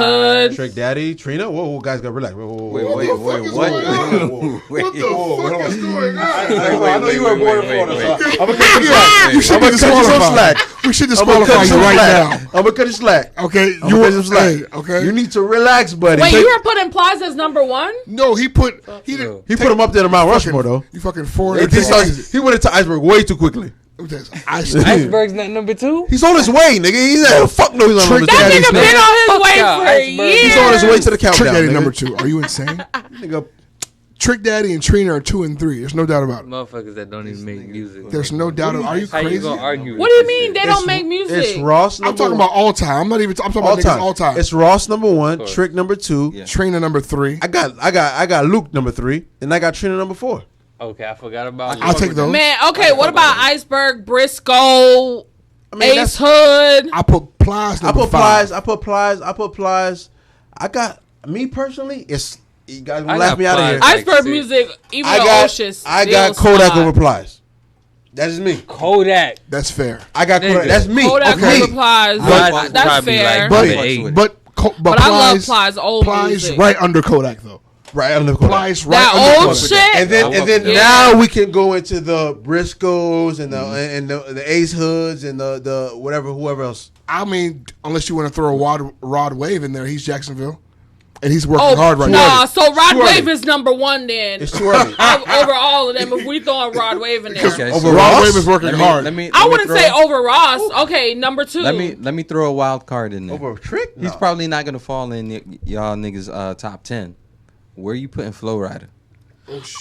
Hood. Trick Daddy, Trina. Whoa, guys, gotta relax. Whoa, Wait, What the fuck is going on? What the fuck is going on? I know you were born in Florida, so I'm gonna cut you Yeah, you should be I'm gonna cut you some disqualified. slack. We should I'm gonna disqualify cut you some right slack. now. I'm gonna cut you slack. Okay, I'm gonna cut you some slack. hey, okay. You need to relax, buddy. Wait, you were putting Plies as number one? No, he didn't. He put him up there to Mount Rushmore, though. You fucking foreign. He went into Iceberg way too quickly. Iceberg's not number 2. He's on his way, nigga. He's fuck no, he's on Trick number That Daddy's nigga two. been on his Fuck way y'all, for Iceberg. years. He's on his way to the Trick countdown. Daddy nigga. number 2. Are you insane? Nigga, Trick Daddy and Trina are 2 and 3. There's no doubt about it. Motherfuckers that don't even make music. There's no doubt. Are you How you crazy? gonna argue? What do you mean they don't make music? it's Ross. I'm Number talking about all time. I'm not even. I'm talking all about time. niggas all time. It's Ross number 1, course. Trick number 2. Yeah. Trina number 3. I got Luke number 3, and I got Trina number 4. Okay, I forgot about. I'll take those. Man, okay, what about Iceberg, Briscoe, I mean, Ace Hood? I put Plies I number put 5. Plies. I put Plies. I got me personally. It's you guys gonna I laugh got me out of Plies. here. Like Iceberg six. music, even I the got Oceans. Kodak over Plies. That's just me. Kodak. That's fair. I got Kodak. Nigga. That's me. Kodak Okay. over Plies. Plies That's probably fair. like But number 8. but I love Plies. Plies old Plies music. right under Kodak though. Right under Kodak. Plies right That under old Kodak. shit. And then Yeah. now we can go into the Briscoes and the Ace Hoods and the whatever whoever else. I mean, unless you want to throw Rod Wave in there, he's Jacksonville. And he's working hard right now. So Rod Wave is number one then. It's too early. Over all of them, if we throwing Rod Wave in there. Okay, Over Rod Wave is working hard. I wouldn't say over Ross. Okay, number 2. Let me throw a wild card in there. Over Trick? He's probably not gonna fall in y'all niggas top 10. Where you putting Flow Rider?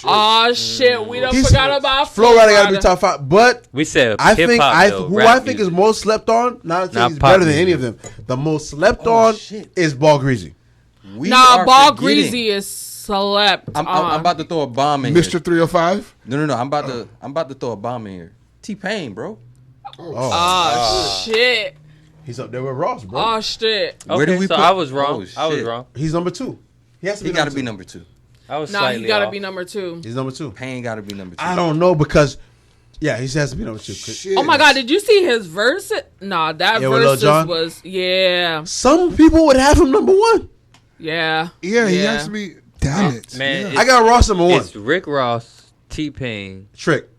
Oh shit, we done forgot about Flow Rider. Got to be top 5, but We said I think hip-hop, who I think is most slept on. Not that he's pop better than music. any of them. The most slept on is Ball Greasy. Ball Greasy is slept on. I'm about to throw a bomb in here. Mr. 305. No. I'm about to throw a bomb in here. T-Pain, bro. Oh shit. He's up there with Ross, bro. Oh shit. Where do we put? I was wrong. Oh, I was shit. wrong. He's number 2. He has to be. He got to be number 2. I was Nah, slightly he gotta off. be number 2. He's number 2. Pain got to be number 2. I don't know because, yeah, he has to be number 2. Shit. Oh my god, did you see his verse? Nah, that Yeah, with Lil verse Jon? was Some people would have him number 1. Yeah, He has to be. Damn it. Man, I got Ross number 1. It's Rick Ross, T-Pain. Trick.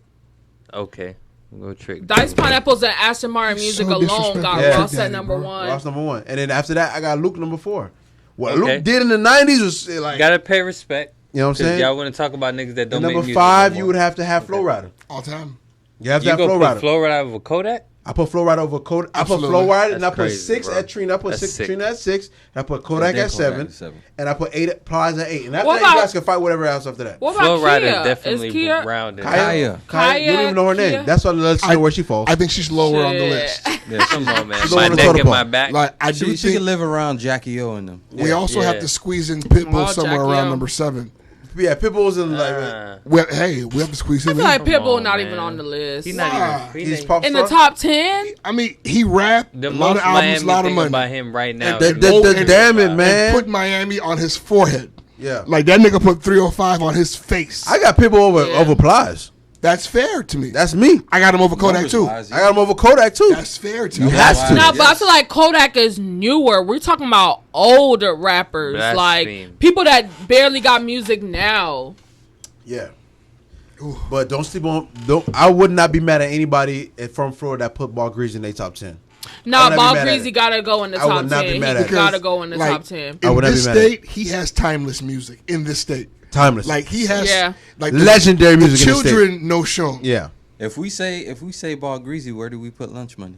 Okay, we'll go Trick. Dice Pineapples and Aston Martin music So alone got disrespectful. Ross Yeah. at number Bro. 1. Ross number 1. And then after that, I got Luke number 4. What Okay. Luke did in the 90s was like, Gotta pay respect. you know what I'm 'Cause saying? y'all want to talk about niggas that And don't make number music 5, no you more. would have to have Flow Rider. All time. You have to You have gonna Flow put Rider. Flow Rider over Kodak? I put Flow Rider over Kodak. I put Absolutely. Flow Rider and I That's put crazy, 6 bro. at Trina. I put That's 6 sick. Trina at 6. And I put Kodak Then at Kodak 7. at 7. And I put 8 Plies at 8. And after What that, you about- guys can fight whatever else after that. What Flow about Rider Kia? definitely Is Kia? rounded. Kaya. Kaya. You don't even know her name. Kia? That's why let's know where she falls. I think she's lower on the Shit. list. Yeah, Come on, man. She's My on the neck totem and pole. my back. Like I do She can think live around Jackie O and them. we also Yeah. have to squeeze in Pitbull Oh, somewhere Jackie around O. number 7. Yeah, Pitbull's in like. Well, hey, we have to squeeze I him feel in. like Pitbull on, not man. even on the list. He's not Wow. even. He's pop in the star. top 10? I mean, he rapped The a lot most of albums, Miami a lot of thing money. about him right now. And is that- the- Damn it, And man. put Miami on his forehead. Yeah. Like that nigga put 305 on his face. I got Pitbull over Plies. That's fair to me. That's me. I got him over Kodak too. I got him over Kodak too. That's fair to You me. have to. No, but I feel like Kodak is newer. We're talking about older rappers, Blaspheme. like people that barely got music now. Yeah. But don't sleep on. I would not be mad at anybody from Florida that put Ball Greasy in their top 10. No, I would not be Ball mad at Greasy it. gotta go in the I would top not be 10. He mad at it. gotta go in the Like, top 10. I In would not this be mad at state, he has timeless music. In this state, Timeless. like he has, Yeah. like Legendary the music in this state. children know shown. Yeah. If we say Ball Greasy, where do we put Lunch Money?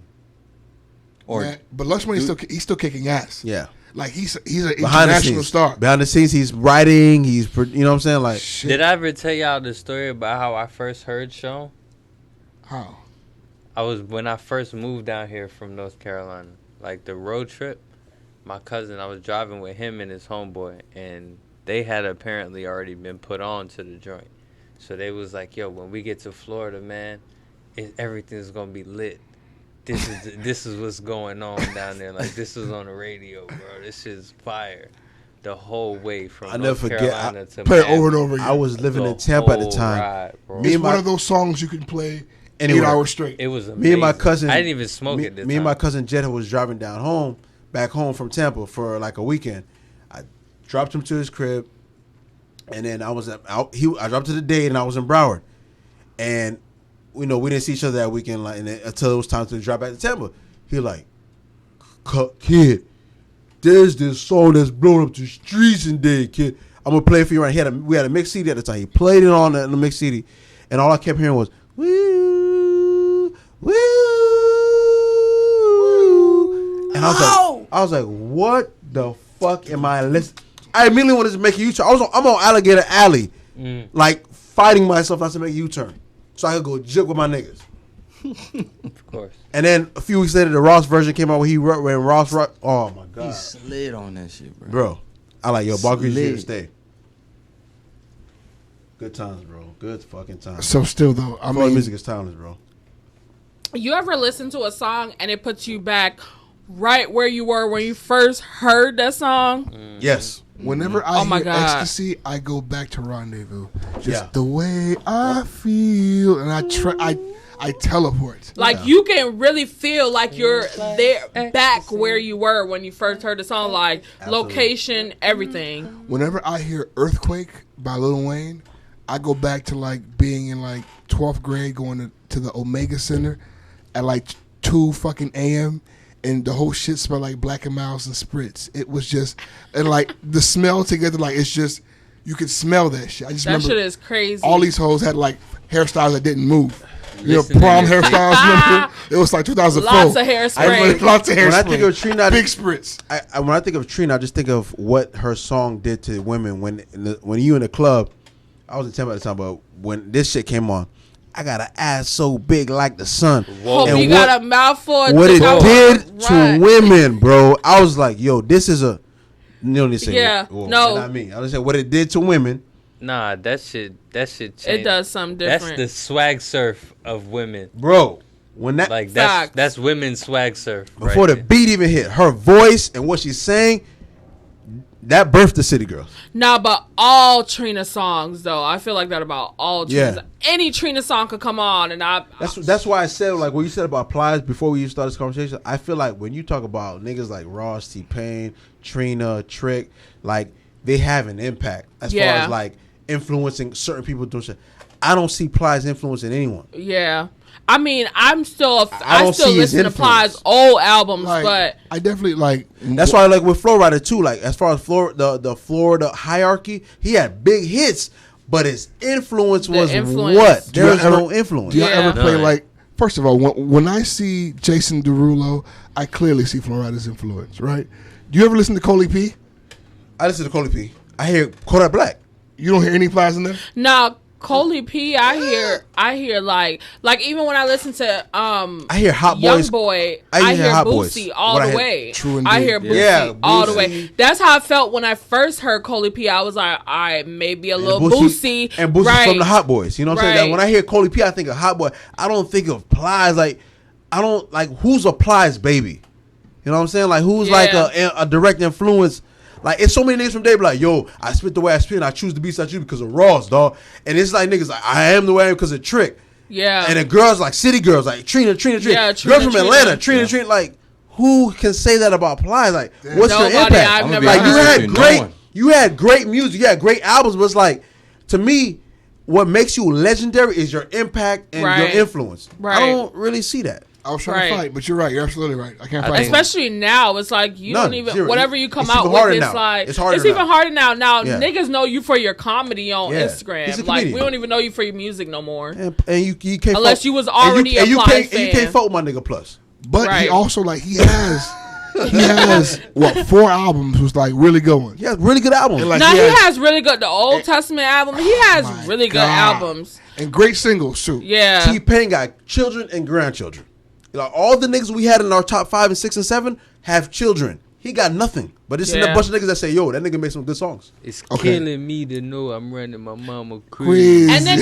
Or Man, but Lunch Money he's still kicking ass. Yeah. Like he's an Behind the international scenes. star. Behind the scenes, he's writing. You know what I'm saying? Like, Shit. Did I ever tell y'all the story about how I first heard Sean? How? I was when I first moved down here from North Carolina, like the road trip. My cousin, I was driving with him and his homeboy, and they had apparently already been put on to the joint. So they was like, "Yo, when we get to Florida, man, everything's gonna be lit. This is what's going on down there. Like this is on the radio, bro. This is fire." The whole way from I North never forget, Carolina to Play it Miami. over and over again. I was living The in Tampa at the whole time. ride, bro. Me It's and one my- of those songs you can play Anywhere. 8 hours straight. It was amazing. Me and my cousin. I didn't even smoke me, at this Me time. and my cousin Jed was driving back home from Tampa for like a weekend. I dropped him to his crib, and then I dropped to the date, and I was in Broward, and we didn't see each other that weekend, like, and until it was time to drop back to Tampa. He like, kid, there's this song that's blowing up the streets and day, kid. I'm gonna play it for you right here. We had a mix CD at the time. He played it on the mix CD, and all I kept hearing was woo, woo, and I was like, what the fuck am I listening? I immediately wanted to make a U-turn. I'm on Alligator Alley, like fighting myself not to make a U-turn, so I could go jig with my niggas. Of course. And then a few weeks later, the Ross version came out when Ross rock. Oh my god, he slid on that shit, bro. bro! I like Ball Greasy here to Slid. stay. Good times, bro. Good fucking times. So still though, I Florida mean, music is timeless, bro. You ever listen to a song and it puts you back right where you were when you first heard that song? Yes. whenever I Oh my hear God. Ecstasy, I go back to Rendezvous. Just Yeah. the way I feel, and I teleport. Like you can really feel like you're there back where you were when you first heard the song, like location, everything. Whenever I hear Earthquake by Lil Wayne, I go back to like being in like 12th grade, going to the Omega Center at like 2 fucking a.m. and the whole shit smelled like Black and Milds and Spritz. It was just, and like the smell together, like it's just, you could smell that shit. I just That remember shit is crazy. all these hoes had like hairstyles that didn't move. You know, Listen to prom your hairstyles. Remember? It was like 2004. Lots of hairspray. Lots of hairspray. When I think of Trina, big spritz. when I think of Trina, I just think of what her song did to women when you in the club. I was in Tampa at the time, but when this shit came on, I got an ass so big like the sun. Hope And you got a mouthful. what it did Right. to women, bro. I was like, yo, this is a. You know what they say? Yeah, Well, no. not me. I was saying what it did to women. Nah, that shit changed. It does something different. That's the swag surf of women. Bro, when that Like Facts. that's women's swag surf. before right the beat even hit, her voice and what she's saying, that birthed the City Girls. Nah, but all Trina songs though, I feel like that about all Trina. Yeah. Any Trina song could come on, and That's why I said, like, what you said about Plies before we started this conversation. I feel like when you talk about niggas like Ross, T-Pain, Trina, Trick, like they have an impact as far as like influencing certain people doing shit. I don't see Plies influencing anyone. Yeah. I mean, I still don't see his listen to influence. Plies old albums, Like, but I definitely like. That's why I like with Flo Rida too. Like as far as the Florida hierarchy, he had big hits, but his influence was influence. what? Do y'all There's ever- no influence. Do y'all Yeah. ever play None. like? First of all, when I see Jason Derulo, I clearly see Flo Rida's influence. Right? Do you ever listen to Coley P? I listen to Coley P. I hear Kodak Black. You don't hear any Plies in there. now Coley P, I hear like even when I listen to I hear Hot Young Boys. Boy, I I hear hear Hot Boys. Boosie all What I the hear- way. True indeed. I hear Boosie Yeah, all the Boosie. way. That's how I felt when I first heard Coley P. I was like, all right, maybe a little Boosie. And Boosie right. from the Hot Boys. You know what I'm saying? Right. Like, when I hear Coley P, I think of Hot Boy. I don't think of Plies. Like, I don't, like, who's a Plies baby? You know what I'm saying? Like, who's like a direct influence? Like, it's so many niggas from there be like, yo, I spit the way I spit and I choose the beats I choose because of Ross, dog. And it's like niggas like, I am the way I am because of Trick. Yeah. And the girls like city girls, like Trina. Yeah, Girls Trina, from Trina. Atlanta, Trina. Like, who can say that about Plies? Like, what's your Nobody. impact? I've I'm never gonna be Like, you honest had with you, great, no one. you had great music, you had great albums, but it's like, to me, what makes you legendary is your impact and Right. your influence. Right. I don't really see that. I was trying Right. to fight, but you're right. You're absolutely right. I can't I fight. think- Especially now, it's like you None, don't even zero. whatever you come It's out even with. harder It's now. like It's harder even now. harder now. Now Yeah. niggas know you for your comedy on Yeah. Instagram. He's a Like comedian. we don't even know you for your music no more. And you can't Unless fuck- you was and already a and you Plies can't, and you fan. can't fuck with my nigga Plus. But he Right. also like he has what 4 albums was like really going. He has really good albums. And, like, Now he he has- has really good the Old Testament album. He has my really good God. albums. And great singles too. Yeah. T-Pain got children and grandchildren. Like, all the niggas we had in our top 5 and 6 and 7 have children. He got nothing. But it's in a Yeah. bunch of niggas that say, yo, that nigga made some good songs. It's Okay. killing me to know I'm running my mama Crazy. crazy. And then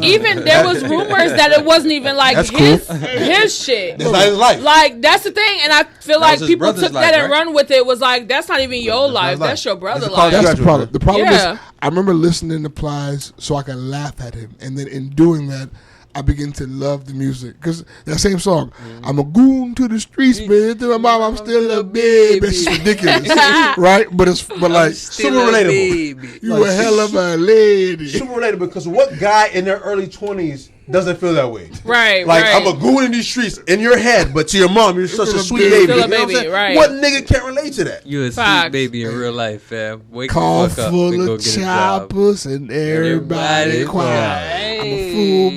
even there was rumors that it wasn't even like That's his shit. That's not his life. Like that's the thing, and I feel That like was his people brother's took life, that and right? run with it. Was like that's not even your not life. his life. That's your brother That's a life. college That's the problem. The problem Yeah. is, I remember listening to Plies so I could laugh at him, and then in doing that, I begin to love the music because that same song, "I'm a goon to the streets, man. To my mom, I'm still a baby." It's just ridiculous, right? But like, super relatable. you a hell of a lady. Super relatable because what guy in their early 20s doesn't feel that way? Right, Like, right. I'm a goon in these streets in your head, but to your mom, you're such a Still a sweet baby. baby. Still a You know what I'm baby, saying? right. What nigga can't relate to that? You a Facts. sweet baby in real life, fam. Wake Car the fuck up full and go of get a job. choppers and everybody Everybody quiet. I'm a quiet.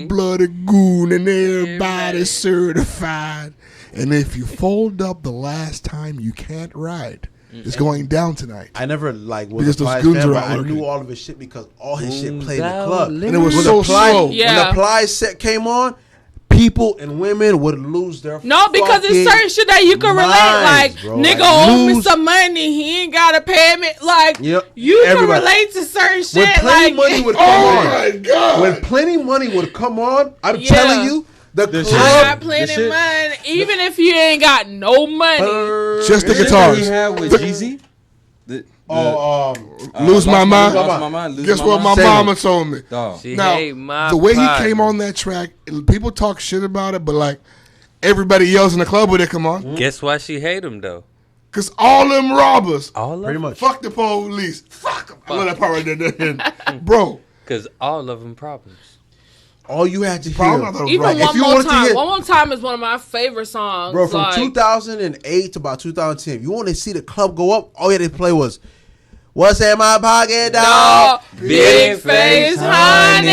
full-blooded goon and everybody certified. And if you fold up the last time you can't ride, it's going down tonight. I never like was Because a those Plies goons fan, are but out I working. knew all of his shit because all his shit Goons played in the out club. living. And it was When so the Plies, slow. Yeah. when the Plies set came on, people and women would lose their No, because it's fucking certain shit that you can relate. minds, Like, bro. nigga Like, owe me lose- some money. He ain't got to pay me. Like, Yep. you Everybody. can relate to certain When shit. plenty Like, money would come Oh on, my God. when plenty money would come on, I'm Yeah. telling you, the This I shit- club. got plenty this shit- money. Even if you ain't got no money. Just the Shit that guitars. he had with Jeezy. Lose my mind. Lost my mind. Lose Guess my what my mind. Same mama told me? Dog. She Now, hate my the way he partner. came on that track, people talk shit about it, but like everybody yells in the club when they come on. Guess why she hate him though? Because all them robbers, All of Pretty them? much. fuck the police. Fuck them. I love that part right there. Bro, Because all of them problems. all you had to Problem, I hear. thought it was Even right. If you One More wanted to Time. hear- One More Time is one of my favorite songs. Bro, from like, 2008 to about 2010, if you want to see the club go up, all you had to play was "What's in my pocket, dog?" Big Face Honey.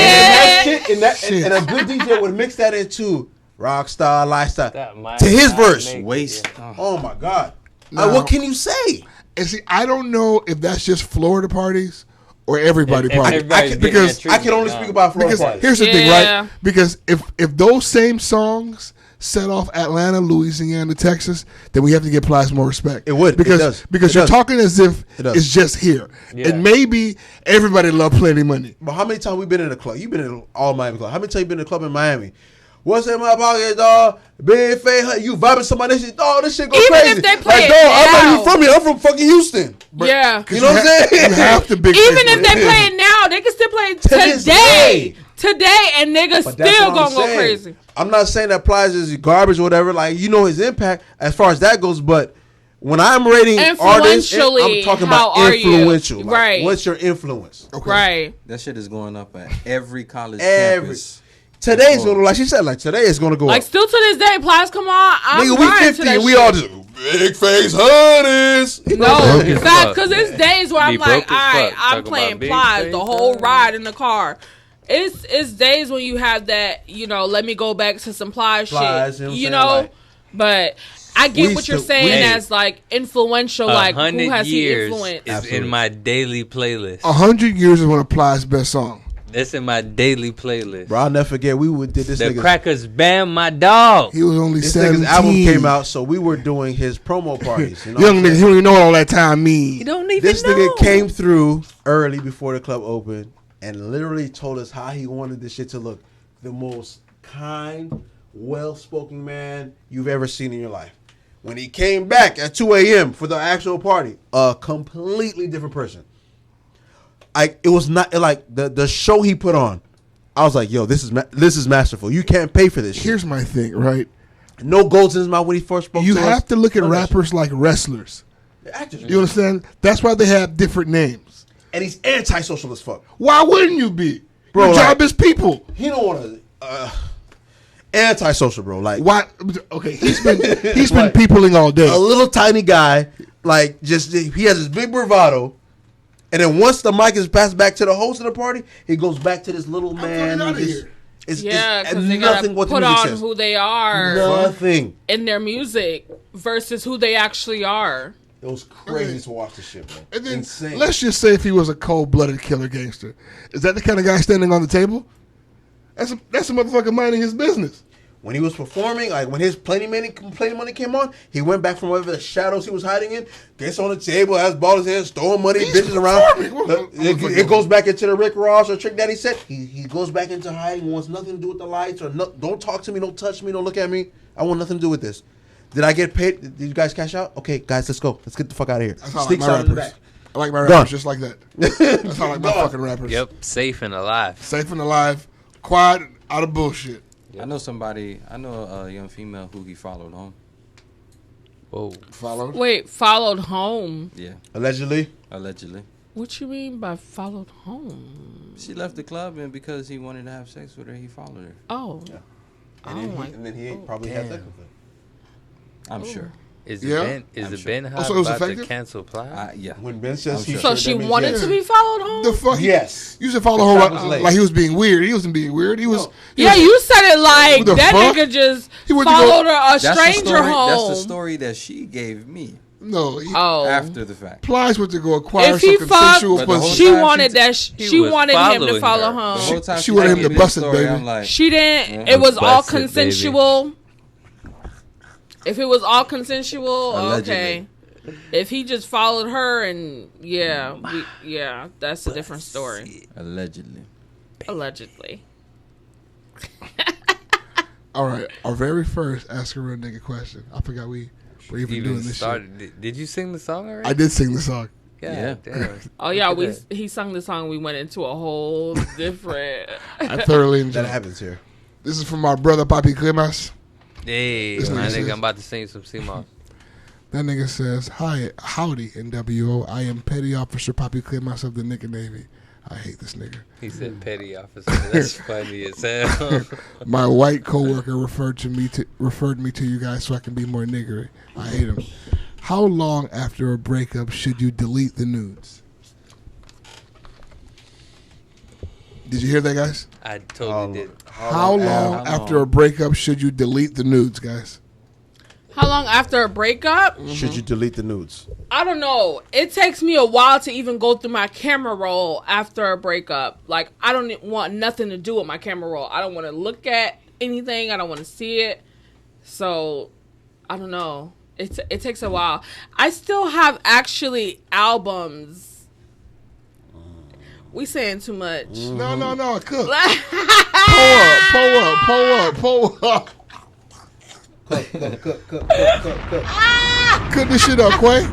And a good DJ would mix that into Rockstar Lifestyle to his verse. Waste. Oh my God! Now- What can you say? And see, I don't know if that's just Florida parties or everybody parties. I can only speak about Florida Because parties. here's the thing, Yeah. right? Because if those same songs set off Atlanta, Louisiana, Texas, then we have to give Plies more respect. It would. It because does. because It you're does. talking as if It does. it's just here, Yeah. and maybe everybody love Plenty Money. But how many times we been in a club? You've been in all Miami clubs. How many times you been in a club in Miami? What's in my pocket, dog? Big Face Honey. You vibing somebody? This shit, dog. This shit go Even crazy. if they play it dog, I'm not now. even from here. I'm from fucking Houston. Yeah. You know what I'm saying? You have to big Even face if Money. they play it now, they can still play it this today. Today, and niggas But that's still what I'm gonna go saying. crazy. I'm not saying that Plies is garbage or whatever. Like, you know his impact as far as that goes, but when I'm rating artists, I'm Influentially, talking how about are you? influential. Like, Right. what's your influence? Okay. Right. That shit is going up at every college Every campus. today's gonna, like she said, like today is gonna go Like, up. still to this day, Plies, come on. I'm Nigga, we riding to 50 that and we shit. all just big face honeys. No, Broke as fact, fuck. because it's days where I'm Be like, broke all as right, fuck. I'm Talking playing about big Plies face the whole honey. ride in the car. It's days when you have that, let me go back to some Plies Plies, shit, you know what I'm saying? Like, but I get we what you're still- saying we- as like influential, like who 100 has he years influenced? is Absolutely. in my daily playlist. 100 Years is one of Plies' best song. That's in my daily playlist. Bro, I'll never forget. We did this The nigga's, Crackers Band, my dog. He was only this 17. nigga's album came out, so we were doing his promo parties. You know Young what I'm nigga, he saying? don't even know what all that time mean. You don't even This know. nigga came through early before the club opened and literally told us how he wanted this shit to look. The most kind, well-spoken man you've ever seen in your life. When he came back at 2 a.m. for the actual party, a completely different person. It was not like the show he put on. I was like, yo, this is masterful. You can't pay for this shit. Here's my thing, right? No golds in his mouth when he first spoke You to us. have to look at None of that rappers like wrestlers. shit. The actors. You understand? That's why they have different names. And he's antisocial as fuck. Why wouldn't you be? Bro, Your job like- is people. He don't want to. Antisocial, bro. Like Why? Okay, he's been peopling all day. a little tiny guy. Like just he has this big bravado, and then once the mic is passed back to the host of the party, he goes back to this little man. fucking outta who just- here. It's Yeah, it's because they nothing gotta what the put music on says. who they are Nothing. in their music versus who they actually are. It was crazy to watch this shit, bro. And then Insane. let's just say if he was a cold-blooded killer gangster, is that the kind of guy standing on the table? That's a motherfucker minding his business. When he was performing, like when his Plenty Money came on, he went back from whatever the shadows he was hiding in, gets on the table, has balls in his hands, throwing money, He's bitches around. performing. It goes back into the Rick Ross or Trick Daddy set. He goes back into hiding, wants nothing to do with the lights or don't talk to me, don't touch me, don't look at me. I want nothing to do with this. Did I get paid? Did you guys cash out? Okay, guys, let's go. Let's get the fuck out of here. That's how I like Sneaks my out in the rappers. back. I like my Done. rappers just like that. That's how I like my Done. fucking rappers. Yep, safe and alive. Safe and alive, quiet, out of bullshit. I know a young female who he followed home. Whoa. Followed. Wait, followed home? Yeah, Allegedly. allegedly. What you mean by followed home? She left the club and because he wanted to have sex with her, he followed her. Oh. And then he probably had sex with her. I'm sure. Is Yeah. it Ben Oh, Hot so it was about to effective? cancel Plies? Yeah. When Ben says I'm he sure. So should, she that means wanted yes. to be followed home? The fuck? Yes. You should follow The her trap was laid. like he was being weird. He wasn't being weird. He was. he Yeah, was- you said it like What the that fuck? nigga just He went to followed go- a stranger home. That's the story that she gave me No. Oh. after the fact. Plies went to go acquire If some he fucked, consensual But the whole pussy. she time wanted she- that. he She was wanted him to following follow her. The home. whole time She wanted him gave to me bust the it, story, baby. I'm like, She didn't. Yeah. It was all Busted, baby. consensual. If it was all consensual, Allegedly. okay. If he just followed her and yeah, that's a different story. allegedly. Allegedly. All right. Our very first Ask a Real Nigga question. I forgot we were even doing this shit. started. Did you sing the song already? I did sing the song. Yeah. Damn. Oh yeah, Look at he sung the song. We went into a whole different. I thoroughly enjoyed That it. happens here. This is from our brother, Papi Clemas. Hey, This my nigga nigga, says- I'm about to sing some CMOS. That nigga says, "Hi, howdy, NWO. I am Petty Officer Papi Clemas of the Nigga Navy. I hate this nigga. He said petty officer. That's funny as hell. My white coworker referred me to you guys so I can be more niggery. I hate him. How long after a breakup should you delete the nudes? Did you hear that, guys? I totally did. How long after a breakup should you delete the nudes, guys? How long after a breakup? Should you delete the nudes? I don't know. It takes me a while to even go through my camera roll after a breakup. Like, I don't want nothing to do with my camera roll. I don't want to look at anything. I don't want to see it. So, I don't know. It takes a while. I still have actually albums. We saying too much. No. Cook. Pull up. Cook this shit up, Quay.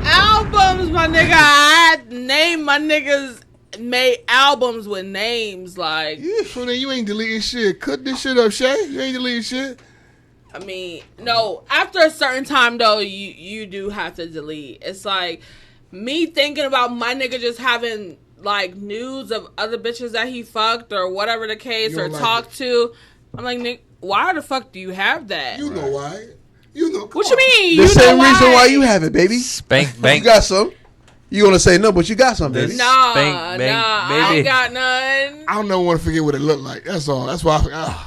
Albums, my nigga. I named my niggas made albums with names like. So then you ain't deleting shit. Cook this shit up, Shay. You ain't deleting shit. I mean, no. After a certain time, though, you do have to delete. It's like me thinking about my nigga just having like nudes of other bitches that he fucked or whatever the case or like talked to. I'm like, nigga, why the fuck do you have that? You know why. You know. What you mean? The You same know reason why you have it, baby. Spank bank. You got some. You gonna say no, but you got some, baby. Nah, Spank bank, I baby. ain't got none. I don't never want to forget what it looked like. That's all. That's why.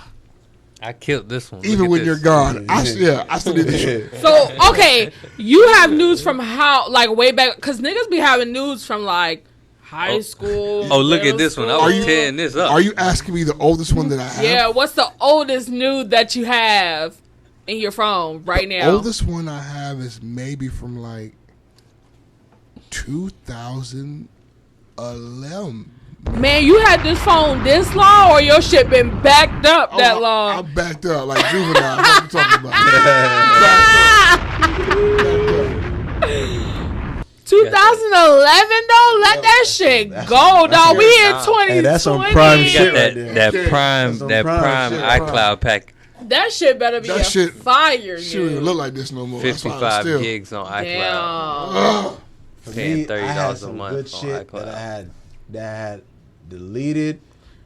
I killed this one. Even Look when at you're this. gone, I still did this shit. So, okay, you have news from how, like, way back, because niggas be having news from, like, high school. Oh, look at middle this one. I school. was tearing this up. Are you asking me the oldest one that I have? Yeah, what's the oldest nude that you have in your phone right now? Oldest one I have is maybe from like 2011. Man, you had this phone this long, or your shit been backed up that long? I'm backed up like juvenile. What you talking about? Backed up. 2011 though, let that shit go, dog. We in 2020. Hey, that's some prime You shit got right there. that Yeah, prime that's some prime shit. iCloud pack. That shit better be That a shit- fire. She don't even look like this no more. That's why I'm 55 still. gigs on iCloud. Damn. For Paying me, $30 I had a some month good on shit iCloud. that I had deleted.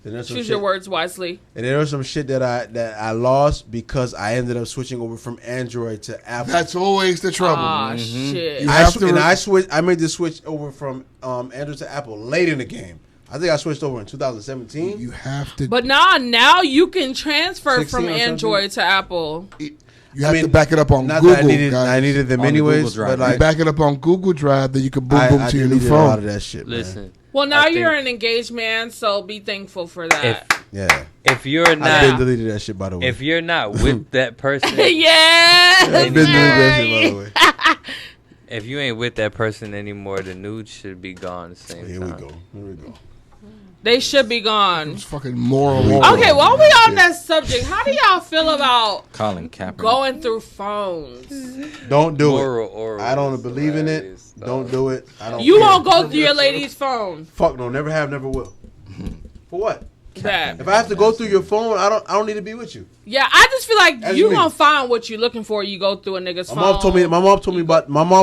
Then there's some Choose shit, your words wisely. and there was some shit that I lost because I ended up switching over from Android to Apple. That's always the trouble. Ah, shit. You have to I switched. I made the switch over from Android to Apple late in the game. I think I switched over in 2017. You have to. But now you can transfer 16 from or something? Android to Apple. You have to back it up on not Google. that I guys. needed them On the Google anyways, Drive. but You like back it up on Google Drive, then you can boom I to your new deleted a lot of phone. that shit. Listen, Well, now I you're think- an engaged man, so be thankful for that. man. Yeah, if you're I've been not, deleted that shit by the way. if you're not with that person, yeah. I've been deleted that shit by the way. if you ain't with that person anymore, the nudes should be gone at the same Here time. we go. They should be gone. It's fucking moral. Okay, while we on that subject, how do y'all feel about Colin Kaepernick. going through phones? Don't do Moral, it. oral I don't is believe in it. hilarious, dog. Don't do it. I don't. You care. won't go through your lady's phone. Fuck no. Never have. Never will. For what? That. If I have to go through your phone, I don't need to be with you. Yeah, I just feel like As you you mean. gonna find what you're looking for. You go through a nigga's My phone. mom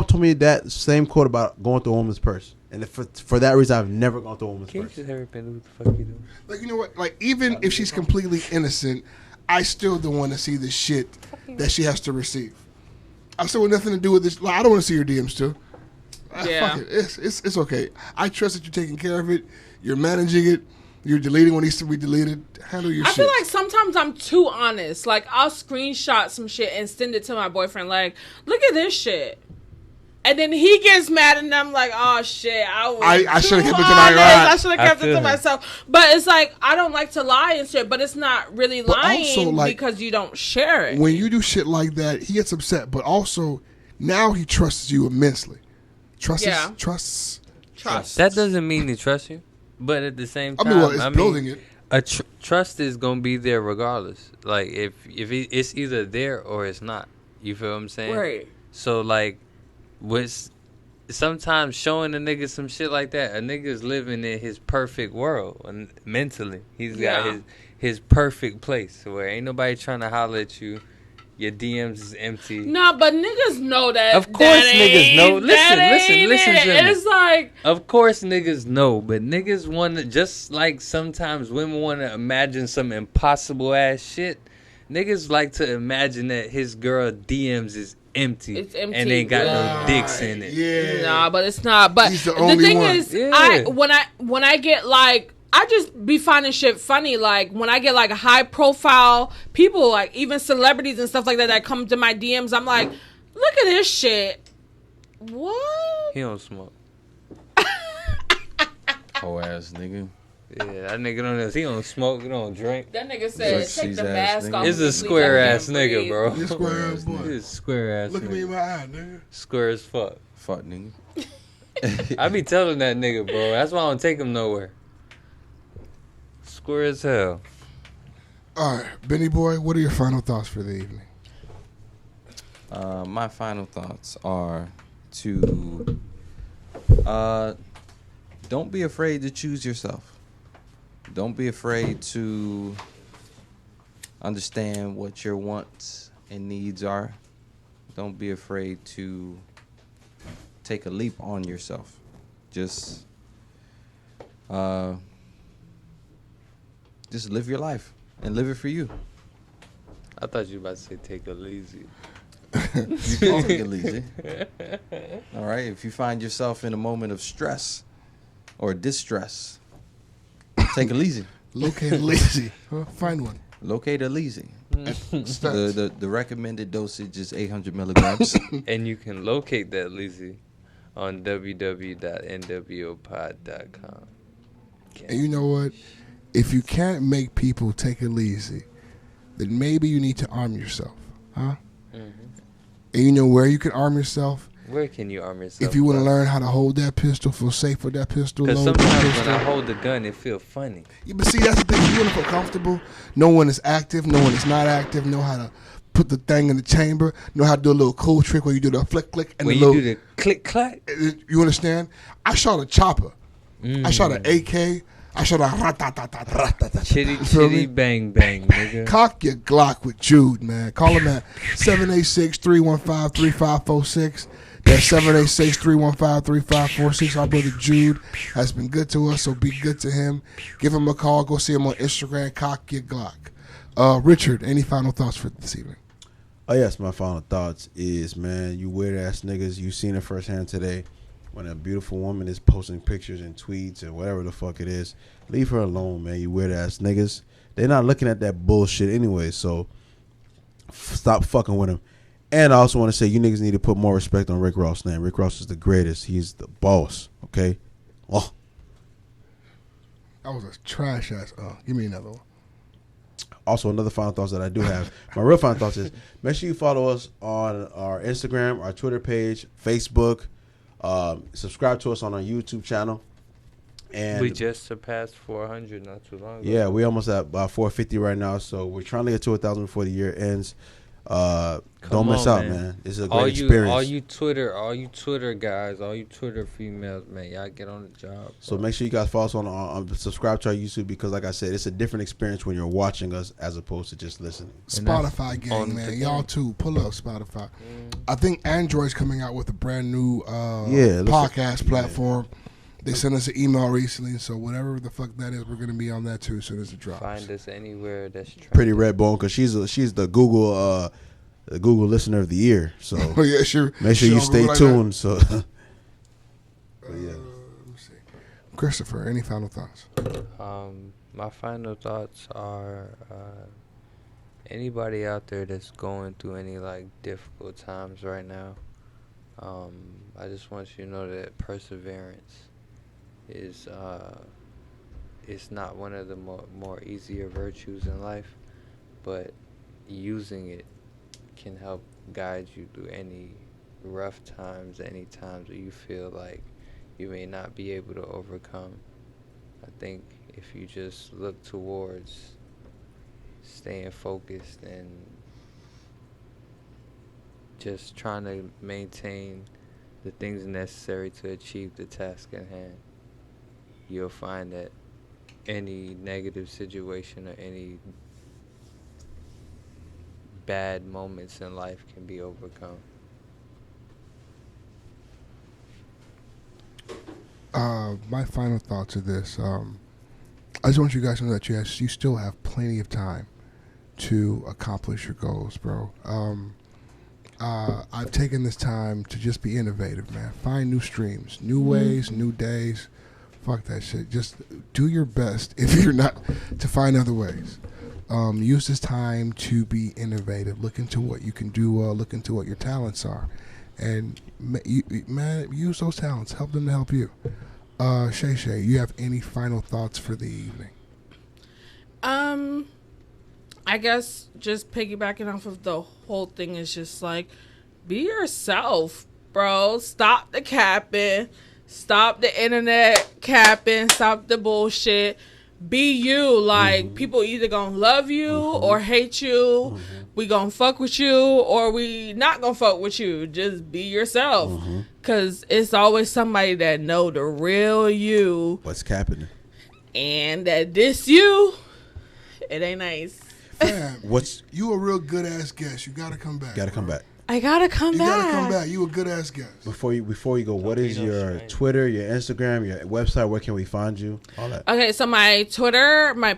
told me that same quote about going through a woman's purse, and for that reason, I've never gone through a woman's Keef purse. just ever been what the fuck you doing? Like, you know what? Like, even if she's completely innocent, I still don't want to see the shit that she has to receive. I still want nothing to do with this. Like, I don't want to see your DMs too. Yeah. Fuck it. It's okay. I trust that you're taking care of it. You're managing it. You're deleting what needs to be deleted. Handle your I shit. feel like sometimes I'm too honest. Like, I'll screenshot some shit and send it to my boyfriend. Like, look at this shit. And then he gets mad and I'm like, oh shit, I should should've have kept it to my- I should have I kept it feel to him. myself. But it's like, I don't like to lie and shit, but it's not really But lying also, like, because you don't share it. when you do shit like that, he gets upset. But also, now he trusts you immensely. Trusts. Trust. That doesn't mean he trusts you, but at the same I time, mean, well, it's building it. Trust is gonna be there regardless. Like if it's either there or it's not. You feel what I'm saying? Right. So like, what's sometimes showing a nigga some shit like that, a nigga's living in his perfect world and mentally. He's got Yeah. his perfect place where ain't nobody trying to holler at you. your DMs is empty. No, but niggas know that. Of course niggas know. Listen to me. It's like, of course niggas know, but niggas want to, just like sometimes women want to imagine some impossible ass shit. Niggas like to imagine that his girl DMs is empty. It's empty. And ain't got no dicks in it. Yeah. nah, but it's not. But He's the the only thing one. is, Yeah. when I get like, I just be finding shit funny. Like when I get like high profile people, like even celebrities and stuff like that come to my DMs, I'm like, look at this shit. What? He don't smoke. Whole ass nigga. Yeah, that nigga don't. He don't smoke. He don't drink. That nigga said, Sexy take the ass mask nigga. off. He's a please, square I can't ass nigga, breathe." bro. You square ass boy. He's a square ass Look at me in nigga. my eye, nigga. Square as fuck. Fuck nigga. I be telling that nigga, bro. That's why I don't take him nowhere. Square as hell. All right, Benny boy, what are your final thoughts for the evening? My final thoughts are to don't be afraid to choose yourself. Don't be afraid to understand what your wants and needs are. Don't be afraid to take a leap on yourself. Just live your life and live it for you. I thought you were about to say take it easy. You can take it easy. All right. If you find yourself in a moment of stress or distress, take it easy. Locate a lazy. Find one. Locate a lazy. Stats. The recommended dosage is 800 milligrams. And you can locate that Lizzie on www.nwopod.com. And you know what? If you can't make people take it easy, then maybe you need to arm yourself, huh? Mm-hmm. And you know where you can arm yourself? Where can you arm yourself? If you want to learn how to hold that pistol, feel safe with that pistol. Because load that sometimes when pistol. I hold the gun, it feel funny. Yeah, but see, that's the thing. You want to feel comfortable. No one is active. No one is not active. Know how to put the thing in the chamber. Know how to do a little cool trick where you do the flick click and When the you little. do the click clack. You understand? I shot a chopper. I shot an AK. I shot a ratatata. Chitty You feel me? chitty bang bang, nigga. Cock your Glock with Jude, man. Call him at 786-315-3546. That's 786-315-3546. Our brother Jude has been good to us, so be good to him. Give him a call. Go see him on Instagram. Cock your Glock. Richard, any final thoughts for this evening? Oh yes, my final thoughts is, man, you weird ass niggas, you seen it firsthand today. When a beautiful woman is posting pictures and tweets and whatever the fuck it is, leave her alone, man. You weird ass niggas. They're not looking at that bullshit anyway, so stop fucking with them. And I also want to say, you niggas need to put more respect on Rick Ross' name. Rick Ross is the greatest. He's the boss, okay? Oh. That was a trash ass. Give me another one. Also, another final thoughts that I do have. My real final thoughts is, make sure you follow us on our Instagram, our Twitter page, Facebook. Subscribe to us on our YouTube channel. And We just surpassed 400 not too long ago. yeah, we almost at about 450 right now, so we're trying to get to 1,000 before the year ends. Don't miss out, man. It's a great experience. All you Twitter guys, all you Twitter females, man, y'all get on the job. So make sure you guys follow us on subscribe to our YouTube, because like I said, it's a different experience when you're watching us as opposed to just listening. Spotify gang, man. Y'all too. Pull up Spotify. I think Android's coming out with a brand new podcast platform. They sent us an email recently, so whatever the fuck that is, we're gonna be on that too as soon as it drops. Find us anywhere that's Pretty Redbone, because she's the Google listener of the year. So Oh, yeah, sure. make sure you stay tuned. So Let me see. Christopher, any final thoughts? My final thoughts are anybody out there that's going through any like difficult times right now, I just want you to know that perseverance is it's not one of the more easier virtues in life, but using it can help guide you through any rough times, any times where you feel like you may not be able to overcome. I think if you just look towards staying focused and just trying to maintain the things necessary to achieve the task at hand, you'll find that any negative situation or any bad moments in life can be overcome. My final thoughts are this. I just want you guys to know that you still have plenty of time to accomplish your goals, bro. I've taken this time to just be innovative, man. Find new streams, new ways, new days. Fuck that shit. Just do your best if you're not to find other ways. Use this time to be innovative. Look into what you can do. Look into what your talents are, and man, use those talents. Help them to help you. Shay Shay, you have any final thoughts for the evening? I guess just piggybacking off of the whole thing is just like, be yourself, bro. Stop the capping. Stop the internet capping. Stop the bullshit. Be you. Like, people either gonna love you or hate you. We gonna fuck with you or we not gonna fuck with you. Just be yourself. Because it's always somebody that know the real you. What's happening? And that diss you, it ain't nice. Fam, you a real good ass guest. You gotta come back. Gotta come back. I gotta come back. You gotta come back. You a good ass guest. Before you go, what is your Twitter, your Instagram, your website? Where can we find you? All that. Okay, so my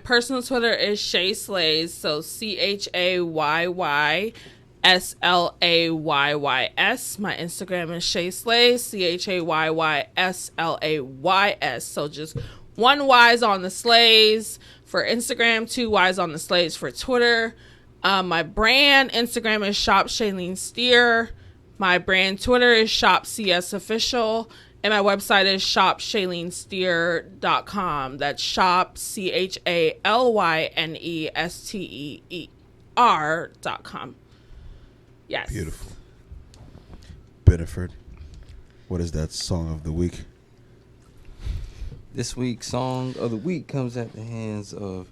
personal Twitter is Chay Slays. So CHAYYSLAYYS. My Instagram is Chay Slays. CHAYYSLAYS. So just one Y's on the Slays for Instagram, 2 Y's on the Slays for Twitter. My brand Instagram is Shop Shailene Steer. My brand Twitter is Shop CS Official. And my website is shopshailenesteer.com. That's shop CHALYNESTEER.com. Yes. Beautiful. Bedford, what is that song of the week? This week's song of the week comes at the hands of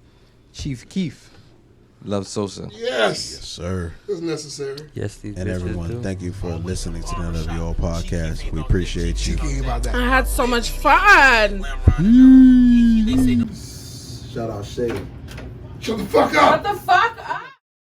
Chief Keef. Love Sosa. Yes, sir. It was necessary. Yes, these And bitches everyone, do. thank you for listening to the NWO Podcast. We appreciate you. I had so much fun. Shout out Shay. Shut the fuck up. What the fuck?